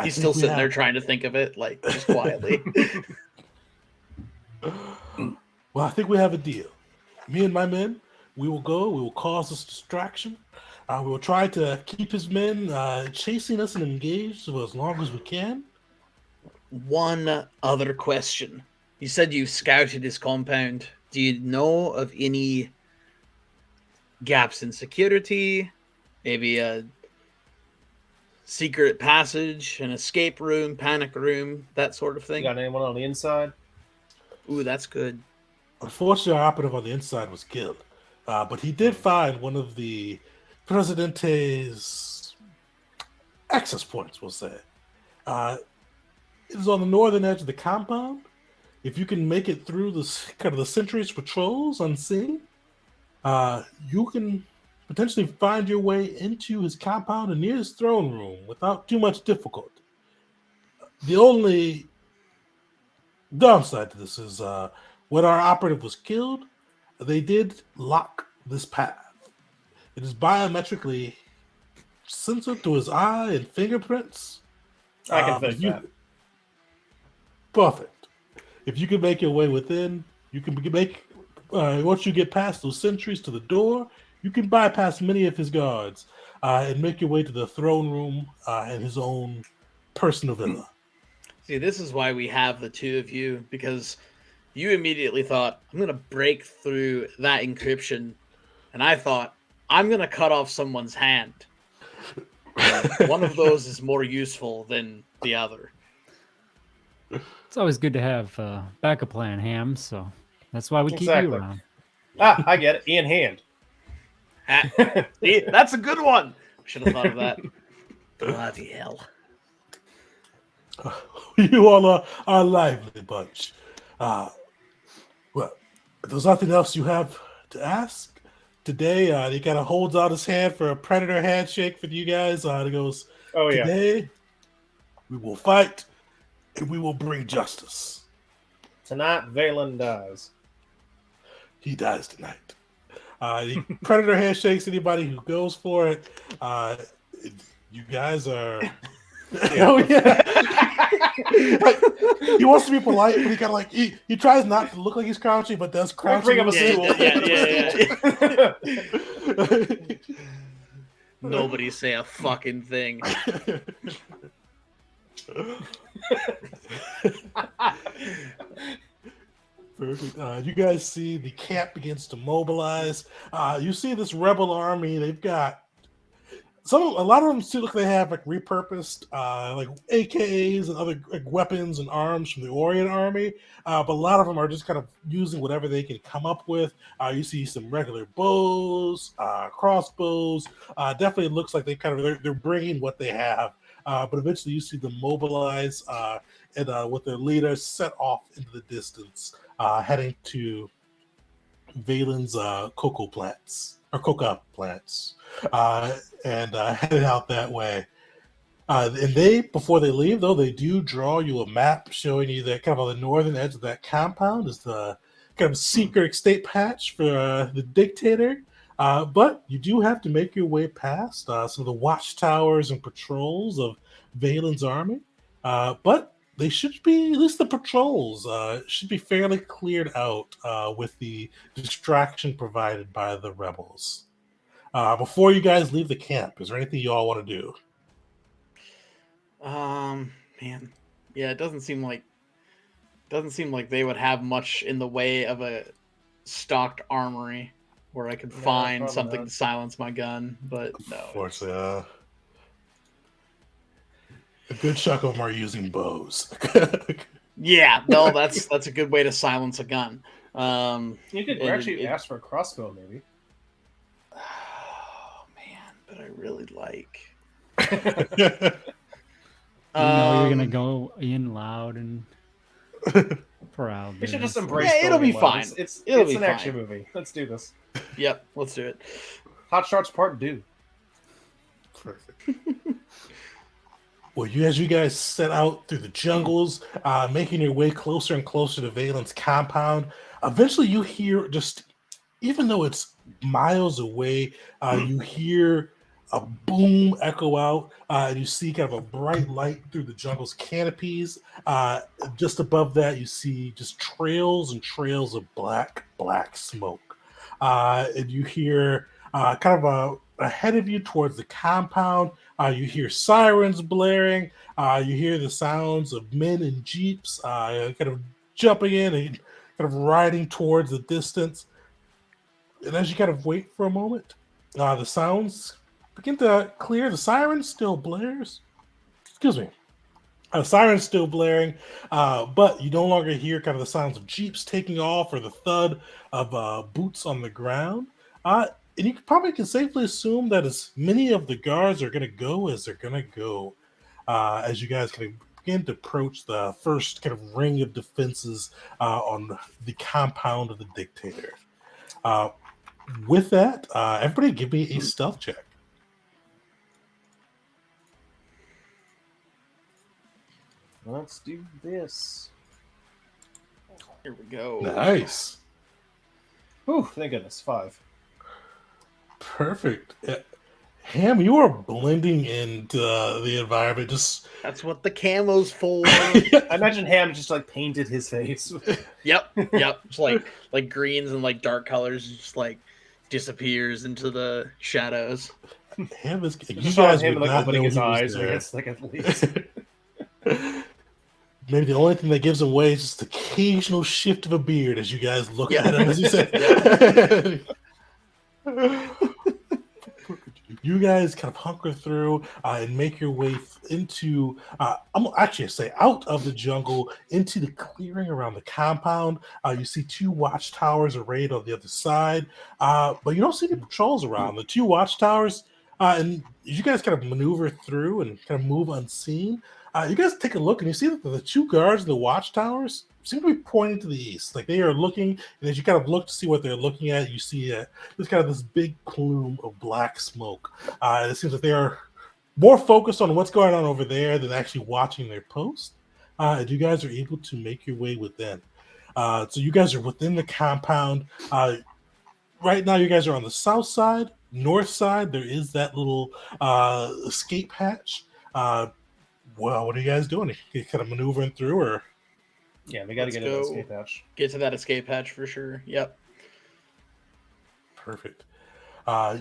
He's still sitting there trying to think of it, like just quietly. Well, I think we have a deal. Me and my men, we will go. We will cause this distraction. We will try to keep his men chasing us and engaged for as long as we can. One other question. You said you scouted his compound. Do you know of any gaps in security? Maybe a secret passage, an escape room, panic room, that sort of You thing? got anyone on the inside? Ooh, that's good. Unfortunately, our operative on the inside was killed. But he did find one of the Presidente's access points, we'll say. It is on the northern edge of the compound. If you can make it through the sentries patrols unseen, you can potentially find your way into his compound and near his throne room without too much difficulty. The only downside to this is when our operative was killed, they did lock this path. It is biometrically censored to his eye and fingerprints. I can but fix that. Perfect. If you can make your way within, you can make. Once you get past those sentries to the door, you can bypass many of his guards and make your way to the throne room and his own personal villa. See, this is why we have the two of you, because you immediately thought, I'm going to break through that encryption. And I thought, I'm going to cut off someone's hand. One of those is more useful than the other. It's always good to have a backup plan, Ham. So that's why we keep Exactly. you around. Ah, I get it. Ian Hand. See, that's a good one. Should have thought of that. Bloody hell. You all are a lively bunch. Well, if there's nothing else you have to ask today, he kind of holds out his hand for a predator handshake for you guys. He goes, Oh, yeah. today we will fight and we will bring justice. Tonight, Valen dies. He dies tonight. The predator handshakes anybody who goes for it. You guys are. Oh yeah. He wants to be polite, but he kind of like he tries not to look like he's crouching, but does crouch. Bring him a stool. Yeah. Nobody say a fucking thing. Perfect. You guys see the camp begins to mobilize. You see this rebel army. They've got a lot of them still look like they have like repurposed like AKs and other like, weapons and arms from the Orient army. But a lot of them are just kind of using whatever they can come up with. You see some regular bows, crossbows. Definitely looks like they're bringing what they have. But eventually you see them mobilize and with their leaders set off into the distance, heading to Valen's cocoa plants. And headed out that way. And before they leave, though, they do draw you a map showing you that kind of on the northern edge of that compound is the kind of secret estate patch for the dictator. But you do have to make your way past some of the watchtowers and patrols of Valen's army. But they should be, at least the patrols, should be fairly cleared out with the distraction provided by the rebels. Before you guys leave the camp, is there anything you all want to do? Man, yeah, it doesn't seem like they would have much in the way of a stocked armory where I could find probably something not. to silence my gun. But no, Unfortunately, a good chunk of them are using bows. yeah, no, that's a good way to silence a gun. You could actually ask for a crossbow, maybe. Oh man, but I really like. You know you're gonna go in loud and proud. We should there. just embrace. Yeah, it'll be going well. fine. It's It'll be an action fine. movie. Let's do this. Yep, let's do it. Hot Shots Part 2. Perfect. Well, as you guys set out through the jungles, making your way closer and closer to Valen's compound, eventually you hear even though it's miles away, you hear a boom echo out, and you see kind of a bright light through the jungle's canopies. Just above that, you see just trails and trails of black smoke. And you hear kind of ahead of you towards the compound, you hear sirens blaring. You hear the sounds of men in jeeps kind of jumping in and kind of riding towards the distance. And as you kind of wait for a moment, the sounds begin to clear. The siren still blares. Excuse me. Siren's still blaring, but you no longer hear kind of the sounds of jeeps taking off or the thud of boots on the ground. And you probably can safely assume that as many of the guards are going to go as they're going to go, as you guys kind of begin to approach the first kind of ring of defenses on the compound of the dictator. With that, everybody give me a stealth check. Let's do this. Here we go. Nice. Whew, thank goodness. 5. Perfect. Ham, you are blending into the environment. Just That's what the camo's for. I imagine Ham just like painted his face. Yep. Just like greens and like dark colors, just like disappears into the shadows. Ham is. You Just saw guys him would like not opening know his he was eyes when he there. gets like a leaves. Maybe the only thing that gives him away is just the occasional shift of a beard as you guys look Yeah. at him, as you said. You guys kind of hunker through and make your way into, I'm actually say out of the jungle into the clearing around the compound. You see 2 watchtowers arrayed on the other side, but you don't see any patrols around. The 2 watchtowers, and you guys kind of maneuver through and kind of move unseen. You guys take a look and you see that the 2 guards in the watchtowers seem to be pointing to the east. Like they are looking, and as you kind of look to see what they're looking at, you see there's kind of this big plume of black smoke. It seems that they are more focused on what's going on over there than actually watching their post. And you guys are able to make your way within. So you guys are within the compound. Right now, you guys are on the south side. North side, there is that little escape hatch. Well, what are you guys doing? You kind of maneuvering through, or Yeah, we got to Let's get into the go. escape hatch. Get to that escape hatch for sure. Yep. perfect?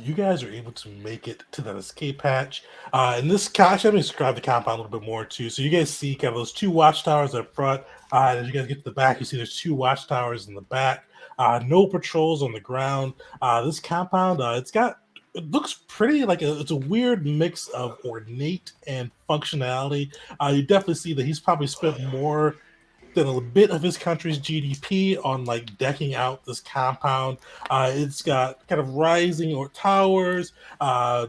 You guys are able to make it to that escape hatch. And this, actually, let me describe the compound a little bit more too. So you guys see kind of those 2 watchtowers up front. And as you guys get to the back, you see there's 2 watchtowers in the back. No patrols on the ground. This compound, it looks pretty like it's a weird mix of ornate and functionality. You definitely see that he's probably spent more than a bit of his country's GDP on like decking out this compound. It's got kind of rising or towers,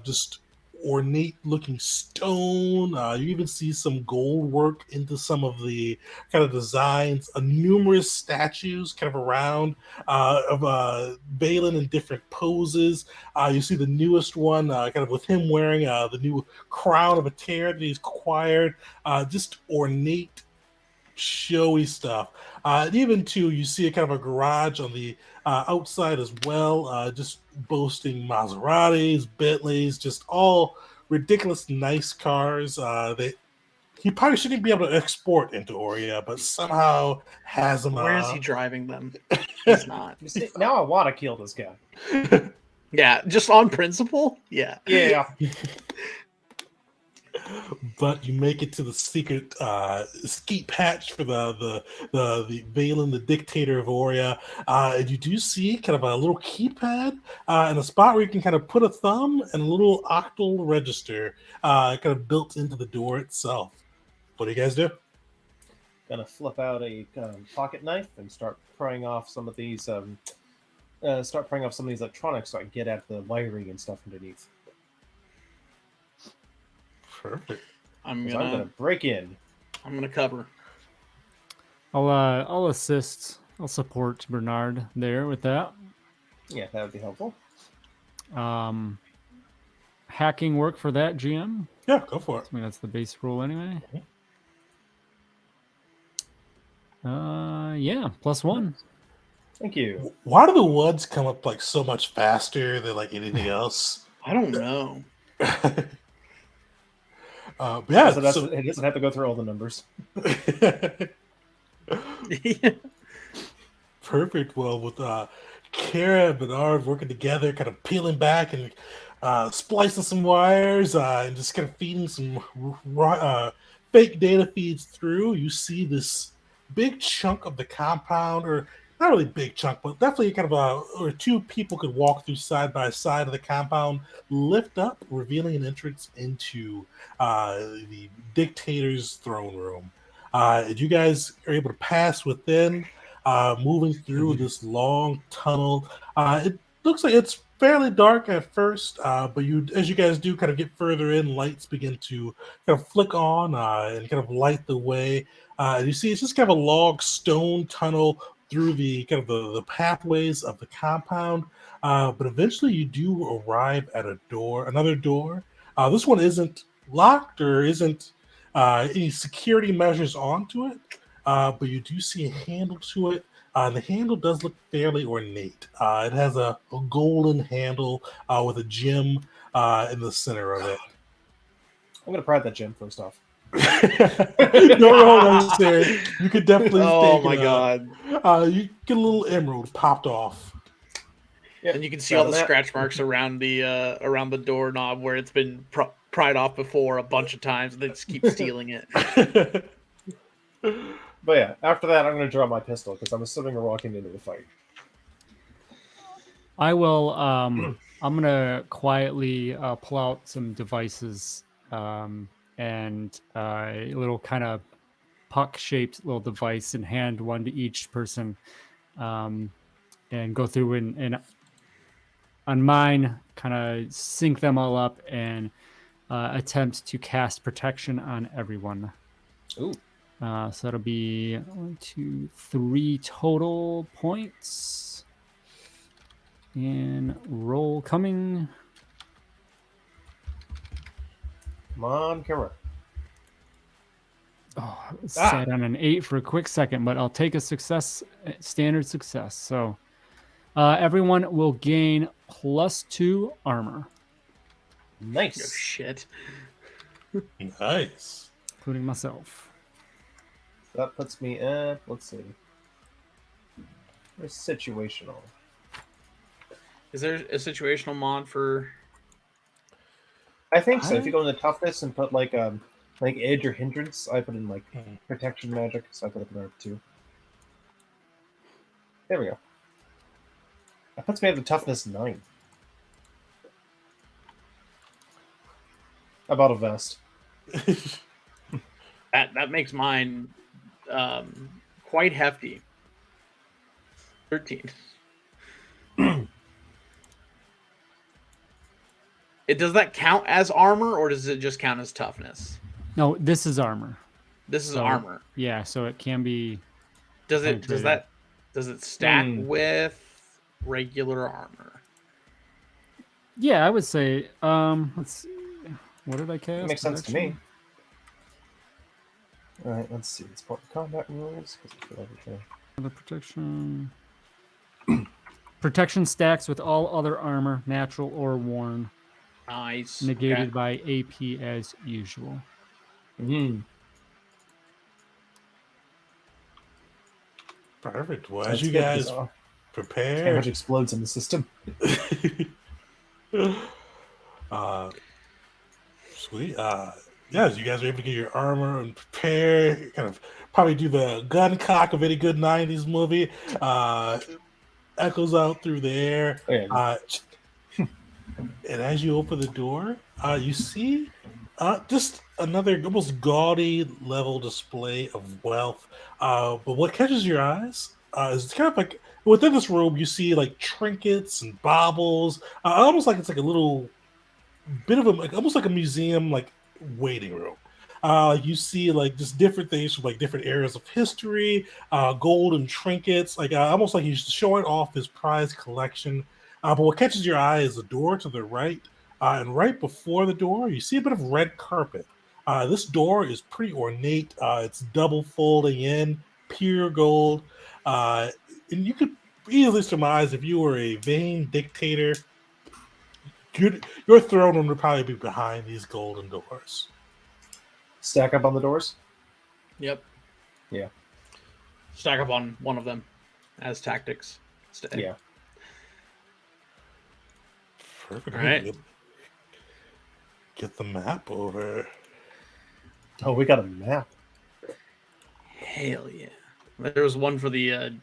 just ornate looking stone. You even see some gold work into some of the kind of designs, numerous statues kind of around of Balin in different poses. You see the newest one, kind of with him wearing the new crown of a tear that he's acquired. Just ornate, showy stuff. And even too, you see a kind of a garage on the outside as well, just boasting Maseratis, Bentleys, just all ridiculous nice cars. That he probably shouldn't be able to export into Oria, but somehow has them. Where is he driving them? He's not. You see, now I want to kill this guy. Yeah, just on principle. Yeah. Yeah. But you make it to the secret escape hatch for the Valen, the dictator of Oria, and you do see kind of a little keypad and a spot where you can kind of put a thumb and a little octal register kind of built into the door itself. What do you guys do? Gonna flip out a pocket knife and start prying off some of these electronics so I can get at the wiring and stuff underneath. Perfect. I'm 'Cause I'm gonna break in. cover. I'll assist. I'll support Bernard there with that. Yeah, that would be helpful. Hacking work for that, GM? Yeah, go for it. I mean, that's the base rule anyway. Yeah, +1. Thank you. Why do the woods come up like so much faster than like anything else? I don't know. But yeah, So it doesn't have to go through all the numbers. Perfect. Well, with Kara and Bernard working together, kind of peeling back and splicing some wires and just kind of feeding some fake data feeds through, you see this big chunk of the compound, or not really big chunk, but definitely kind of or two people could walk through side by side of the compound, lift up, revealing an entrance into the dictator's throne room. You guys are able to pass within, moving through this long tunnel. It looks like it's fairly dark at first, but as you guys do kind of get further in, lights begin to kind of flick on and kind of light the way. You see, it's just kind of a log stone tunnel through the kind of the pathways of the compound. But eventually, you do arrive at another door. This one isn't locked or isn't any security measures onto it, but you do see a handle to it. The handle does look fairly ornate. It has a golden handle with a gem in the center of it. I'm gonna pry that gem first off. No roll necessary. You could definitely Oh take my god! you get a little emerald popped off. Yeah, And you can see all the scratch marks around the doorknob where it's been pried off before a bunch of times, and they just keep stealing it. But yeah, after that, I'm gonna draw my pistol because I'm assuming we're walking into the fight. I will. I'm gonna quietly pull out some devices and a little kind of puck-shaped little device and hand one to each person, and go through and on mine, kind of sync them all up and attempt to cast protection on everyone. Ooh. So that'll be 1, 2, 3 total points. And roll coming. Come on, camera. Oh, sat on an 8 for a quick second, but I'll take a success, standard success. So everyone will gain +2 armor. Oh Nice. shit! Nice. Including myself. That puts me at, let's see. Where's situational? Is there a situational mod for? I think so. If you go into toughness and put like edge or hindrance, I put in like protection magic, so I put it there too. There we go. That puts me at the toughness 9. About a vest. That makes mine quite hefty. 13. Does that count as armor, or does it just count as toughness? No, this is armor. This is So, armor. Yeah, so it can be. Does it penetrating. does it stack with regular armor? Yeah, I would say. Let's see. What did I cast? That makes sense to me. Protection? All right, let's see. It's part of combat rules. The protection. Protection stacks with all other armor, natural or worn, Nice. negated by AP as usual. Perfect. Well, That's as you good, guys 'cause, prepare, damage explodes in the system. Sweet. Yeah, as you guys are able to get your armor and prepare, kind of probably do the gun cock of any good 90s movie. Echoes out through the air. Oh, yeah. And as you open the door, you see just another almost gaudy level display of wealth. But what catches your eyes is kind of like within this room, you see like trinkets and baubles, almost like it's like a little bit of almost like a museum, like waiting room. You see like just different things from like different areas of history, gold and trinkets, like almost like he's showing off his prize collection. But what catches your eye is the door to the right, and right before the door, you see a bit of red carpet. This door is pretty ornate. It's double folding in, pure gold, and you could easily surmise if you were a vain dictator, your throne room would probably be behind these golden doors. Stack up on the doors. Yep. Yeah. Stack up on one of them as tactics. Stay. Yeah. Perfect. All right. Get the map over. Oh, we got a map. Hell yeah! There was one for the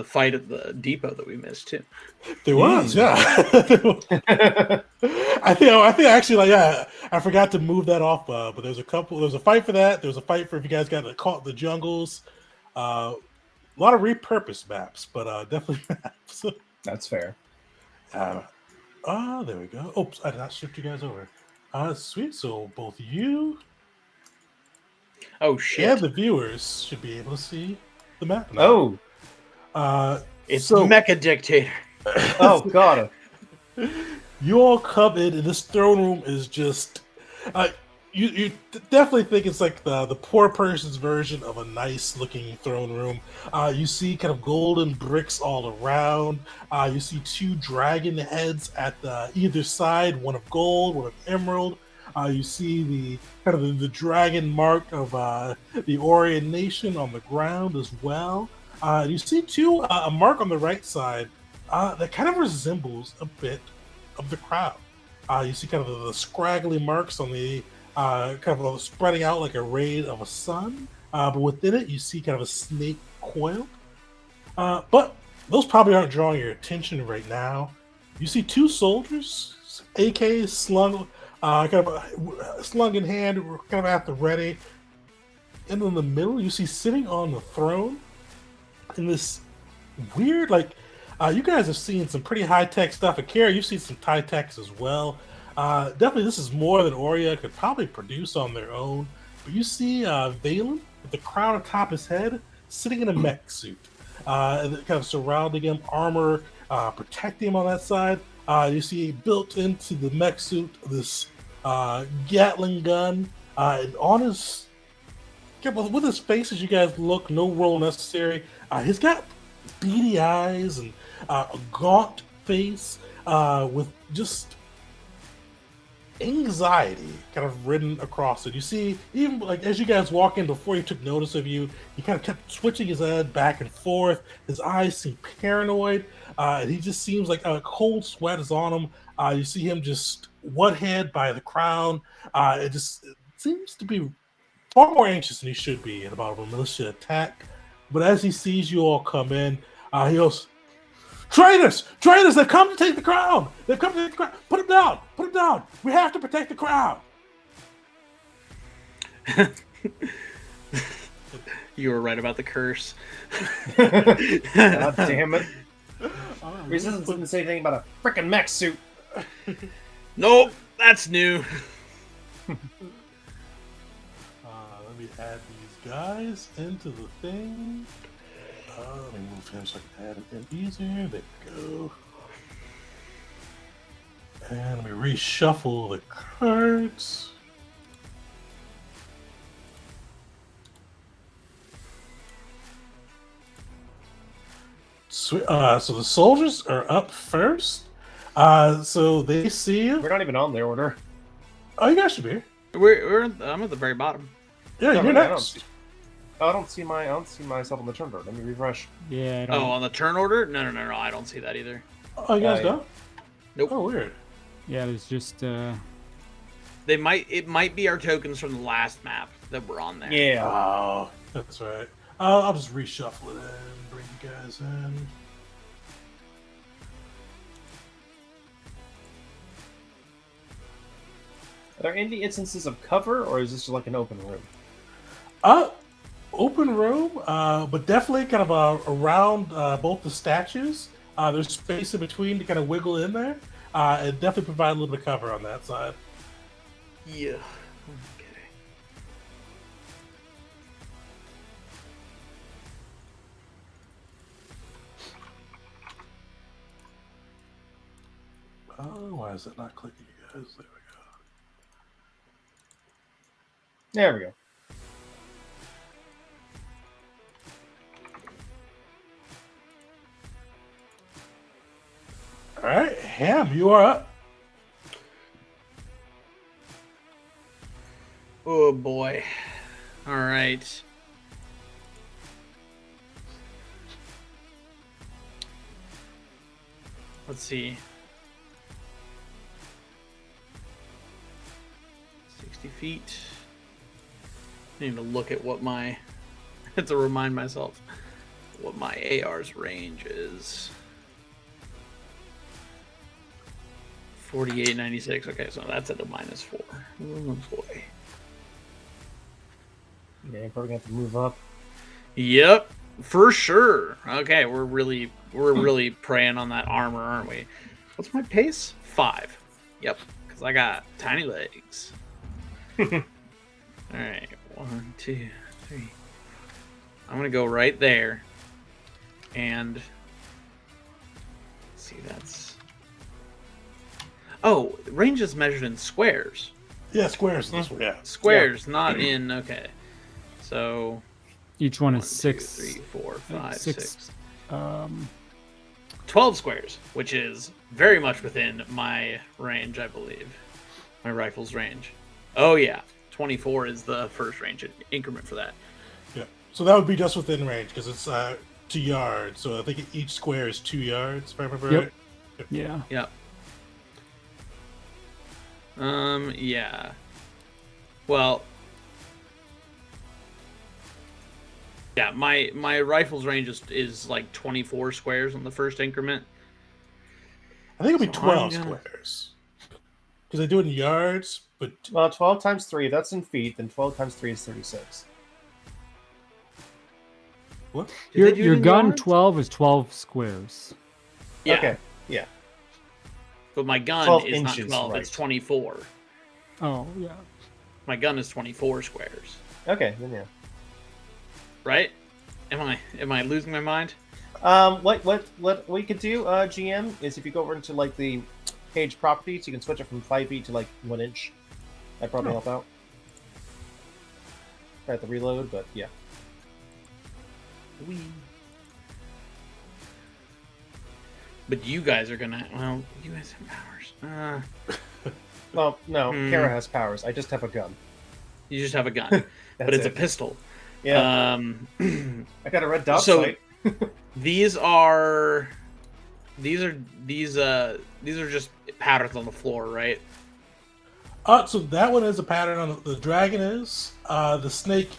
fight at the depot that we missed too. There was, yeah. yeah. I think actually, like, yeah, I forgot to move that off. But there's a couple. There was a fight for that. There was a fight for if you guys got caught in the jungles. A lot of repurposed maps, but definitely maps. That's fair. There we go. Oops, I did not shift you guys over. Sweet. So both you Oh shit! and the viewers should be able to see the map now. Oh. It's so- Mecha Dictator. Oh god. You all come in, and this throne room is just. You definitely think it's like the poor person's version of a nice looking throne room. You see kind of golden bricks all around. You see two dragon heads at either side, one of gold, one of emerald. You see the kind of the dragon mark of the Orion nation on the ground as well. You see too a mark on the right side that kind of resembles a bit of the crown. You see kind of the scraggly marks on the kind of spreading out like a ray of a sun, but within it you see kind of a snake coil. But those probably aren't drawing your attention right now. You see two soldiers, AKs slung, slung in hand, kind of at the ready. And in the middle, you see sitting on the throne in this weird, like, you guys have seen some pretty high-tech stuff. And Kara, you've seen some high-techs as well. Definitely, this is more than Oria could probably produce on their own. But you see Valen with the crown atop his head, sitting in a mech suit, and kind of surrounding him, armor protecting him on that side. You see built into the mech suit this Gatling gun, and on his with his face, as you guys look, no roll necessary. He's got beady eyes and a gaunt face with just anxiety kind of written across it. You see, even like as you guys walk in, before he took notice of you, he kind of kept switching his head back and forth. His eyes seem paranoid. And he just seems like a cold sweat is on him. You see him just one head by the crown. It seems to be far more anxious than he should be about a militia attack. But as he sees you all come in, he goes, Traitors! Traitors! They've come to take the crown! They've come to take the crown! Put him down! Put him down! We have to protect the crown! You were right about the curse. God damn it. Resistance didn't say anything about a freaking mech suit. Nope, that's new. Let me add these guys into the thing. Let me move him so I can add him in easier. There we go. And let me reshuffle the cards. Sweet. So the soldiers are up first. So they see you. We're not even on their order. Oh, you guys should be here. I'm at the very bottom. Yeah, No, you're no, I next. I don't see myself on the turn board. Let me refresh. Yeah. I Oh, don't, on the turn order? No, I don't see that either. Oh, you guys Yeah. don't? Nope. Oh, weird. yeah. There's just. It might be our tokens from the last map that were on there. Yeah. Oh, that's right. I'll just reshuffle it and bring you guys in. Are there any instances of cover, or is this just like an open room? Open room, but definitely kind of around both the statues. There's space in between to kind of wiggle in there. And definitely provide a little bit of cover on that side. Yeah. Okay. Oh, why is it not clicking, you guys? There we There we go. All right, Ham, you are up. Oh boy. All right. Let's see. 60 feet. I need to look at what my... I have to remind myself what my AR's range is. 48.96. Okay, so that's at a -4. Oh boy. Yeah, you're probably gonna have to move up. Yep, for sure. Okay, we're really preying on that armor, aren't we? What's my pace? 5. Yep, because I got tiny legs. All right, 1, 2, 3. I'm gonna go right there, and let's see, that's range is measured in squares. Yeah, squares. This one, yeah. Squares, not in. Okay, so Each one 1, is 6, 6. 3, 4, 5, six. 6. 12 squares, which is very much within my range, I believe. My rifle's range. Oh, yeah. 24 is the first range increment for that. Yeah. So that would be just within range because it's 2 yards. So I think each square is 2 yards, if I remember Yep. right. Yeah. Yep. Yeah. Well, yeah, my rifle's range is like 24 squares on the first increment. I think it'll be So 12 I'm gonna- squares. Because they do it in yards, but Well, 12 times 3, that's in feet, then 12 times 3 is 36. what? Did they do it Your in gun yards? 12 is 12 squares. Yeah, Okay, yeah. but my gun 12 is not inches, 12, it's right. 24. Oh, yeah. My gun is 24 squares. Okay, then yeah. Right? Am I losing my mind? What we could do, GM, is if you go over into like the page properties, you can switch it from 5 feet to like 1 inch. That'd probably help out. I have to reload, but yeah. But you guys are gonna. Well, you guys have powers. Well, no, Hmm. Kara has powers. I just have a gun. You just have a gun, That's but it's it. a pistol. Yeah, I got a red dot so- sight. These are just patterns on the floor, right? So that one is a pattern on the dragon is. The snake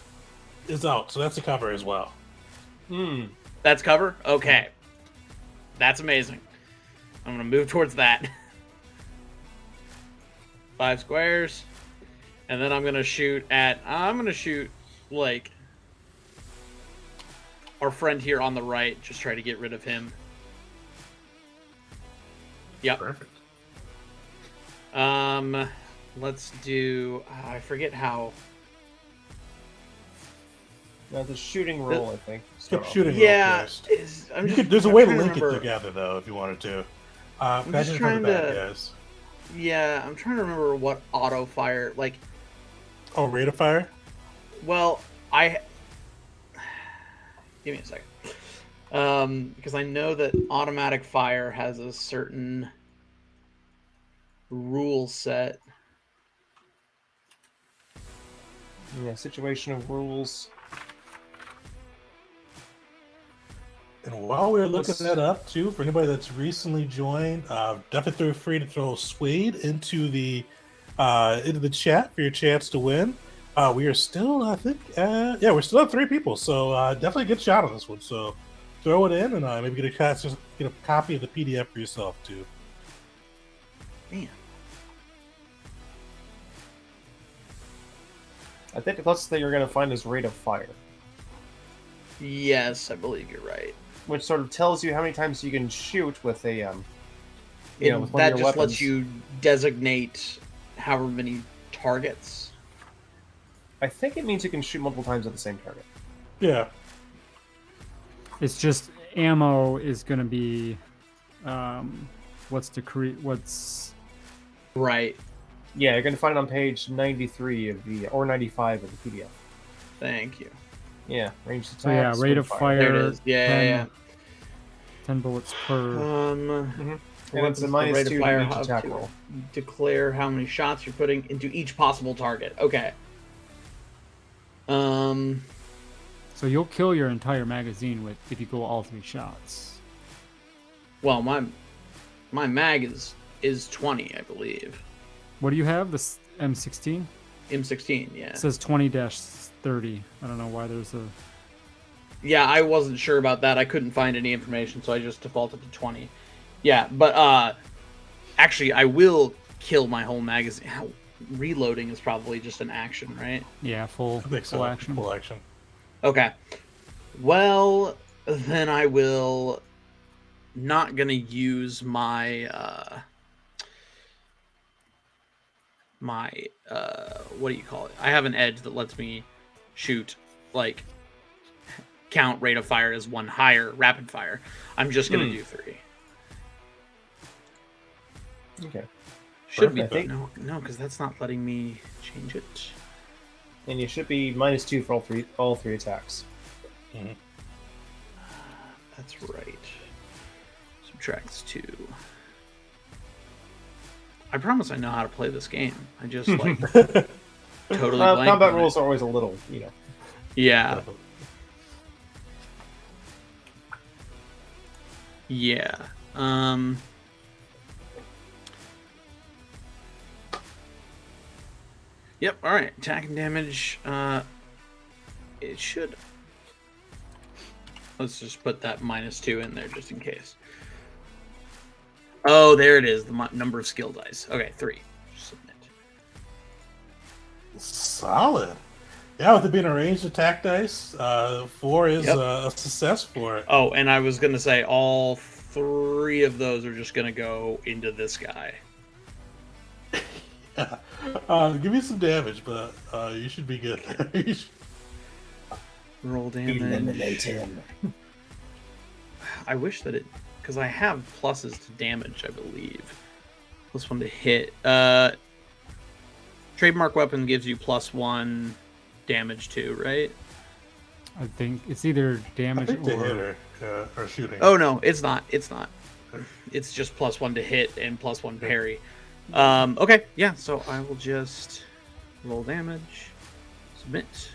is out, so that's a cover as well. Hmm. That's cover. Okay, that's amazing. I'm gonna move towards that. 5 squares, and then I'm gonna shoot like our friend here on the right. Just try to get rid of him. Yep. Perfect. Let's do. I forget how. Now the shooting roll, I think. Skip Start off. shooting. Yeah, Real first. There's a I'm way to trying link it remember- together though, if you wanted to. just Imagine from trying the bad to- guys. Yeah, I'm trying to remember what auto fire like. Oh, rate of fire. Well, give me a second. Because I know that automatic fire has a certain rule set. Yeah, situational rules. And while we're looking Let's- that up too, for anybody that's recently joined, definitely feel free to throw Suede into the chat for your chance to win. We are still, I think, we're still at 3 people, so definitely a good shot on this one. So throw it in and maybe get a copy of the PDF for yourself too. Man, I think the closest thing you're going to find is rate of fire, yes, I believe you're right. which sort of tells you how many times you can shoot with a, And with one that of your just weapons. lets you designate however many targets. I think it means you can shoot multiple times at the same target. Yeah. It's just ammo is going to be what's Right. Yeah, you're going to find it on page 93 of the, or 95 of the PDF. Thank you. Yeah, ranged attacks. so yeah, rate of sword fire. There it is. Yeah, 10, yeah. 10 bullets per. And it's a weapons with minus rate of 2 fire to each have attack to roll. declare how many shots you're putting into each possible target. Okay. So you'll kill your entire magazine with if you go all 3 shots. Well, my mag is 20, I believe. What do you have? This M16? M16, yeah. It says 20-30. I don't know why there's a... Yeah, I wasn't sure about that. I couldn't find any information, so I just defaulted to 20. Yeah, but actually, I will kill my whole magazine. Reloading is probably just an action, right? Yeah, full, I think so. full action. Full action. Okay. Well, then I will not gonna use my what do you call it? I have an edge that lets me shoot like count rate of fire as 1 higher rapid fire. I'm just gonna do 3. Okay. Should be Perfect. no, because that's not letting me change it. And you should be minus 2 for all three attacks. That's right. Subtracts 2. I promise I know how to play this game. I just like totally blank Combat on it. rules are always a little, Yeah. Yeah. Yep, alright. Attack and damage. It should. Let's just put that -2 in there just in case. Oh, there it is. The number of skill dice. Okay, 3. Submit. Solid. Yeah, with it being a ranged attack dice, 4 is Yep. a success for it. Oh, and I was going to say all 3 of those are just going to go into this guy. Yeah. Give me some damage, but you should be good. You should- Roll damage. him. I wish that it, because I have pluses to damage, I believe. +1 to hit. Trademark weapon gives you +1 damage too, right? I think it's either I damage think the or... hitter or shooting. Oh no, it's not. It's not. It's just +1 to hit and +1 parry. Okay, yeah. So I will just roll damage. Submit.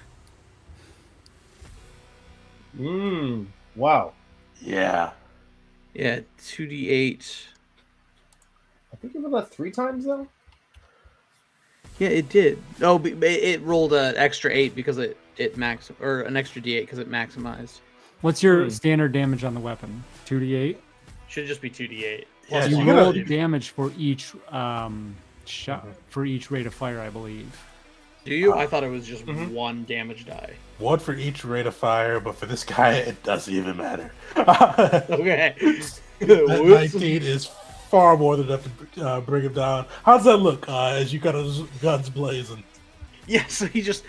Wow. Yeah. Yeah, 2d8. I think you rolled that 3 times, though? Yeah, it did. Oh, it rolled an extra 8 because it or an extra d8 because it maximized. What's your standard damage on the weapon? 2d8? Should just be 2d8. Yeah, You you roll gotta- damage for each shot, for each rate of fire, I believe. Do you? I thought it was just 1 damage die. 1 for each rate of fire, but for this guy, it doesn't even matter. Okay. That Whoops. 19 is far more than enough to bring him down. How's that look as you got his guns blazing? Yeah, so he's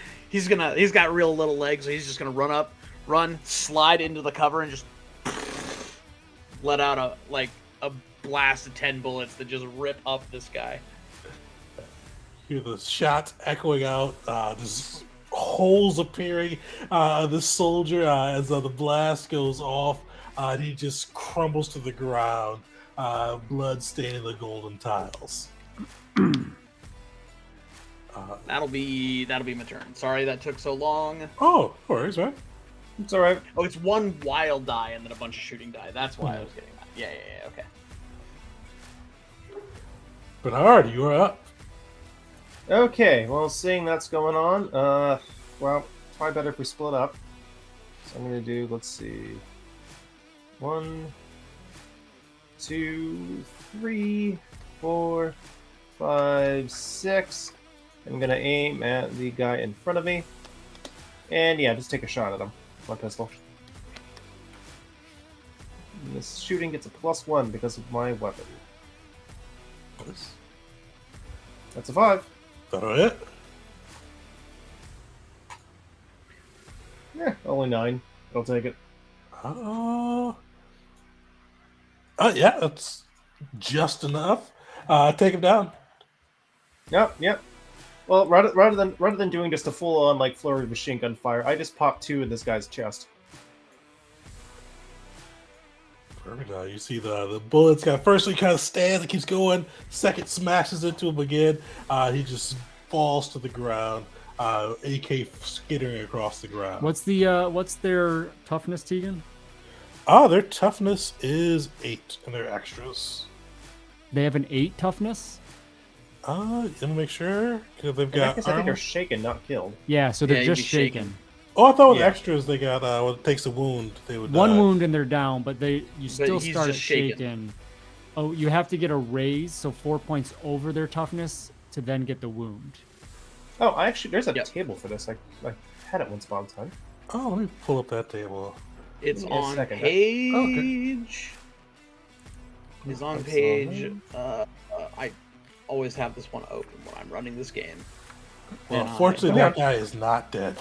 got real little legs, so he's just gonna run, slide into the cover, and just let out a blast of 10 bullets that just rip up this guy. Hear the shots echoing out. There's holes appearing. The soldier, as the blast goes off, and he just crumbles to the ground, blood staining the golden tiles. That'll be my turn. Sorry that took so long. Oh, no worries, right? It's alright. Oh, it's 1 wild die and then a bunch of shooting die. That's why I was getting that. Yeah, okay. Bernard, you are up. Okay, well, seeing that's going on, well, probably better if we split up. So I'm gonna do, let's see, 1, 2, 3, 4, 5, 6. I'm gonna aim at the guy in front of me, and yeah, just take a shot at him with my pistol. And this shooting gets a +1 because of my weapon. That's a 5. That'll hit. Yeah, only 9. I'll take it. Yeah, that's just enough. Take him down. Yep. Well, rather than doing just a full-on like flurry of machine gun fire, I just popped 2 in this guy's chest. Perfect. You see the bullets kind of first he kind of stands and keeps going. Second smashes into him again. He just falls to the ground. AK skittering across the ground. What's their toughness, Tegan? Their toughness is 8, and they're extras. They have an 8 toughness. Let me make sure because they've In that got. case, I think armor. they're shaken, not killed. Yeah, so Yeah, they're you'd just be shaken. shaken. Oh, I thought with Yeah. extras they got when it takes a wound they would One die. wound and they're down, but you still he's start at just shaken. shaken. Oh, you have to get a raise, so 4 points over their toughness to then get the wound. Oh, there's a Yep. table for this. I had it once upon a time. Oh, let me pull up that table. It's Give me a on second. page. It's on It's page. I always have this one open when I'm running this game. Well, And, unfortunately, yeah. that guy is not dead.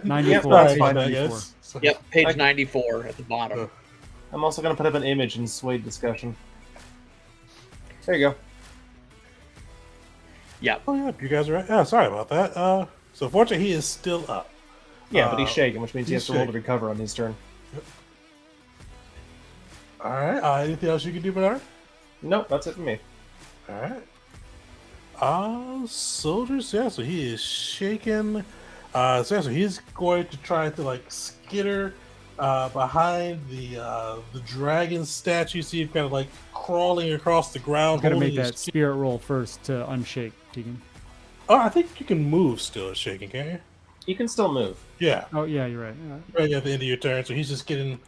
94. that's page fine, 94. So- Yep, page I- 94 at the bottom. Uh, I'm also going to put up an image in Swade discussion. There you go. Yep. Oh yeah, you guys are right. Yeah, sorry about that. So fortunately, he is still up. Yeah, but he's Uh, shaken, which means he has he's to roll to shaken. recover on his turn. All right. Anything else you can do, Bernard? Nope, that's it for me. All right. Soldiers. Yeah. So he is shaken. So he's going to try to like skitter behind the dragon statue. See him kind of like crawling across the ground. Gotta holding make his that spirit roll first to unshake, Tegan. Oh, I think you can move still as shaking, can't you? You can still move. Yeah, Oh yeah, you're right. right at the end of your turn. So he's just getting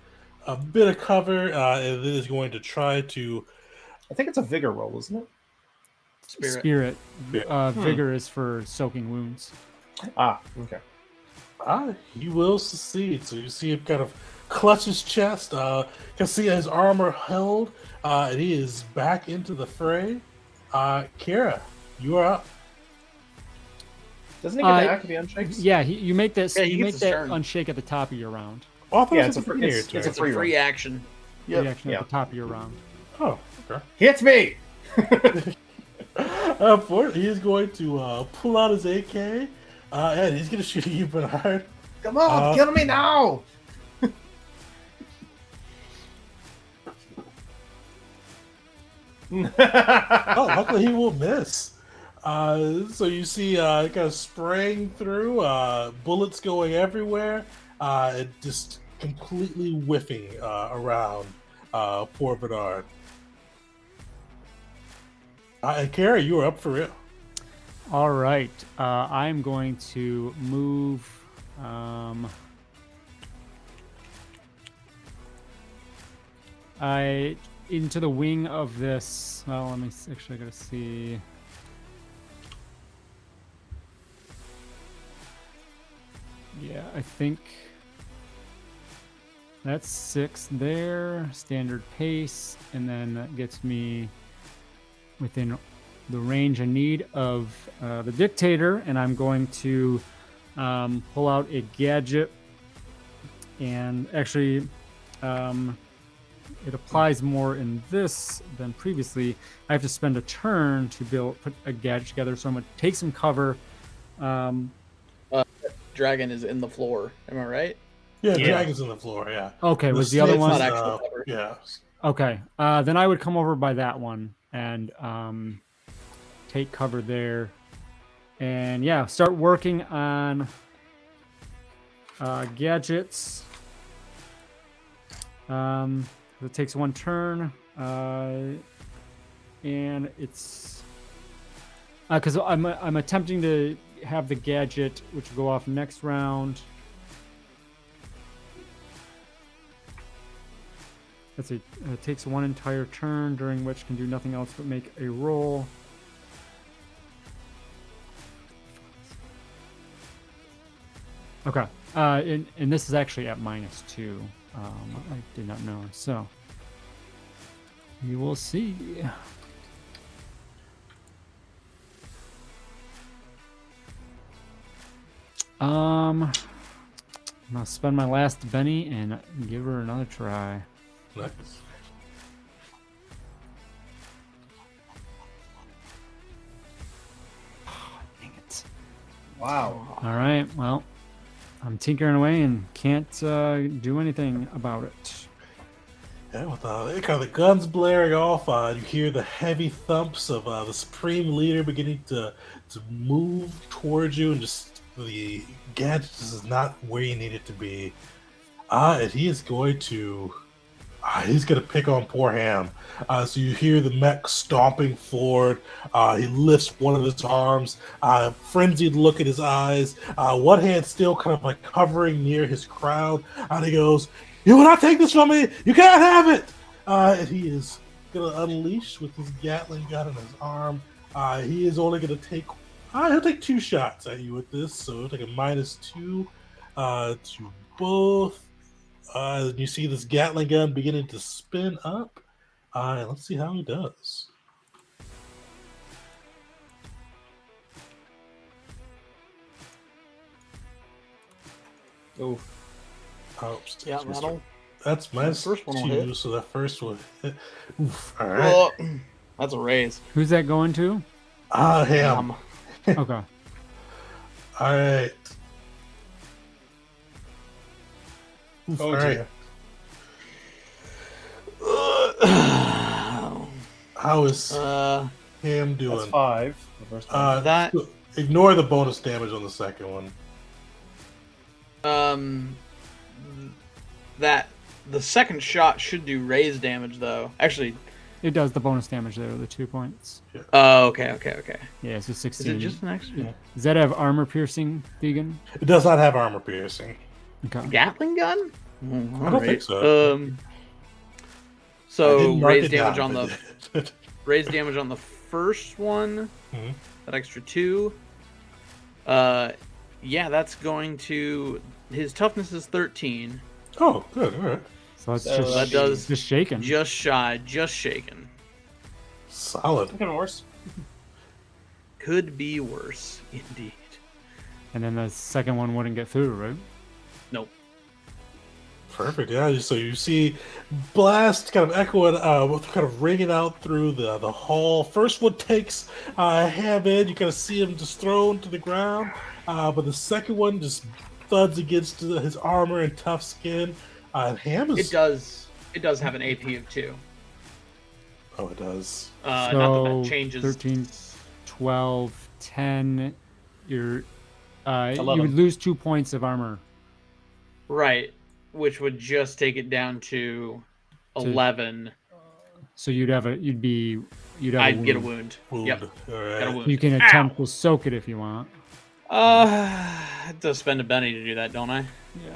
a bit of cover, and then is going to try to. I think it's a vigor roll, isn't it? Spirit. Yeah. Vigor is for soaking wounds. Ah, okay. He will succeed. So you see him kind of clutch his chest. Can see his armor held, and he is back into the fray. Kira, you are up. Doesn't he get to actively unshake? Yeah, you make that. Yeah, he you gets make his that turn. unshake at the top of your round. Oh, I thought Yeah, it it's was a at the fr- beginning of it's- your it's a turn. It's a free free action. Reaction yeah. at the top of your round. Oh, okay. Hit me! He is going to pull out his AK, and he's going to shoot you, Bernard. Come on, kill me now! Oh, luckily he will miss. So you see, kind of spraying through, bullets going everywhere, and just completely whiffing around poor Bernard. And Kara, you are up for real. All right, I'm going to move. I into the wing of this. Well, let me actually. I gotta see. Yeah, I think that's 6 there, standard pace, and then that gets me within the range I need of the dictator, and I'm going to pull out a gadget, and actually it applies more in this than previously. I have to spend a turn to put a gadget together, so I'm going to take some cover. Dragon is in the floor. Am I right? Yeah, Yeah. dragon's on the floor. Yeah. Okay, was the other snake's one? not actual cover. Yeah. Okay, then I would come over by that one and take cover there, and yeah, start working on gadgets. It takes 1 turn, and it's because I'm attempting to have the gadget which will go off next round. Let's see. It takes 1 entire turn, during which can do nothing else but make a roll. Okay. And this is actually at -2. I did not know. So we will see. I'm gonna spend my last Benny and give her another try. Nice. Dang it. Wow. All right. Well, I'm tinkering away and can't do anything about it. Yeah, with kind of the guns blaring off, you hear the heavy thumps of the Supreme Leader beginning to move towards you, and just the gadget is not where you need it to be. And he is going to. He's gonna pick on poor Ham. So you hear the mech stomping forward. He lifts one of his arms, frenzied look in his eyes. One hand still kind of like hovering near his crown, and he goes, "You will not take this from me. You can't have it." And he is gonna unleash with his Gatling gun in his arm. He is only gonna take. He'll take 2 shots at you with this, so he'll take a -2 to both. You see this Gatling gun beginning to spin up. Let's see how he does. Oh, Oh, Yeah, that'll. that's first one will -2, hit. so that first one. Oof, all right. Well, that's a raise. Who's that going to? Ham. Okay. All right. Oof, oh all right. dear. How is Uh, Ham doing? that's 5. The first one. That- Ignore the bonus damage on the second one. that the second shot should do raise damage though. Actually, It does the bonus damage there, the 2 points. oh, okay. Yeah, so Is 16. it just an extra Does that have armor piercing, Vegan? It does not have armor piercing. Okay. Gatling gun? I don't think so. I So didn't mark raise it damage down, on but the it did. raise damage on the first one. Mhm. That extra 2. Yeah, that's going to. His toughness is 13. Oh, good. All right. So that's So just, That does just shaken. just shy, just shaken. Solid. Could be worse. Could be worse, indeed. And then the second one wouldn't get through, right? Nope. Perfect. Yeah. So you see blast kind of echoing, kind of ringing out through the hall. First one takes Ham in. You kind of see him just thrown to the ground. But the second one just thuds against his armor and tough skin. Ham is. It does have an AP of 2. Oh, it does. Not So, that changes. 13, 12, 10. You 11. would lose 2 points of armor. Right, which would just take it down to 11. So you'd have a I'd get a wound. Wound. Yep, All got a right. wound. You can attempt to soak it if you want. I have to spend a Benny to do that, don't I? Yeah.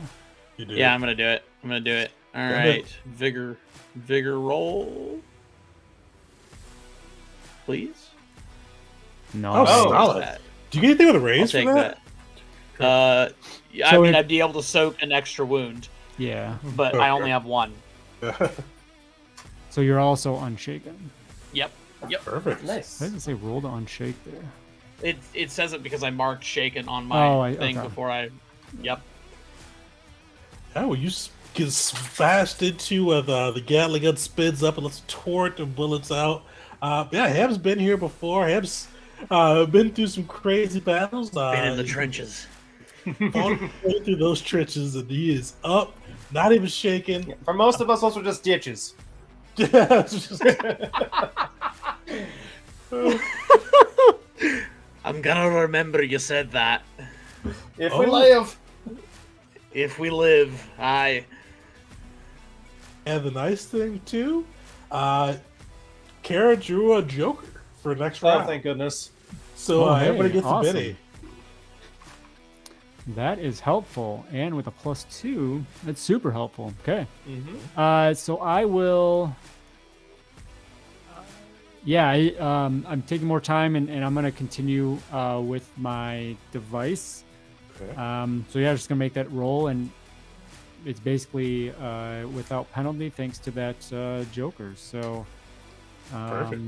You do. Yeah, I'm gonna do it. All ahead. right, vigor roll, please. No. Oh, Oh, solid. That. Do you get anything with a I'll raise take for that? that. Yeah, So I mean, it- I'd be able to soak an extra wound, Yeah. but I only have 1. So you're also unshaken. Yep. Perfect. Nice. Why does it say roll to unshake there? It says it because I marked shaken on my thing okay. before I. Yep. Yeah, well, you get fast into the Gatling gun spins up and lets a torrent of bullets out. Yeah, Ham's been here before. Ham's been through some crazy battles. Been in the trenches. All the way through those trenches, and he is up, not even shaking. For most of us, those are just ditches. Yeah, it's just- I'm gonna remember you said that. If we Oh. live. If we live, I. and the nice thing too, Kara drew a Joker for next Oh, round. thank goodness. So Oh, hey, everybody gets awesome. a Benny. That is helpful, and with a +2, that's super helpful. Okay. Mm-hmm. So I will. I'm taking more time, and I'm gonna continue with my device. Okay. So yeah, I'm just gonna make that roll, and it's basically without penalty thanks to that Joker. So, Perfect.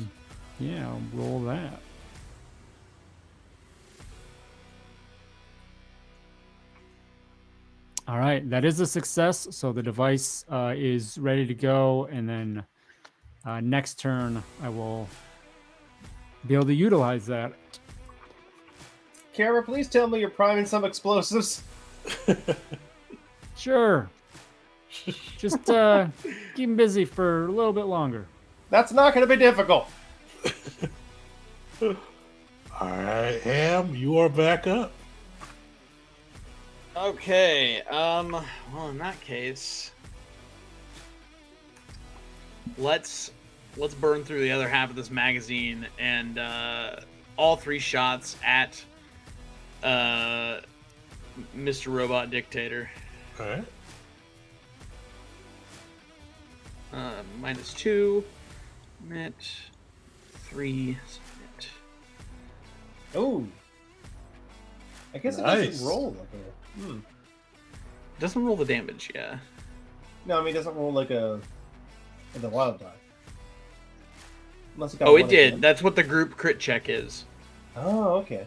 Yeah, I'll roll that. All right, that is a success. So the device is ready to go, and then next turn I will be able to utilize that. Kara, please tell me you're priming some explosives. Sure. Just keep him busy for a little bit longer. That's not going to be difficult. All right, Ham, you are back up. Okay. Well, in that case, let's burn through the other half of this magazine and all 3 shots at Mr. Robot Dictator. All right. -2. Submit. 3. Submit. Oh. I guess it Nice. doesn't roll like a... Doesn't roll the damage, yeah. No, I mean, it doesn't roll like the wild die. Unless it got Oh, it one did. again. That's what the group crit check is. Oh, okay.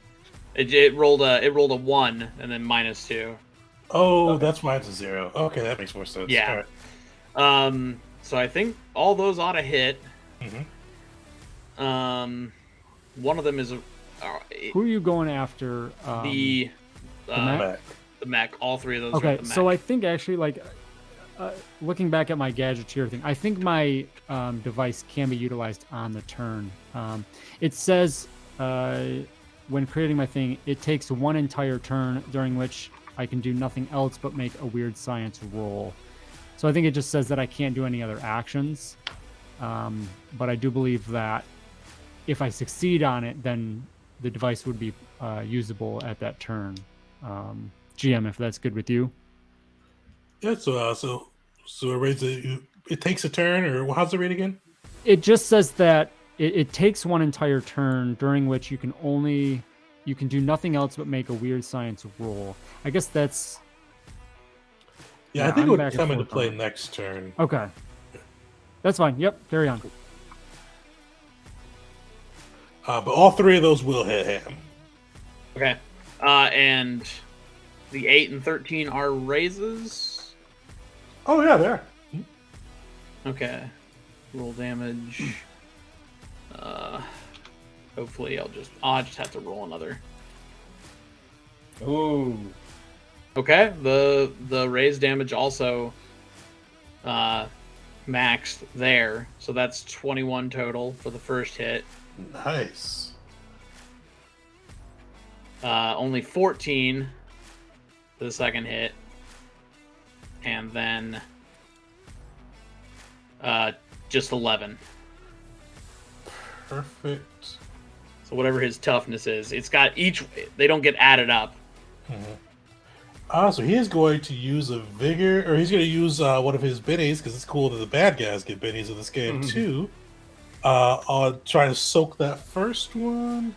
It rolled a 1 and then -2. Oh, Okay. that's mine's a 0. Okay, that makes more sense. Yeah. All right. So I think all those ought to hit. Mhm. One of them is Who are you going after? the mech? Back. the mech. All 3 of those. are Okay, at the so mech. I think actually, like, looking back at my gadgeteer thing, I think my device can be utilized on the turn. It says when creating my thing, it takes 1 entire turn during which I can do nothing else but make a weird science roll. So I think it just says that I can't do any other actions. But I do believe that if I succeed on it, then the device would be usable at that turn. GM, if that's good with you. Yeah. So it rates it takes a turn, or how's the rate again? It just says that it takes 1 entire turn during which you can do nothing else but make a weird science roll. I guess that's Yeah, I Yeah, think I'm it would back and come into forth play on it. next turn. okay. That's fine. Yep, carry on. But all 3 of those will hit Ham. Okay. And the 8 and 13 are raises. Oh yeah, there. Okay. Roll damage. Hopefully I'll just have to roll another. Ooh. Okay. The raise damage also maxed there. So that's 21 total for the first hit. Nice. Only 14 for the second hit. And then just 11. Perfect. So whatever his toughness is, it's got they don't get added up. So he is going to use a vigor, or he's going to use one of his bennies, because it's cool that the bad guys get bennies in this game too. I'll try to soak that first one.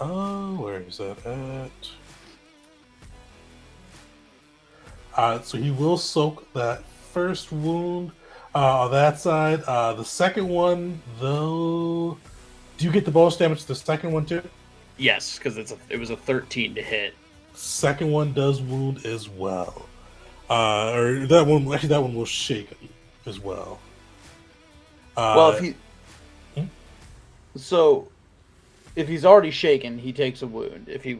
Oh, where is that at? So he will soak that first wound on that side. The second one, though, do you get the bonus damage to the second one too? Yes, because it was a 13 to hit. Second one does wound as well. Or that one will shake as well. Well, if he's already shaken, he takes a wound. If he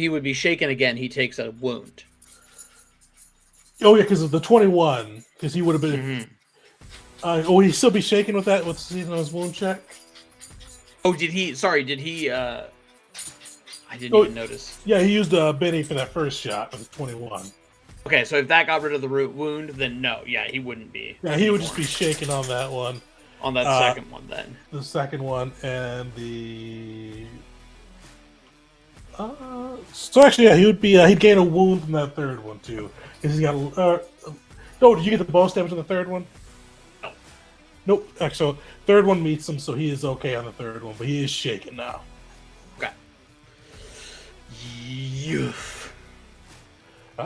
would be shaken again, he takes a wound. Oh yeah, because of the 21, because he would have been. Would he still be shaken with that with season on his wound check? Oh, did he? Sorry, did he? I didn't Oh. even notice. Yeah, he used a Benny for that first shot with 21. Okay, so if that got rid of the root wound, then no, yeah, he wouldn't be. Yeah, he would anymore just be shaken on that one. on that second one then. The second one and the. So actually, yeah, he would be. He'd gain a wound from that third one too, because he's got. No, did you get the bonus damage on the third one? No. Nope. Actually, so third one meets him, so he is okay on the third one, but he is shaken now. Okay. Youth.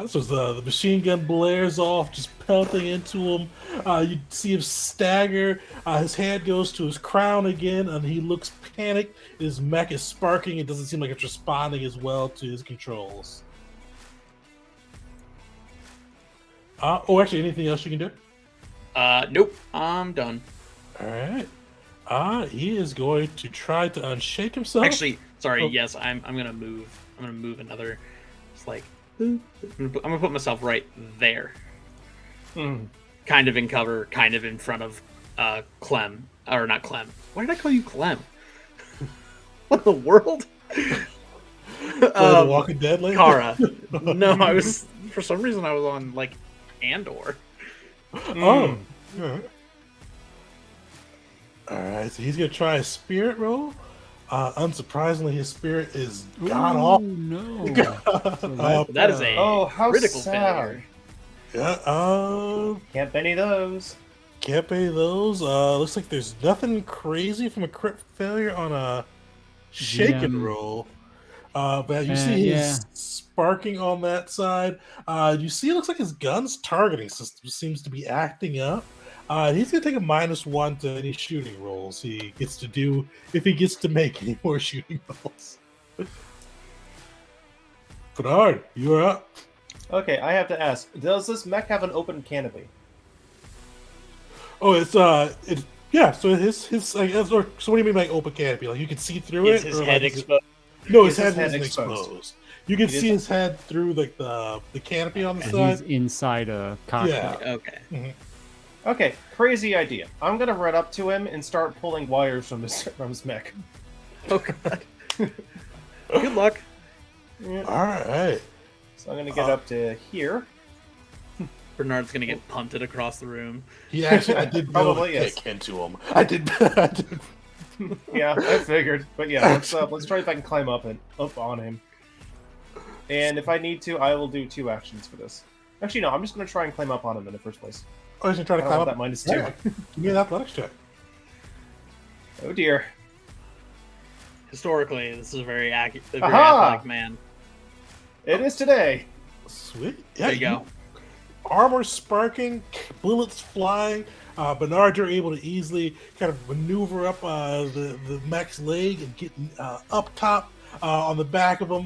So the machine gun blares off, just pelting into him. You see him stagger. His hand goes to his crown again, and he looks panicked. His mech is sparking. It doesn't seem like it's responding as well to his controls. Actually, anything else you can do? Nope. I'm done. All right. He is going to try to unshake himself. Actually, sorry. Oh. Yes, I'm gonna move. I'm gonna move another. It's like I'm gonna put myself right there. Mm. kind of in cover, kind of in front of Clem. Or not Clem. Why did I call you Clem? What in the world? The Walking Dead lady? Kara. No, I was for some reason I was on like Andor. Oh. Alright. Alright, so he's gonna try a spirit roll. Unsurprisingly, his spirit is god Ooh, awful. no. That is a Oh, how critical sad. failure. Yeah, Can't any of those. can't pay those. Looks like there's nothing crazy from a crit failure on a shaken Yeah. roll. But you see he's sparking on that side. You see it looks like his gun's targeting system seems to be acting up. He's gonna take a -1 to any shooting rolls he gets to do if he gets to make any more shooting rolls. Bernard, you're up. Okay, I have to ask: does this mech have an open canopy? Oh, it's yeah. So his I guess, or so what do you mean by open canopy? Like you can see through Is it? his or head like, is it- exposed? No, his Is head his isn't head exposed. exposed? You can It see is- his head through like the canopy on the And side. he's inside a cockpit. Yeah. Okay. Okay, crazy idea. I'm gonna run up to him and start pulling wires from his mech. Oh god. Good luck. Yeah. All right. So I'm gonna get up to here. Bernard's gonna get punted across the room. He actually, I did Probably build a is. kick into him. I did. I did. Yeah, I figured. But yeah, let's try if I can climb up on him. And if I need to, I will do 2 actions for this. Actually, no, I'm just gonna try and climb up on him in the first place. Oh, he's gonna try I to don't climb want up. that -2. Yeah. Give me an athletics check. Oh dear. Historically, this is a very very Aha! athletic man. It is today. Sweet. Yeah, There you go. Armor sparking, bullets flying. Bernard, you're able to easily kind of maneuver up the mech's leg and get up top on the back of him.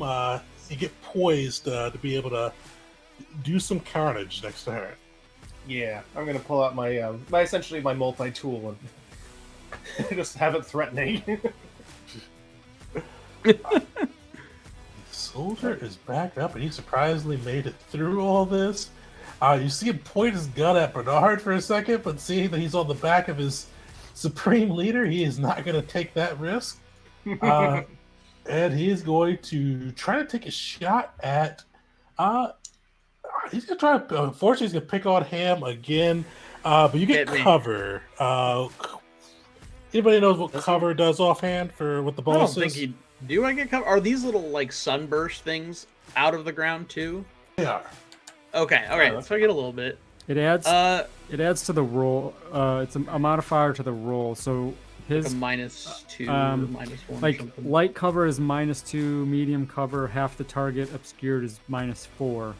You get poised to be able to do some carnage next to her. Yeah, I'm gonna pull out my essentially my multi-tool and just have it threatening. Soldier is back up, and he surprisingly made it through all this. You see him point his gun at Bernard for a second, but seeing that he's on the back of his supreme leader, he is not going to take that risk. And he is going to try to take a shot at. He's going to try. Unfortunately, he's going to pick on Ham again. But you get Hit me. cover. Anybody knows what cover does offhand for what the I don't bonus think is? he. Do I get cover? Are these little like sunburst things out of the ground too? They are. Okay, all right. So I get a little bit. It adds Like to the roll. It's a modifier to the roll. So a his -2, -1, like something. light cover is -2, medium cover half the target, obscured is -4.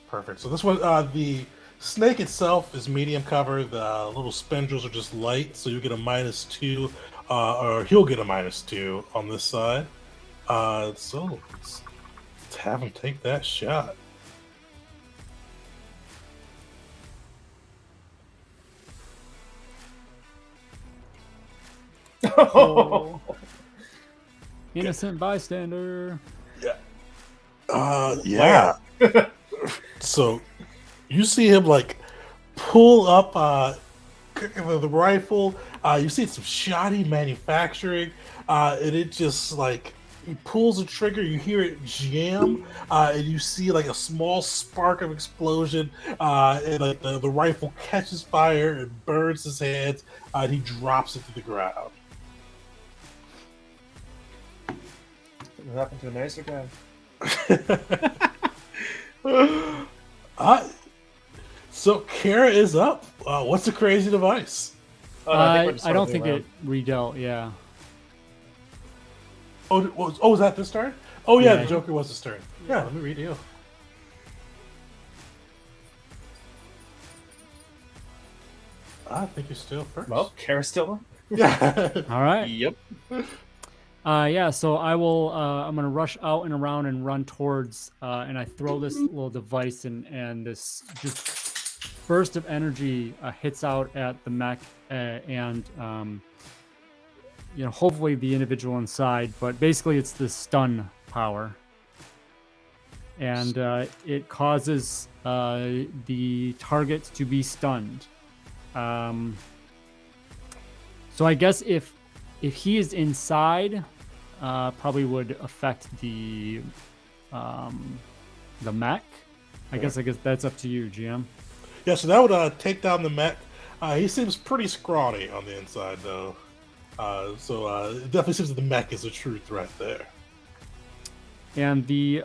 Perfect. So this one, the snake itself is medium cover. The little spindles are just light, so you get a -2, or he'll get a -2 on this side. So let's have him take that shot. Oh. Innocent bystander. Yeah. So you see him like pull up the rifle. You see it's some shoddy manufacturing, and it just like he pulls the trigger. You hear it jam, and you see like a small spark of explosion, and like the rifle catches fire and burns his hands. And he drops it to the ground. What happened to a nicer guy? So Kara is up. What's the crazy device? Oh, no, I think we're just I don't circling think around. it redealt. Yeah. Was that this turn? Oh yeah, Yeah. the Joker was this turn. Yeah, let me read you. I think you're still first. Well, Kara's still on. Yeah. All right. Yep. Yeah, so I will. I'm gonna rush out and around and run towards, and I throw this little device, and this just burst of energy hits out at the mech, and hopefully the individual inside. But basically, it's the stun power. and it causes the target to be stunned. So I guess if he is inside, probably would affect the mech. I guess that's up to you, GM. Yeah, so that would take down the mech. He seems pretty scrawny on the inside, though. So it definitely seems that the mech is a true threat there. And the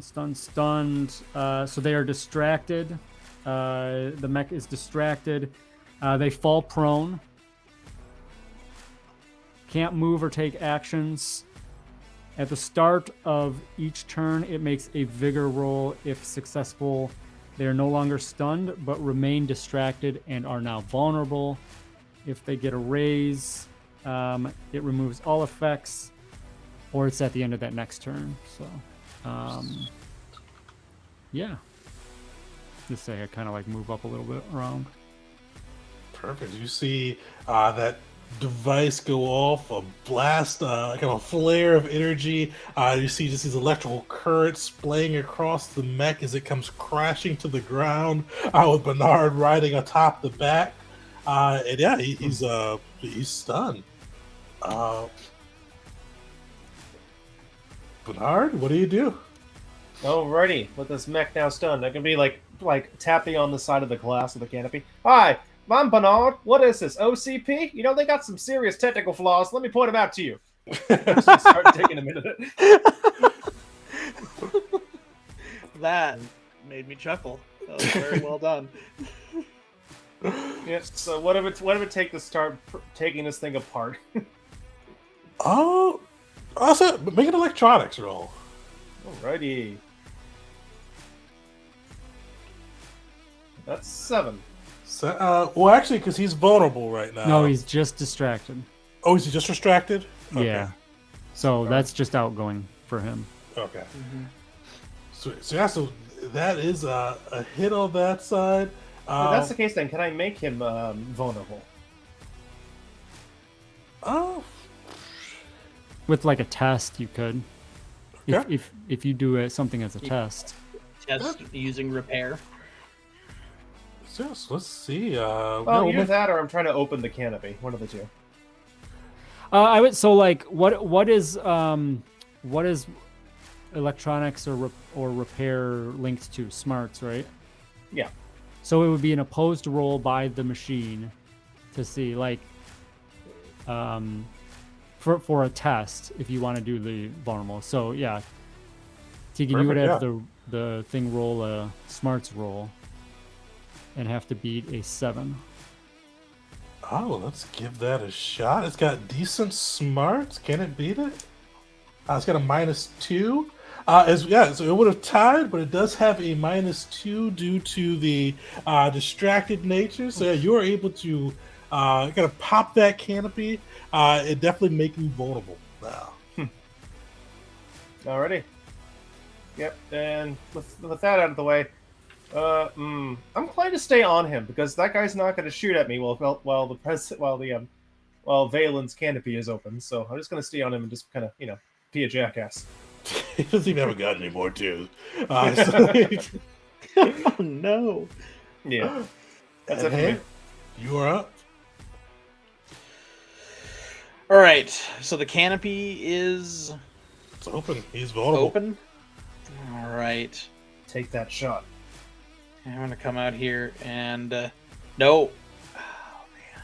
stunned. So they are distracted. The mech is distracted. They fall prone. Can't move or take actions. At the start of each turn, it makes a vigor roll. If successful, they are no longer stunned, but remain distracted and are now vulnerable. If they get a raise, it removes all effects, or it's at the end of that next turn. So, yeah. Just say I kind of like move up a little bit around. Perfect. You see that device go off, a blast, kind of a flare of energy. You see just these electrical currents splaying across the mech as it comes crashing to the ground, with Bernard riding atop the back. And yeah, he's stunned. Bernard, what do you do? Alrighty, with this mech now stunned, I can be like tapping on the side of the glass of the canopy. Hi, I'm Bernard. What is this, OCP? You know, they got some serious technical flaws. Let me point them out to you. Just start taking a minute. That made me chuckle. That was very well done. Yeah. So what if it take to start taking this thing apart? Oh, also make an electronics roll. Alrighty. That's 7. So, well, actually, because he's vulnerable right now. No, he's just distracted. Oh, is he just distracted? Okay. Yeah. So that's just outgoing for him. Okay. So that is a hit on that side. If that's the case, then can I make him vulnerable? Oh, With like a test, you could. Okay. If you do something as a test. Just using repair. yes. Let's see. Well, we'll either make- that or I'm trying to open the canopy. One of the two. I would what is electronics or repair linked to? Smarts, right? Yeah. So it would be an opposed roll by the machine to see for a test if you want to do the vulnerable. So yeah, Tegan, you would Perfect, have the thing roll a smarts roll and have to beat a 7. Oh, let's give that a shot. It's got decent smarts. Can it beat it? It's got a -2. So it would have tied, but it does have a -2 due to the distracted nature. So yeah, you are able to kind of pop that canopy. It definitely make you vulnerable now. Alrighty. Yep. And with that out of the way, I'm inclined to stay on him because that guy's not going to shoot at me while Valen's canopy is open. So I'm just going to stay on him and just kind of be a jackass. He doesn't even have a gun anymore, too. Oh no. Yeah. That's it for Hey, me. you are up. All right. So the canopy is It's open. He's vulnerable. open. All right. Take that shot. I'm gonna come out here and no. Oh man.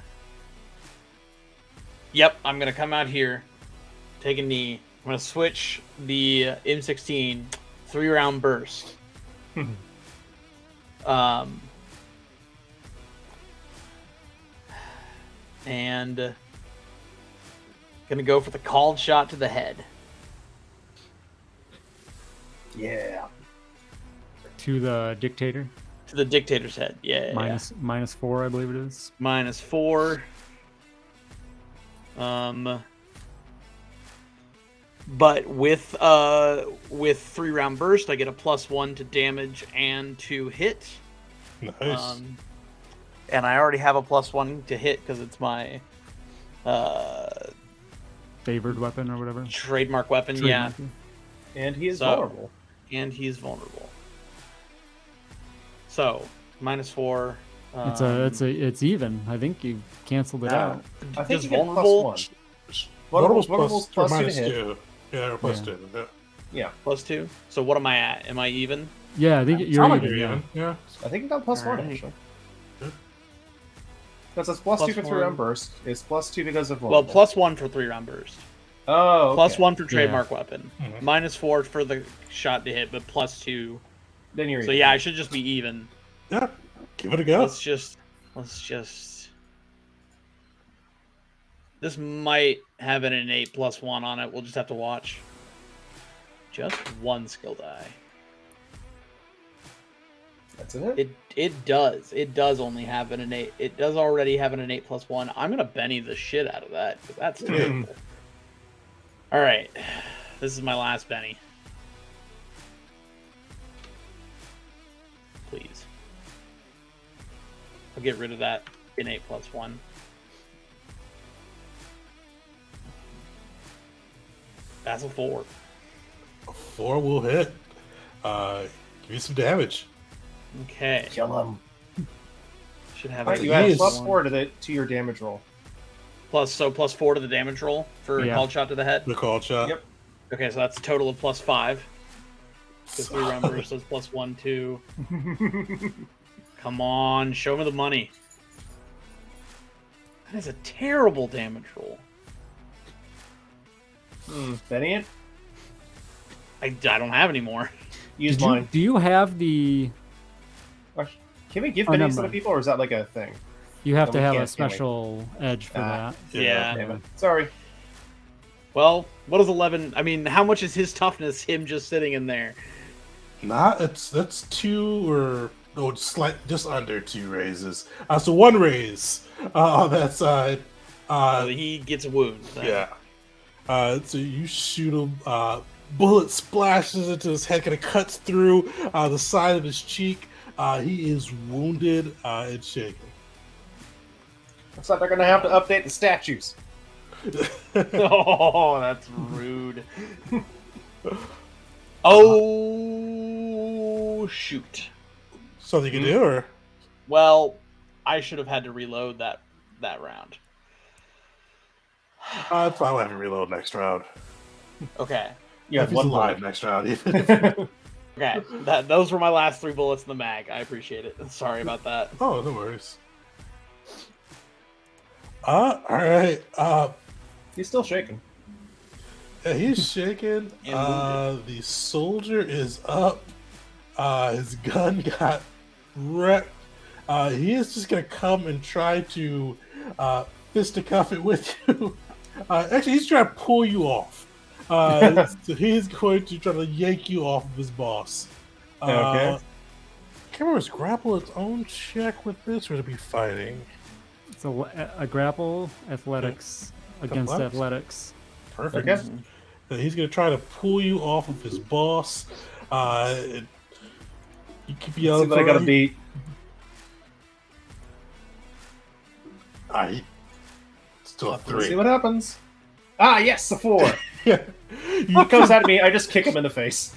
Yep, I'm gonna come out here, take a knee. I'm gonna switch the M16 3-round burst. And gonna go for the called shot to the head. Yeah. To the dictator. To the dictator's head. Yeah. -4, I believe it is. -4. But with 3-round burst, I get a +1 to damage and to hit. Nice. And I already have a +1 to hit because it's my favored weapon or whatever. Trademark weapon, yeah. Trademark. And he is So- vulnerable. And he's vulnerable. So, -4. It's even. I think you canceled it out. I think Does you get vulnerable +1. Vulnerable's Vulnerable's plus or +2 to minus hit. 2. Yeah, or plus Yeah. 2. Yeah. +2? So what am I at? Am I even? Yeah, I think you're Sound like even. you're Yeah. even. Yeah. I think you got +1 Alright. actually. Good. Because it's +2 for 3 +1. round burst. It's +2 because of Well, vulnerable. +1 for 3-round burst. Oh, okay. +1 for trademark weapon. Mhm. -4 for the shot to hit, but +2. Then you're So even. yeah, I should just be even. Yeah. Give it a go. Let's just. This might have an innate +1 on it. We'll just have to watch. Just one skill die. That's it. It does. It does only have an innate. It does already have an innate +1. I'm gonna Benny the shit out of that because that's terrible. All right, this is my last Benny. Please. I'll get rid of that innate +1. That's a 4. 4 will hit. Give you some damage. Okay. Kill him. Should have Alright, a you add Yes. +4 to your damage roll. +4 to the damage roll for Yeah. called shot to the head. The call shot. Yep. Okay, so that's a total of +5. The 3-round burst is +1, 2. Come on, show me the money. That is a terrible damage roll. Benny it? I don't have any more. Use Did you- mine. do you have the? Can we give Oh, Benny never to other mind. people, or is that like a thing? You have No, to we have can't, a can we? special edge for that. Yeah. Damn it. Sorry. Well, what is 11? I mean, how much is his toughness, him just sitting in there? That's 2 or no, just under 2 raises. So 1 raise on that side. So he gets a wound. then. Yeah. So you shoot him. Bullet splashes into his head, kind of cuts through the side of his cheek. He is wounded and shaken. Looks like they're gonna have to update the statues. Oh, that's rude. Oh, shoot. Something you can do, or Well, I should have had to reload that round. I'd probably have to reload next round. Okay. You If have he's one alive bullet. next round. Okay. Those were my last 3 bullets in the mag. I appreciate it. Sorry about that. Oh, no worries. All right. He's still shaking. Yeah, he's shaken. And The soldier is up. His gun got wrecked. He is just gonna come and try to fisticuff it with you. Actually, he's trying to pull you off. So he's going to try to yank you off of his boss. Okay. I can't remember, is grapple its own check with this, or to be fighting? It's a grapple athletics against athletics. Perfect. Okay. So he's going to try to pull you off of his boss. You keep See yelling. what I gotta for- beat. He still a Let's see 3. what happens. Ah, yes, a 4. Yeah. He comes at me, I just kick him in the face.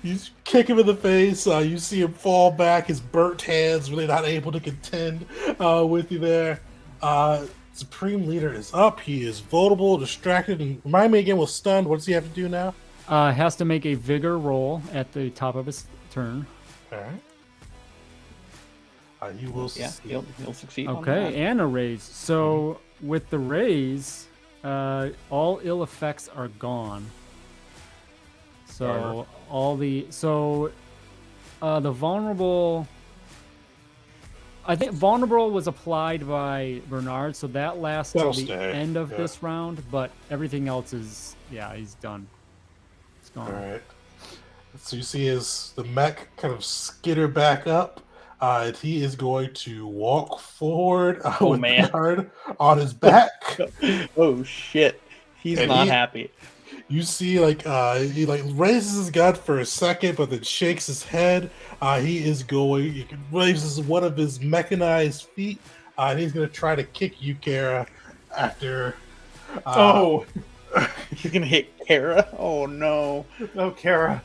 You kick him in the face. You see him fall back. His burnt hands really not able to contend with you there. Supreme Leader is up. He is vulnerable, distracted, and remind me again with stunned. What does he have to do now? Has to make a vigor roll at the top of his turn. All right. He will. Yeah, succeed. he'll succeed. on Okay, that. and a raise. So with the raise, all ill effects are gone. So the vulnerable. I think vulnerable was applied by Bernard, so that lasts till That'll the stay, end of yeah. this round. But everything else is he's done. It's gone. All right. So you see the mech kind of skitter back up. And he is going to walk forward Oh, with man. Bernard on his back. Oh shit. He's And not he- happy. You see, he raises his gun for a second, but then shakes his head. He raises one of his mechanized feet, and he's going to try to kick you, Kara, after. Oh, You're gonna hit Kara. Oh no. no, Kara.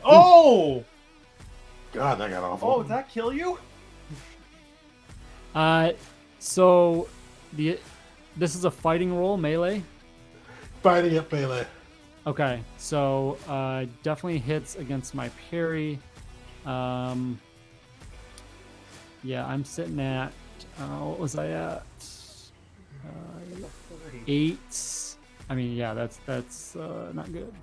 Oh, God, that got awful. oh, did that kill you? So this is a fighting roll, melee. Fighting up melee. Okay, so definitely hits against my parry. Yeah, I'm sitting at what was I at? 8. I mean, yeah, that's not good.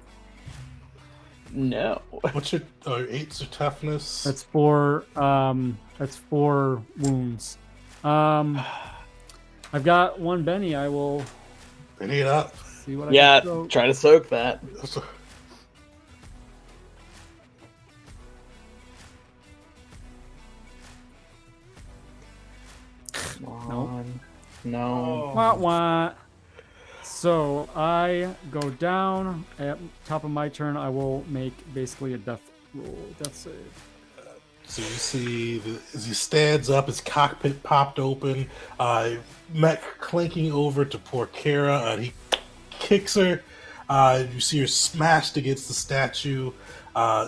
No. What's your 8's your toughness? That's 4. That's 4 wounds. I've got one Benny. I will Penny it up. see what I Yeah, can throw. try to soak that. Come on. No. Wah, wah. So I go down. At top of my turn, I will make basically a death roll. Death save. So you see, as he stands up, his cockpit popped open. Mech clinking over to poor Kara, and he kicks her. You see her smashed against the statue,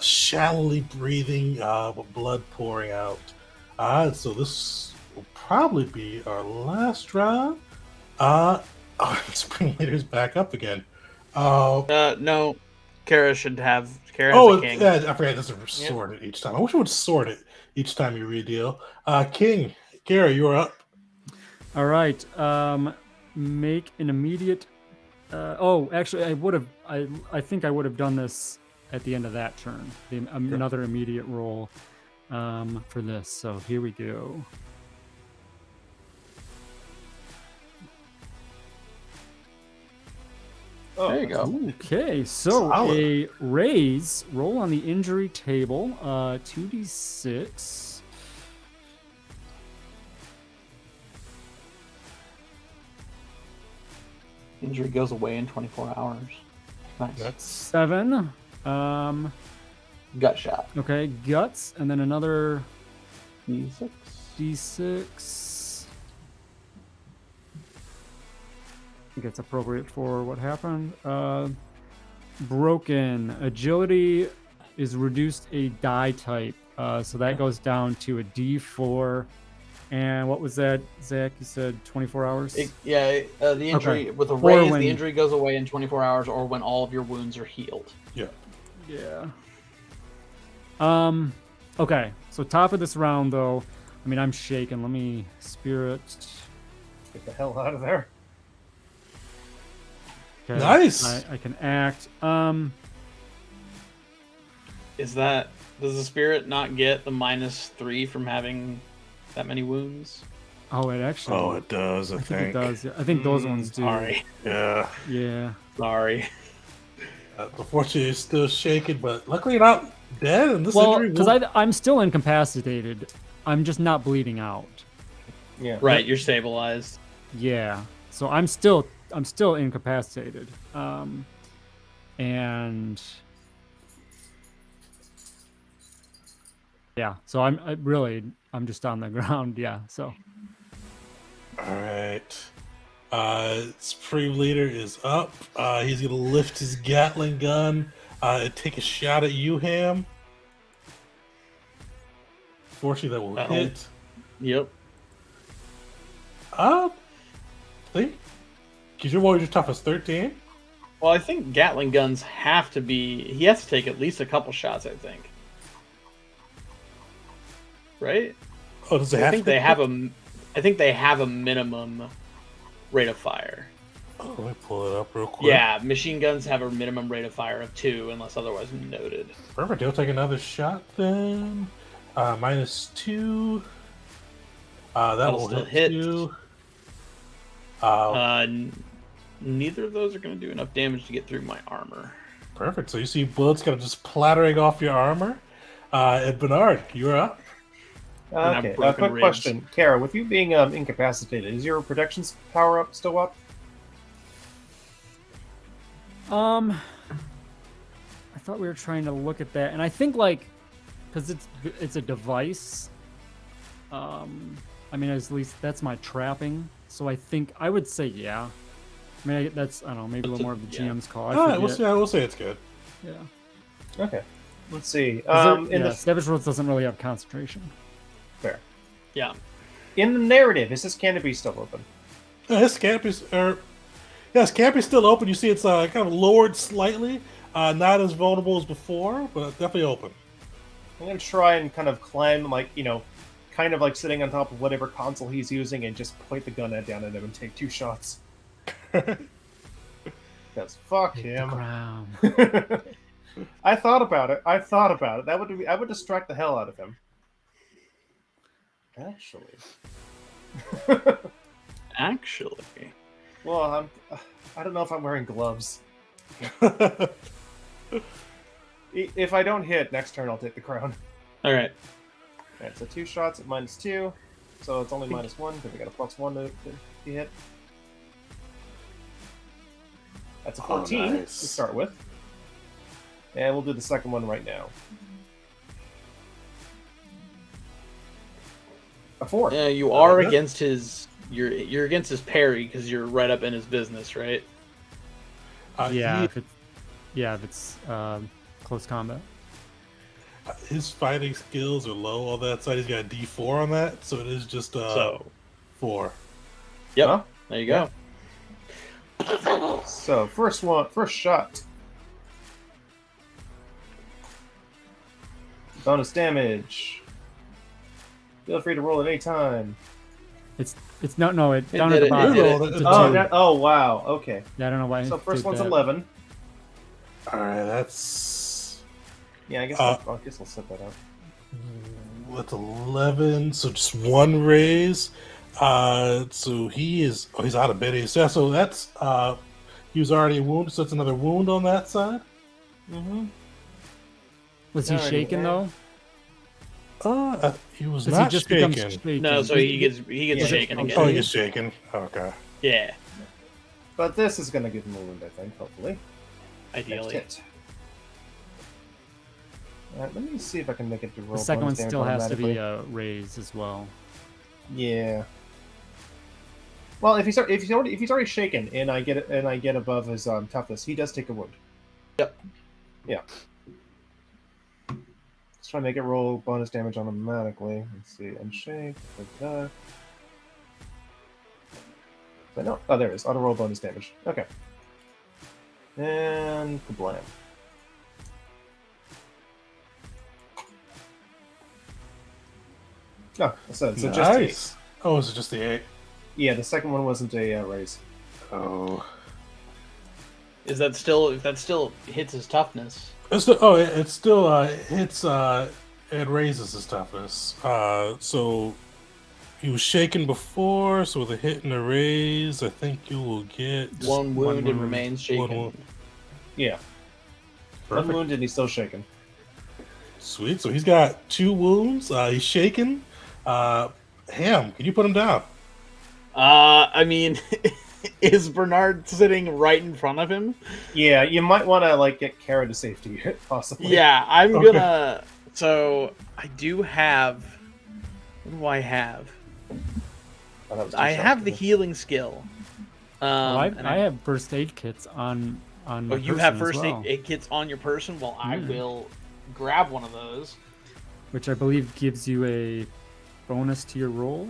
shallowly breathing, with blood pouring out. So this will probably be our last round. Spring Leader's back up again. No. Kara should have. Kara has Oh, a king. yeah, I forgot it doesn't sort it each time. I wish it would sort it each time you redeal. King, Kara, you're up. All right. Make an immediate. Actually, I would have. I think I would have done this at the end of that turn. Another immediate roll for this. So here we go. Oh, There you go. Okay, so Solid. a raise roll on the injury table. 2d6. Injury goes away in 24 hours. Nice. That's 7. Gut shot. Okay, guts, and then another D6. d6. I think it's appropriate for what happened. Broken. Agility is reduced a die type, so that goes down to a d4. And what was that, Zach? You said 24 hours? The injury with a Or raise, when- the injury goes away in 24 hours, or when all of your wounds are healed. yeah. Yeah. Okay, so top of this round, though. I mean, I'm shaking. Let me spirit. get the hell out of there. Okay, Nice. I can act. Does the spirit not get the -3 from having that many wounds? Oh, it actually. Oh, it does, I I think it think. does. Yeah. I think those ones do. Sorry. Yeah. Yeah. Sorry. Unfortunately, it's still shaking, but luckily you're not dead. And this Well, injury because will- I'm still incapacitated. I'm just not bleeding out. Yeah. Right, you're stabilized. Yeah. So I'm still incapacitated. And yeah. So I'm just on the ground. Yeah. So All right. Supreme Leader is up. He's going to lift his Gatling gun and take a shot at you, Ham. Fortunately, that will Uh-oh. hit. Yep. Think? Because your warrior's toughest 13. Well, I think Gatling guns have to be. He has to take at least a couple shots. I think. Right. Oh, does it have I think to? they have a. I think they have a minimum rate of fire. Oh, let me pull it up real quick. Yeah, machine guns have a minimum rate of fire of 2, unless otherwise noted. Perfect. He'll take another shot then. -2. That That'll will still hit hit. you. Neither of those are going to do enough damage to get through my armor. Perfect. So you see bullets kind of just plattering off your armor. And Bernard, you're up. have Okay. broken Quick ribs. question, Kara. With you being incapacitated, is your protection power up still up? I thought we were trying to look at that, and I think because it's a device. I mean, at least that's my trapping. So I think I would say yeah. I mean, that's I don't know, maybe a little more of the Yeah. GM's call. I All right, forget. we'll say it's good. Yeah. Okay. Let's see. 'Cause In the Savage Worlds doesn't really have concentration. fair. Yeah. In the narrative, is this canopy still open? His camp is, his camp is still open. You see, it's kind of lowered slightly, not as vulnerable as before, but definitely open. I'm gonna try and kind of climb, like kind of like sitting on top of whatever console he's using, and just point the gun down at him and take 2 shots. Because fuck Hit the him. ground. I thought about it. That would be. I would distract the hell out of him. Actually. Actually. Well, I don't know if I'm wearing gloves. If I don't hit, next turn I'll take the crown. All right. Alright, so 2 shots at -2. So it's only -1 because we got a +1 to hit. That's a 14 nice. to start with. And we'll do the second one right now. A 4. Yeah, you are Yeah. against his. You're against his parry because you're right up in his business, right? Yeah, if it's close combat. His fighting skills are low on that side. He's got a D4 on that, so it is just So, 4. yep. Huh? There you go. So first shot. Bonus damage. Feel free to roll at any time. It's no it It down did at the it, it bottom. did it. That's a Oh, two. oh wow. Okay. Yeah, I don't know why. So it first did one's that. 11. All right, that's Yeah, I guess Uh, I'll set that up. that's 11. So just 1 raise. So he's out of bed. Yeah, so that's he was already wounded. So that's another wound on that side. Mm-hmm. Was he Alrighty, shaken yeah. Though. He was Does not he just become shaken. shaken? No, so he gets Yeah. shaken Oh, again. Oh, he gets shaken. Okay. Yeah, But this is gonna give him a wound, I think. Hopefully. Next ideally. hit. Alright, let me see if I can make it to roll. The second one bonus damage still has to be automatically. raised as well. Yeah. Well, if he's already shaken and I get above his toughness, he does take a wound. Yep. Yeah. Let's try and make it roll bonus damage automatically. Let's see. Unshake. But no. Oh, there it is. Auto roll bonus damage. Okay. And kablam. Oh, so just 8. Nice. Oh, is it just the 8? Yeah, the second one wasn't a raise. Oh. Is that still if that still hits his toughness? It still hits. It raises his toughness. So he was shaken before. So with a hit and a raise, I think you will get One wound and wound. remains shaken. wound. Yeah. Perfect. One wound and he's still shaken. Sweet. So he's got 2 wounds. He's shaken. Ham, can you put him down? I mean, is Bernard sitting right in front of him? Yeah, you might want to get Kara to safety, possibly. Yeah, I'm Okay. gonna. So I do have. What do I have? Oh, that was too I sharp have for the me. healing skill. Well, And I have first aid kits on my Oh, you have person as first well, aid kits on your person? Well, I Yeah. will grab one of those. which I believe gives you a bonus to your roll.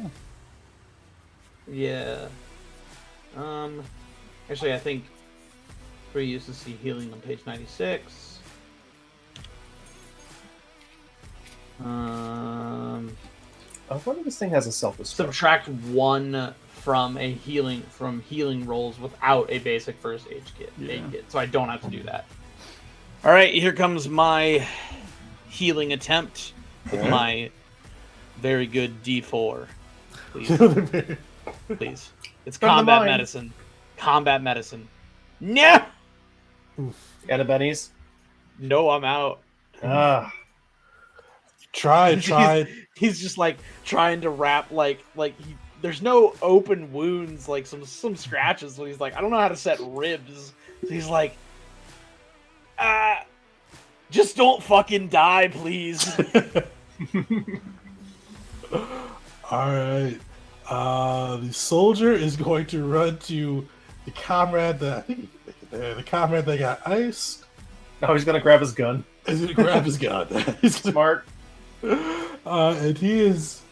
Yeah. Actually, I think we used to see healing on page 96. I wonder if this thing has a self-destruct. Subtract 1 from healing rolls without a basic first aid kit. So I don't have to do that. All right, here comes my healing attempt with my very good D4. Please, please. It's From the combat mind. medicine. Combat medicine. No, Got a bennies? no, I'm out. Ah. Try. He's just trying to wrap there's no open wounds, some scratches. So he's like, I don't know how to set ribs. So he's like, just don't fucking die, please. All right. The soldier is going to run to the comrade that I think the comrade that got iced. Oh, he's gonna grab his gun. He's going to grab his gun. He's gonna, Smart. and he's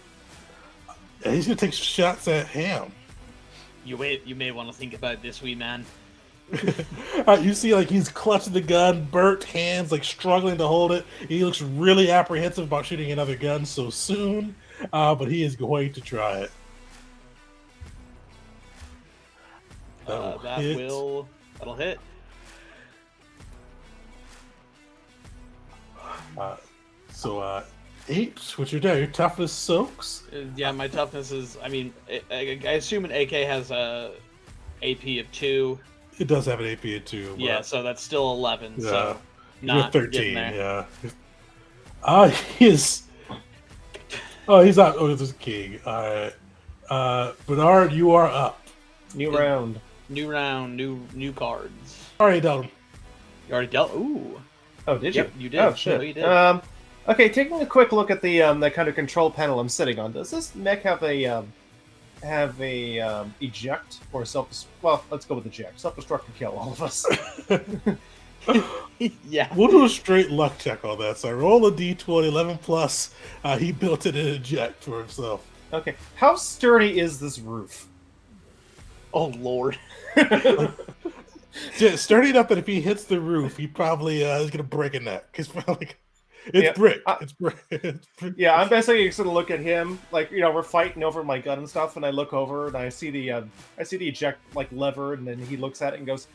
going to take shots at Ham. You may want to think about this, wee man. You see, like, he's clutching the gun, burnt hands, like struggling to hold it. He looks really apprehensive about shooting another gun so soon, but he is going to try it. That'll hit. So, 8, what's your day? Your toughness soaks. Yeah, my toughness is. I mean, I assume an AK has a AP of 2. It does have an AP at 2. But Yeah, so that's still 11. Yeah. So you're not 13. getting there. Yeah. He is. Oh, he's not. Oh, this is king. All right. Bernard, you are up. New round. New round, new cards. All right, Dalton. You already dealt. Ooh. Oh, did you? Yep, you did. Oh, shit. No, you did. Okay, taking a quick look at the kind of control panel I'm sitting on. Does this mech have a eject or self? Well, let's go with eject. Self-destruct and kill all of us. Yeah. We'll do a straight luck check on that. So I roll a d20, 11 plus. He built it in eject for himself. Okay, how sturdy is this roof? Oh Lord. Yeah, sturdy enough that if he hits the roof, he probably is gonna break a neck. It's Yeah, brick. It's brick. It's brick. Yeah, I'm basically just gonna look at him, like, you know, we're fighting over my gun and stuff, and I look over and I see the eject like lever, and then he looks at it and goes,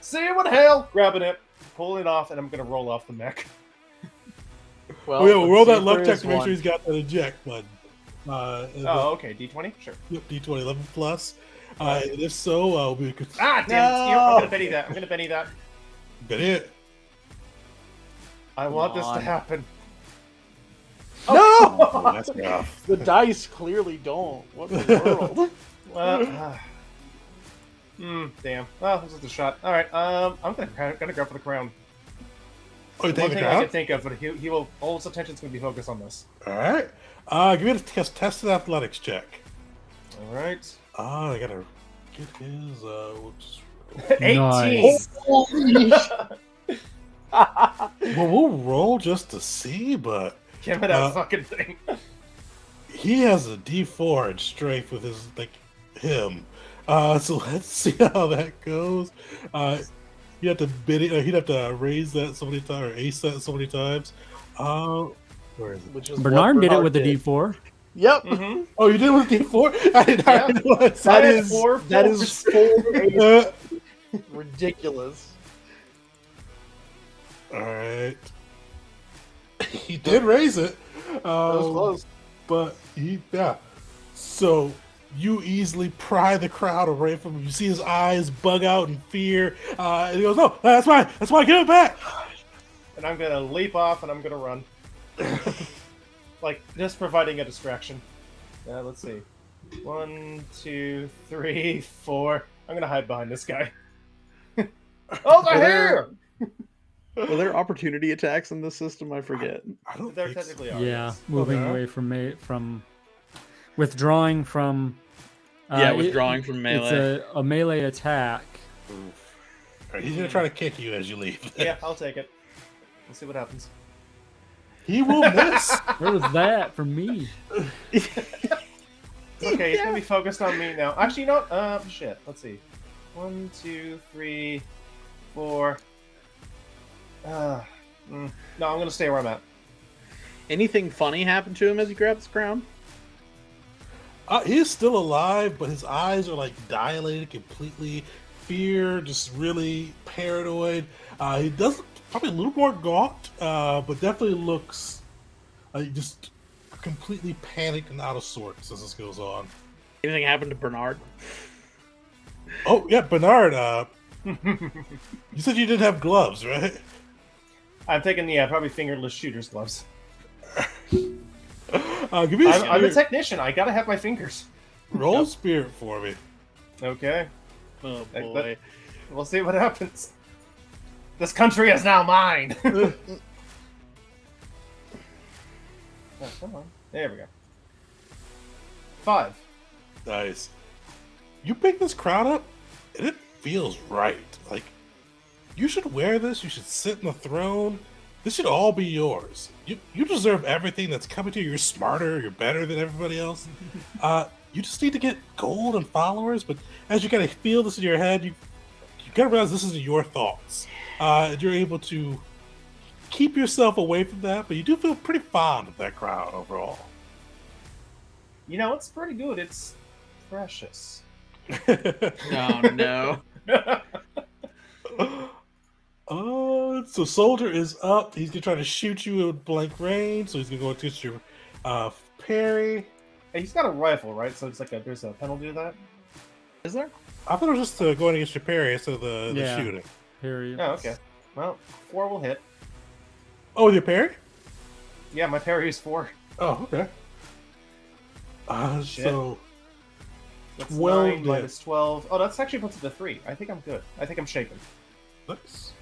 "See what hell?" Grabbing it, pulling it off, and I'm gonna roll off the mech. Well, Oh, yeah, we'll roll let's that see if luck there check is to make one. sure he's got that eject button. Oh, okay, D20, sure. Yep, d20, 11 plus. And if so, we could Ah, damn! No! I'm gonna Benny that. I'm gonna Benny that. bet it. I want this to on. happen. No! Oh, that's rough. The dice clearly don't. What in the world? Well, damn. Well, this is the shot. All right. I'm gonna grab for the crown. Oh, you One take the thing I crown? can think of, but he will. All his attention's gonna be focused on this. All right. Give me a tested athletics check. All right. I gotta get his. We'll just 18. well, we'll roll just to see, but Give me that fucking thing. he has a D4 in strength with his him. So let's see how that goes. You have to bid it. He'd have to raise that so many times or ace that so many times. Where is it? Which is Bernard what did it with the did. D4. Yep. Mm-hmm. Oh, you did it with D4? I didn't Yeah. realize That I had is four that is Uh, ridiculous. all right. He did raise it. That was close. But yeah. So you easily pry the crowd away from him. You see his eyes bug out in fear. And he goes, "No, that's mine. That's mine. Give it back." And I'm gonna leap off and I'm gonna run. Like, just providing a distraction. Let's see. 1, 2, 3, 4. I'm gonna hide behind this guy. Oh, they're here! Were there opportunity attacks in this system? I forget. I don't There think so. technically are. Yeah, yes. moving Okay. away from withdrawing from. Yeah, it- withdrawing from melee. It's a melee attack. All right, he's gonna try to kick you as you leave. Yeah, I'll take it. Let's see what happens. He will miss. Where was that for me? Okay, it's gonna be focused on me now. Actually, you know what? Shit. Let's see. 1, 2, 3, 4. No, I'm gonna stay where I'm at. Anything funny happened to him as he grabbed his crown? He's still alive, but his eyes are like dilated completely. Fear, just really paranoid. He does look probably a little more gaunt, but definitely looks just completely panicked and out of sorts as this goes on. Anything happened to Bernard? Oh yeah, Bernard. You said you didn't have gloves, right? I'm taking probably fingerless shooter's gloves. Give me a I'm a spirit. technician. I gotta have my fingers. Roll spirit for me. Okay. Oh But- boy. We'll see what happens. This country is now mine. Oh, come on. There we go. 5. Nice. You pick this crown up, and it feels right. Like, you should wear this. You should sit in the throne. This should all be yours. You deserve everything that's coming to you. You're smarter. You're better than everybody else. You just need to get gold and followers. But as you kind of feel this in your head, you gotta realize this is your thoughts. You're able to keep yourself away from that, but you do feel pretty fond of that crown overall. You know, it's pretty good. It's precious. Oh no. Oh, so Soldier is up. He's gonna try to shoot you at blank range, so he's gonna go against your parry. Hey, he's got a rifle, right? So it's like there's a penalty to that. Is there? I thought it was just going against your parry instead of the Yeah. shooting. Period. Oh, okay. Well, 4 will hit. Oh, with your parry? Yeah, my parry is 4. Oh, okay. Shit. So That's 12 9 hit. minus 12. Oh, that's actually puts it to 3. I think I'm good. I think I'm shaken. nice.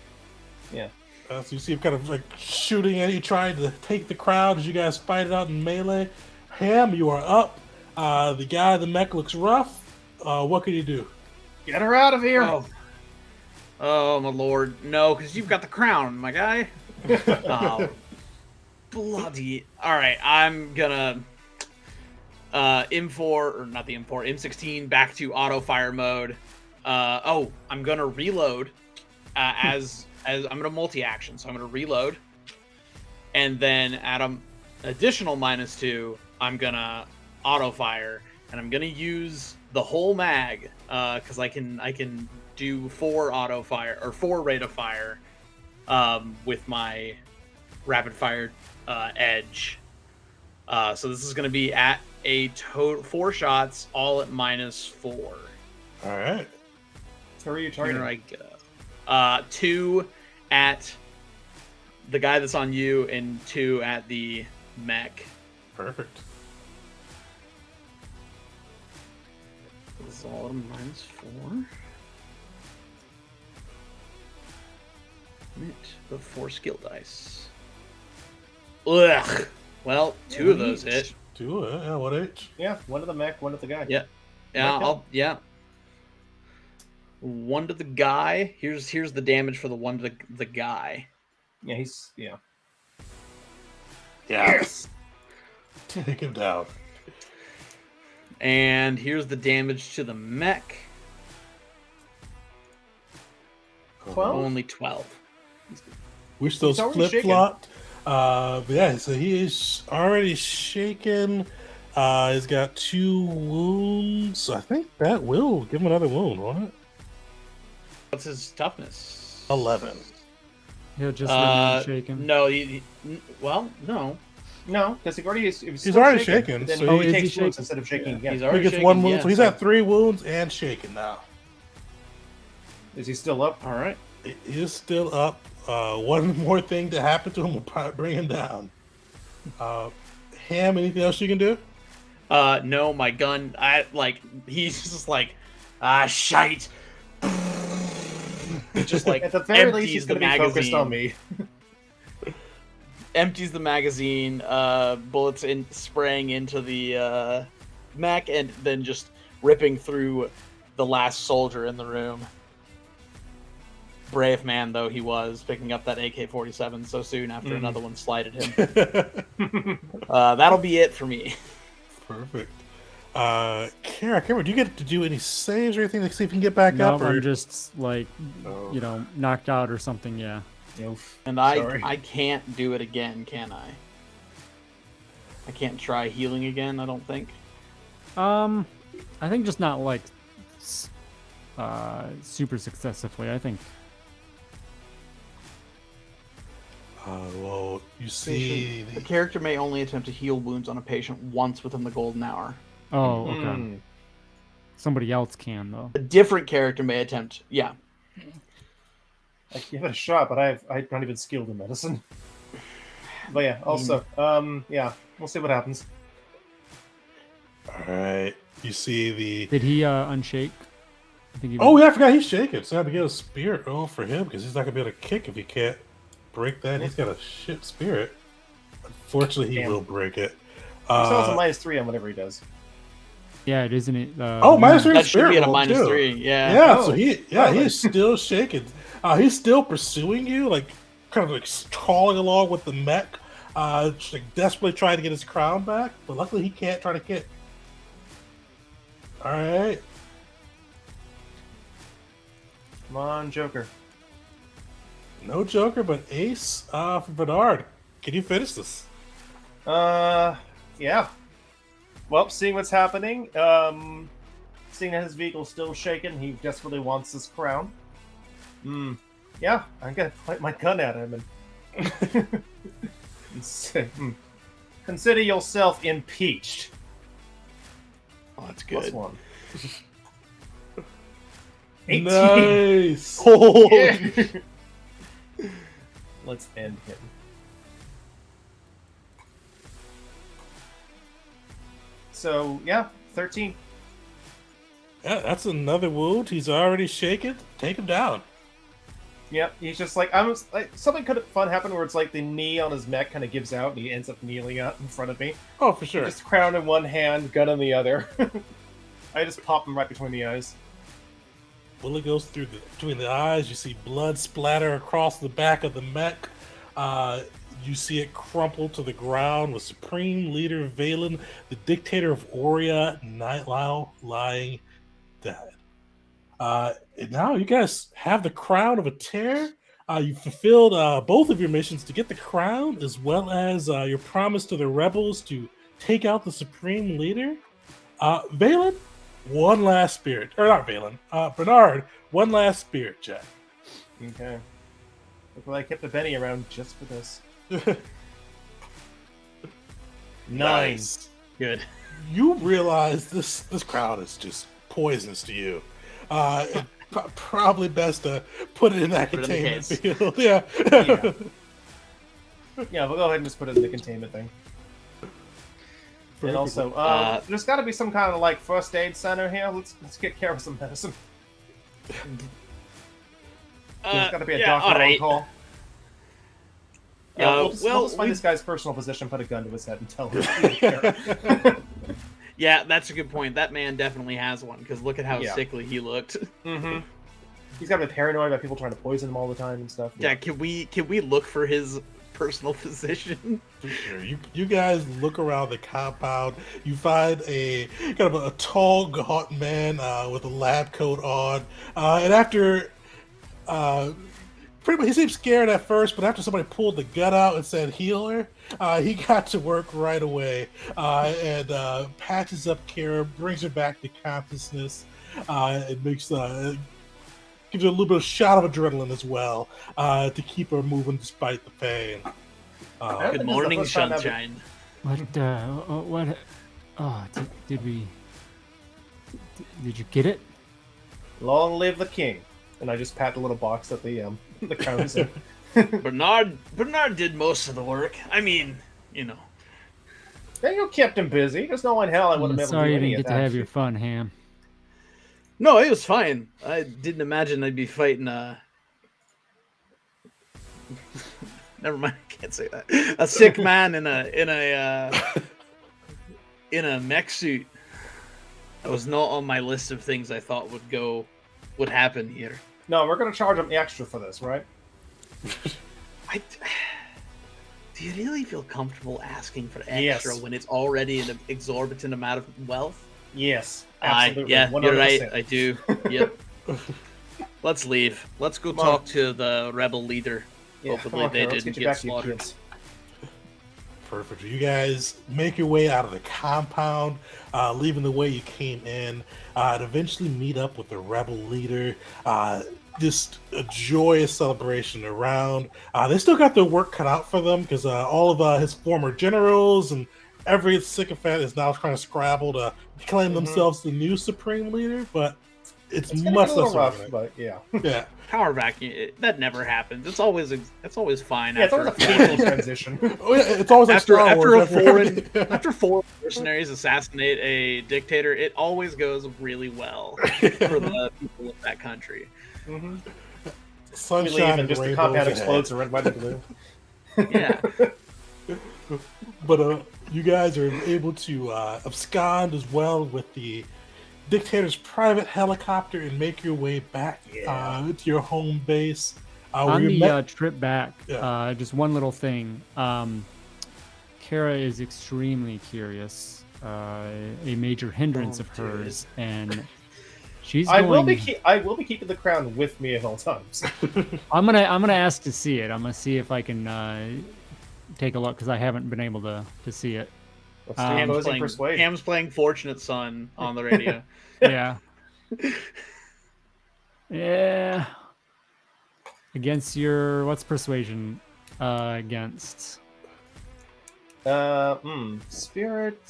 Yeah. So you see him kind of like shooting at you, trying to take the crowd as you guys fight it out in melee. Ham, you are up. The guy in the mech looks rough. What can you do? Get her out of here! Oh my lord. No, because you've got the crown, my guy. Oh, bloody. Alright, I'm gonna M4, or not the M4, M16 back to auto fire mode. I'm gonna reload as I'm gonna multi-action, so I'm gonna reload. And then at an additional -2, I'm gonna auto fire, and I'm gonna use the whole mag, because I can do 4 auto fire or 4 rate of fire with my rapid fire edge. So this is going to be at a total 4 shots, all at -4. All right. Who are you Here targeting? I go. 2 at the guy that's on you, and 2 at the mech. Perfect. This is all at a -4. But 4 skill dice. Ugh. Well, 2 of those hit. Do it. Yeah, what H? Yeah, one to the mech, one to the guy. Yeah. Yeah. 1 to the guy. Here's the damage for the 1 to the guy. Yeah, he's yeah. Yes. Take him down. And here's the damage to the mech. 12? Only 12. Wish those He's already flip flopped. Yeah, so he is already shaken. He's got 2 wounds. So I think that will give him another wound, won't it? What's his toughness? 11. He'll just remain shaken. No, well, no. No, because He's already shaken, Then so he is takes he wounds shaken? instead of shaking Yeah, again. he's He already gets shaken, 1 wound, yeah, so he's at 3 wounds and shaken now. Is he still up? All right. He is still up. One more thing to happen to him will probably bring him down. Ham, anything else you can do? No, my gun. He's just like, shite. Just like At the very least, empties he's the going to be focused on magazine. me. Empties the magazine. Bullets spraying into the mech, and then just ripping through the last soldier in the room. Brave man though he was, picking up that AK-47 so soon after another one slighted him. That'll be it for me. Perfect. Kara, do you get to do any saves or anything to see if you can get back No, up? Or... I'm just like, Oh. knocked out or something. Yeah. Oof. And Sorry. I can't do it again, can I? I can't try healing again, I don't think. I think just not like super successfully. I think. Well, you see... A character may only attempt to heal wounds on a patient once within the golden hour. Oh, okay. Mm. Somebody else can though. A different character may attempt, yeah. I give it a shot, but I'm not even skilled in medicine. But yeah, also, yeah, we'll see what happens. Alright. You see the... Did he unshake? I think he. Oh, yeah, I forgot he's shaken. So I have to get a spirit roll for him because he's not going to be able to kick if he can't break that. He's got a shit spirit. Unfortunately, he Damn. will break it. He still has a -3 on whatever he does. Yeah, it isn't it. Oh, minus 3 That should spirit be at a roll, minus too. 3. Yeah. Yeah, Oh, so he is still shaking. He's still pursuing you, like kind of like crawling along with the mech, just like desperately trying to get his crown back. But luckily, he can't try to get. All right, Come on, Joker. no Joker, but Ace for Bernard. Can you finish this? Yeah. Well, seeing what's happening, seeing that his vehicle's still shaking, he desperately wants this crown. Yeah, I'm gonna point my gun at him and say, consider yourself impeached. Oh, that's Plus good. 1. 18. Nice. Yeah. Let's end him. So, yeah, 13. Yeah, that's another wound. He's already shaken. Take him down. Yep, he's just like, something fun happen where it's like the knee on his mech kind of gives out and he ends up kneeling out in front of me. Oh, for sure. Just crown in one hand, gun in the other. I just pop him right between the eyes. Bullet goes between the eyes. You see blood splatter across the back of the mech. You see it crumple to the ground with Supreme Leader Valen, the dictator of Oria, Nightlow, lying dead. And now you guys have the crown of a tear. You fulfilled both of your missions to get the crown, as well as your promise to the rebels to take out the Supreme Leader. Valen, one last spirit. Or not Valen. Bernard, one last spirit check. Okay. Look what I kept a Benny around just for this. 9. Nice. Good. You realize this crowd is just poisonous to you. Probably best to put it in that Put it in the containment case. field. Yeah. Yeah. Yeah, we'll go ahead and just put it in the containment thing. And also, there's got to be some kind of like first aid center here. Let's get care of some medicine. There's got to be a doctor on call. Yeah, we'll just find this guy's personal physician, put a gun to his head, and tell him. Yeah, that's a good point. That man definitely has one, because look at how Yeah. sickly he looked. Mm-hmm. He's got to be paranoid about people trying to poison him all the time and stuff. Yeah, can we look for his personal physician? For sure. You guys look around the compound. You find a kind of a tall, gaunt man with a lab coat on, and after pretty much he seemed scared at first, but after somebody pulled the gun out and said healer, he got to work right away and patches up Kara, brings her back to consciousness. It makes gives her a little bit of shot of adrenaline as well to keep her moving despite the pain. This is Good the morning, first time I've- sunshine. What? Oh, did we? Did you get it? Long live the king! And I just pat the little box that the crown is in. Bernard did most of the work. I mean, you know. Yeah, you kept him busy. There's no one in hell I wouldn't be able to Sorry do you any didn't of get to that. have your fun, Ham. No, it was fine. I didn't imagine I'd be fighting a. Never mind, I can't say that. A sick man in a mech suit. That was not on my list of things I thought would happen here. No, we're gonna charge him extra for this, right? Do you really feel comfortable asking for extra Yes. when it's already an exorbitant amount of wealth? Yes, absolutely. Yeah, 100%. you're right. I do. Yep. Let's leave. Let's go Come on. talk to the rebel leader. Yeah, come Hopefully on, they Kara, let's didn't get you get back to your slaughtered. kids. Perfect. You guys make your way out of the compound, leaving the way you came in, and eventually meet up with the rebel leader. Just a joyous celebration around. They still got their work cut out for them because all of his former generals and every sycophant is now trying to scrabble to claim themselves the new supreme leader, but it's It's gonna much get a little less rough, organized. but yeah. Yeah. Power vacuum. That never happens. It's always fine. Yeah, it's after always a painful transition. Oh, yeah, it's always like Star Wars. after four mercenaries assassinate a dictator, it always goes really well for the people of that country. Mm-hmm. We Sunshine leave and and just the rainbows compound ahead. explodes in red, white, and blue. Yeah. But you guys are able to abscond as well with the dictator's private helicopter and make your way back to your home base. Where On you the met- trip back, Yeah. just one little thing. Kara is extremely curious. A major hindrance of hers, and she's I will going. be keeping the crown with me at all times. I'm gonna ask to see it. I'm gonna see if I can take a look because I haven't been able to see it. Let's do Ham's Ham's opposing playing, persuade. Ham's playing Fortunate Son on the radio. Yeah. Yeah. Against your what's persuasion against? Spirit.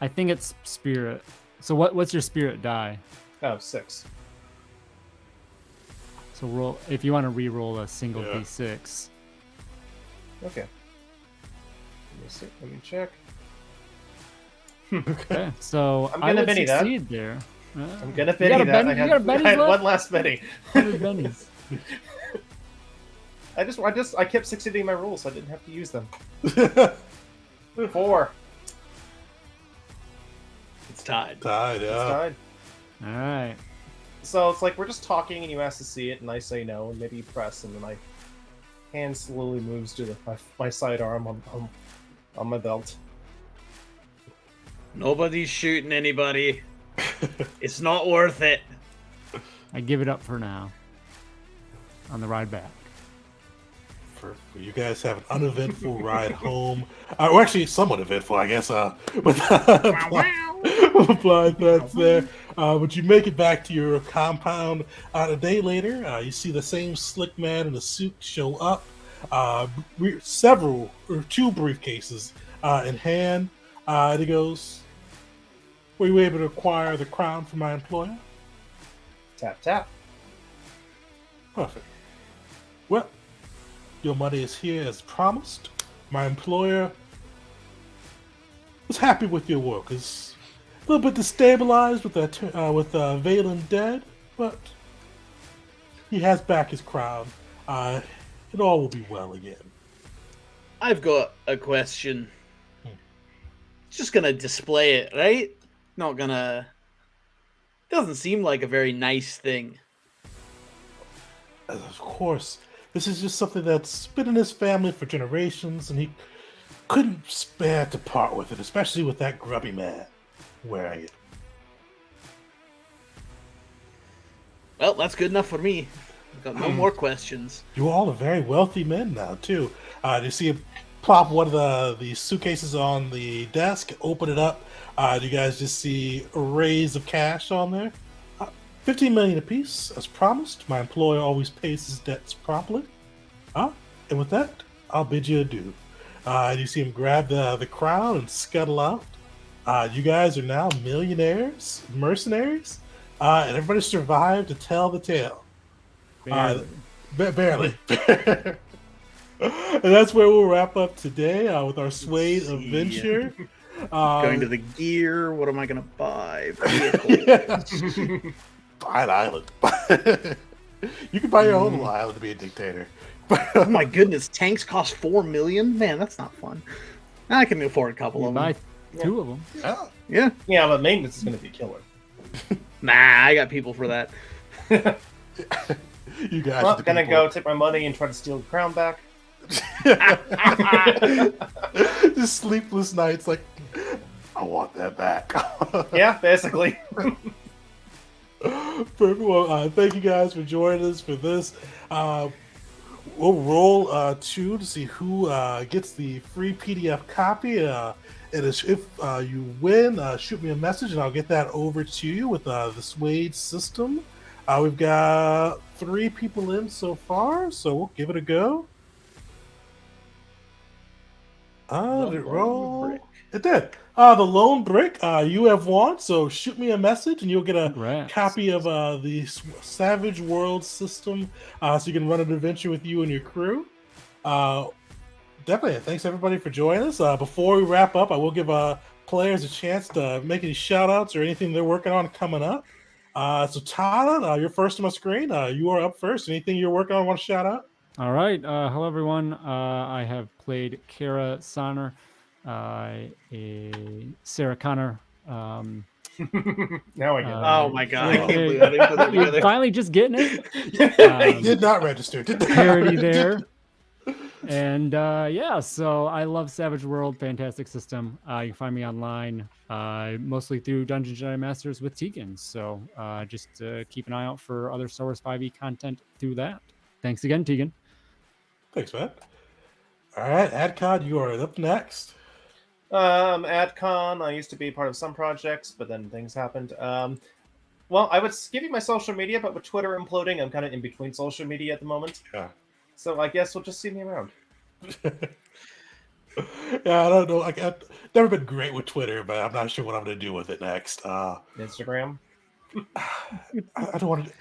I think it's spirit. So what's your spirit die? Oh, 6. So roll if you want to re-roll a single Yeah. d6. Okay. Let me see. Let me check. Okay. So I'm I gonna would Benny that. succeed there. I'm gonna You Benny got a that. Benny- I you had, got a Benny's I had left? one last Benny. 100 bennies. I kept succeeding my rules, so I didn't have to use them. 4. It's tied. Tied, It's yeah. tied. All right. So it's like we're just talking, and you ask to see it, and I say no, and maybe you press, and then my hand slowly moves to my sidearm on my belt. Nobody's shooting anybody. It's not worth it. I give it up for now. On the ride back. You guys have an uneventful ride home. Well, actually, somewhat eventful, I guess. With blind threats there. But you make it back to your compound. A day later, you see the same slick man in a suit show up. Two briefcases in hand. And he goes, "Were you able to acquire the crown from my employer?" Tap tap. Perfect. Well, your money is here as promised. My employer was happy with your work. Is a little bit destabilized with Valen dead, but he has back his crown. It all will be well again. I've got a question. It's just gonna display it, right? Not gonna. Doesn't seem like a very nice thing. Of course, this is just something that's been in his family for generations, and he couldn't spare to part with it, especially with that grubby man wearing it. Well, that's good enough for me. I've got no more questions. You all are very wealthy men now, too. You see him plop one of the suitcases on the desk, open it up. You guys just see arrays of cash on there. 15 million apiece, as promised. My employer always pays his debts promptly. And with that, I'll bid you adieu. And you see him grab the crown and scuttle out. You guys are now millionaires, mercenaries, and everybody survived to tell the tale. Barely. And that's where we'll wrap up today with our Suede see. adventure. Going to the gear. What am I gonna buy? Buy an island. You can buy your own little island to be a dictator. Oh my goodness, tanks cost 4 million. Man, that's not fun. I can afford a couple You of buy them. 2 of them. Yeah. Yeah. Yeah, but maintenance is going to be killer. Nah, I got people for that. You guys Well, are the gonna people. go take my money and try to steal the crown back. Just sleepless nights, like, I want that back. Yeah, basically. Perfect. Well, thank you guys for joining us for this. We'll roll 2 to see who gets the free PDF copy. If you win, shoot me a message and I'll get that over to you with the Suede system. We've got 3 people in so far, so we'll give it a go. Did it roll? Brick. It did. The Lone Brick, you have won, so shoot me a message and you'll get a Congrats. copy of the Savage World system so you can run an adventure with you and your crew. Definitely. Thanks everybody for joining us. Before we wrap up, I will give players a chance to make any shout outs or anything they're working on coming up. So Tyler, you're first on my screen. You are up first. Anything you're working on want to shout out? All right. Hello, everyone. I have played Kara Sonner, a Sarah Connor. Now I get it. Oh my god, I so- can't believe I didn't put that You're together. finally just getting it. Did not register. Did not. Parody there. And yeah, so I love Savage World, fantastic system. You can find me online, mostly through Dungeons and Dragons Masters with Tegan. So just keep an eye out for other Star Wars 5e content through that. Thanks again, Tegan. Thanks, man. All right, AdCon, you are up next. AdCon, I used to be part of some projects, but then things happened. Well, I would give you my social media, but with Twitter imploding, I'm kind of in between social media at the moment. Yeah. So I guess we'll just see me around. Yeah, I don't know. I've never been great with Twitter, but I'm not sure what I'm going to do with it next. Instagram. I don't want to.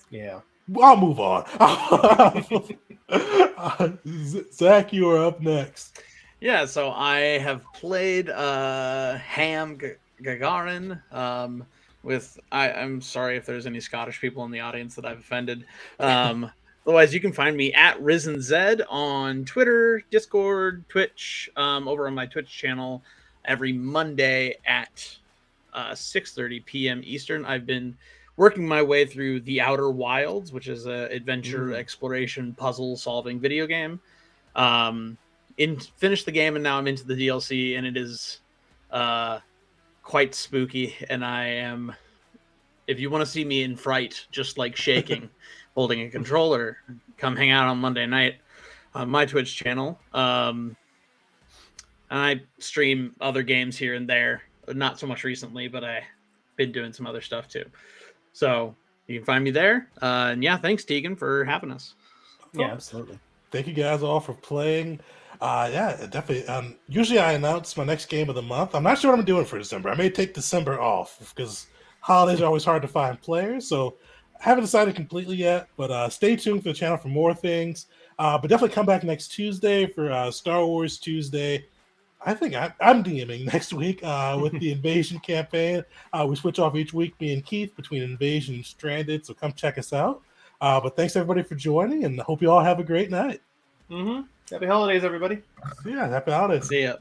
Yeah. I'll move on. Zach, you are up next. Yeah, so I have played Ham Gagarin with I'm sorry if there's any Scottish people in the audience that I've offended. Otherwise, you can find me at Risen Zed on Twitter, Discord, Twitch, over on my Twitch channel every Monday at 6:30 p.m. Eastern. I've been working my way through The Outer Wilds, which is an adventure exploration puzzle solving video game. Finished the game and now I'm into the DLC, and it is quite spooky. And I am, if you want to see me in fright, just like shaking, holding a controller, come hang out on Monday night on my Twitch channel. And I stream other games here and there, not so much recently, but I've been doing some other stuff too. So you can find me there. And yeah, thanks Tegan for having us. Yeah, absolutely. Thank you guys all for playing. Yeah, definitely. Usually I announce my next game of the month. I'm not sure what I'm doing for December. I may take December off because holidays are always hard to find players. So I haven't decided completely yet, but stay tuned for the channel for more things. But definitely come back next Tuesday for Star Wars Tuesday. I think I'm DMing next week with the Invasion campaign. We switch off each week, me and Keith, between Invasion and Stranded. So come check us out. But thanks everybody for joining, and hope you all have a great night. Happy holidays, everybody. So yeah, happy holidays. See ya.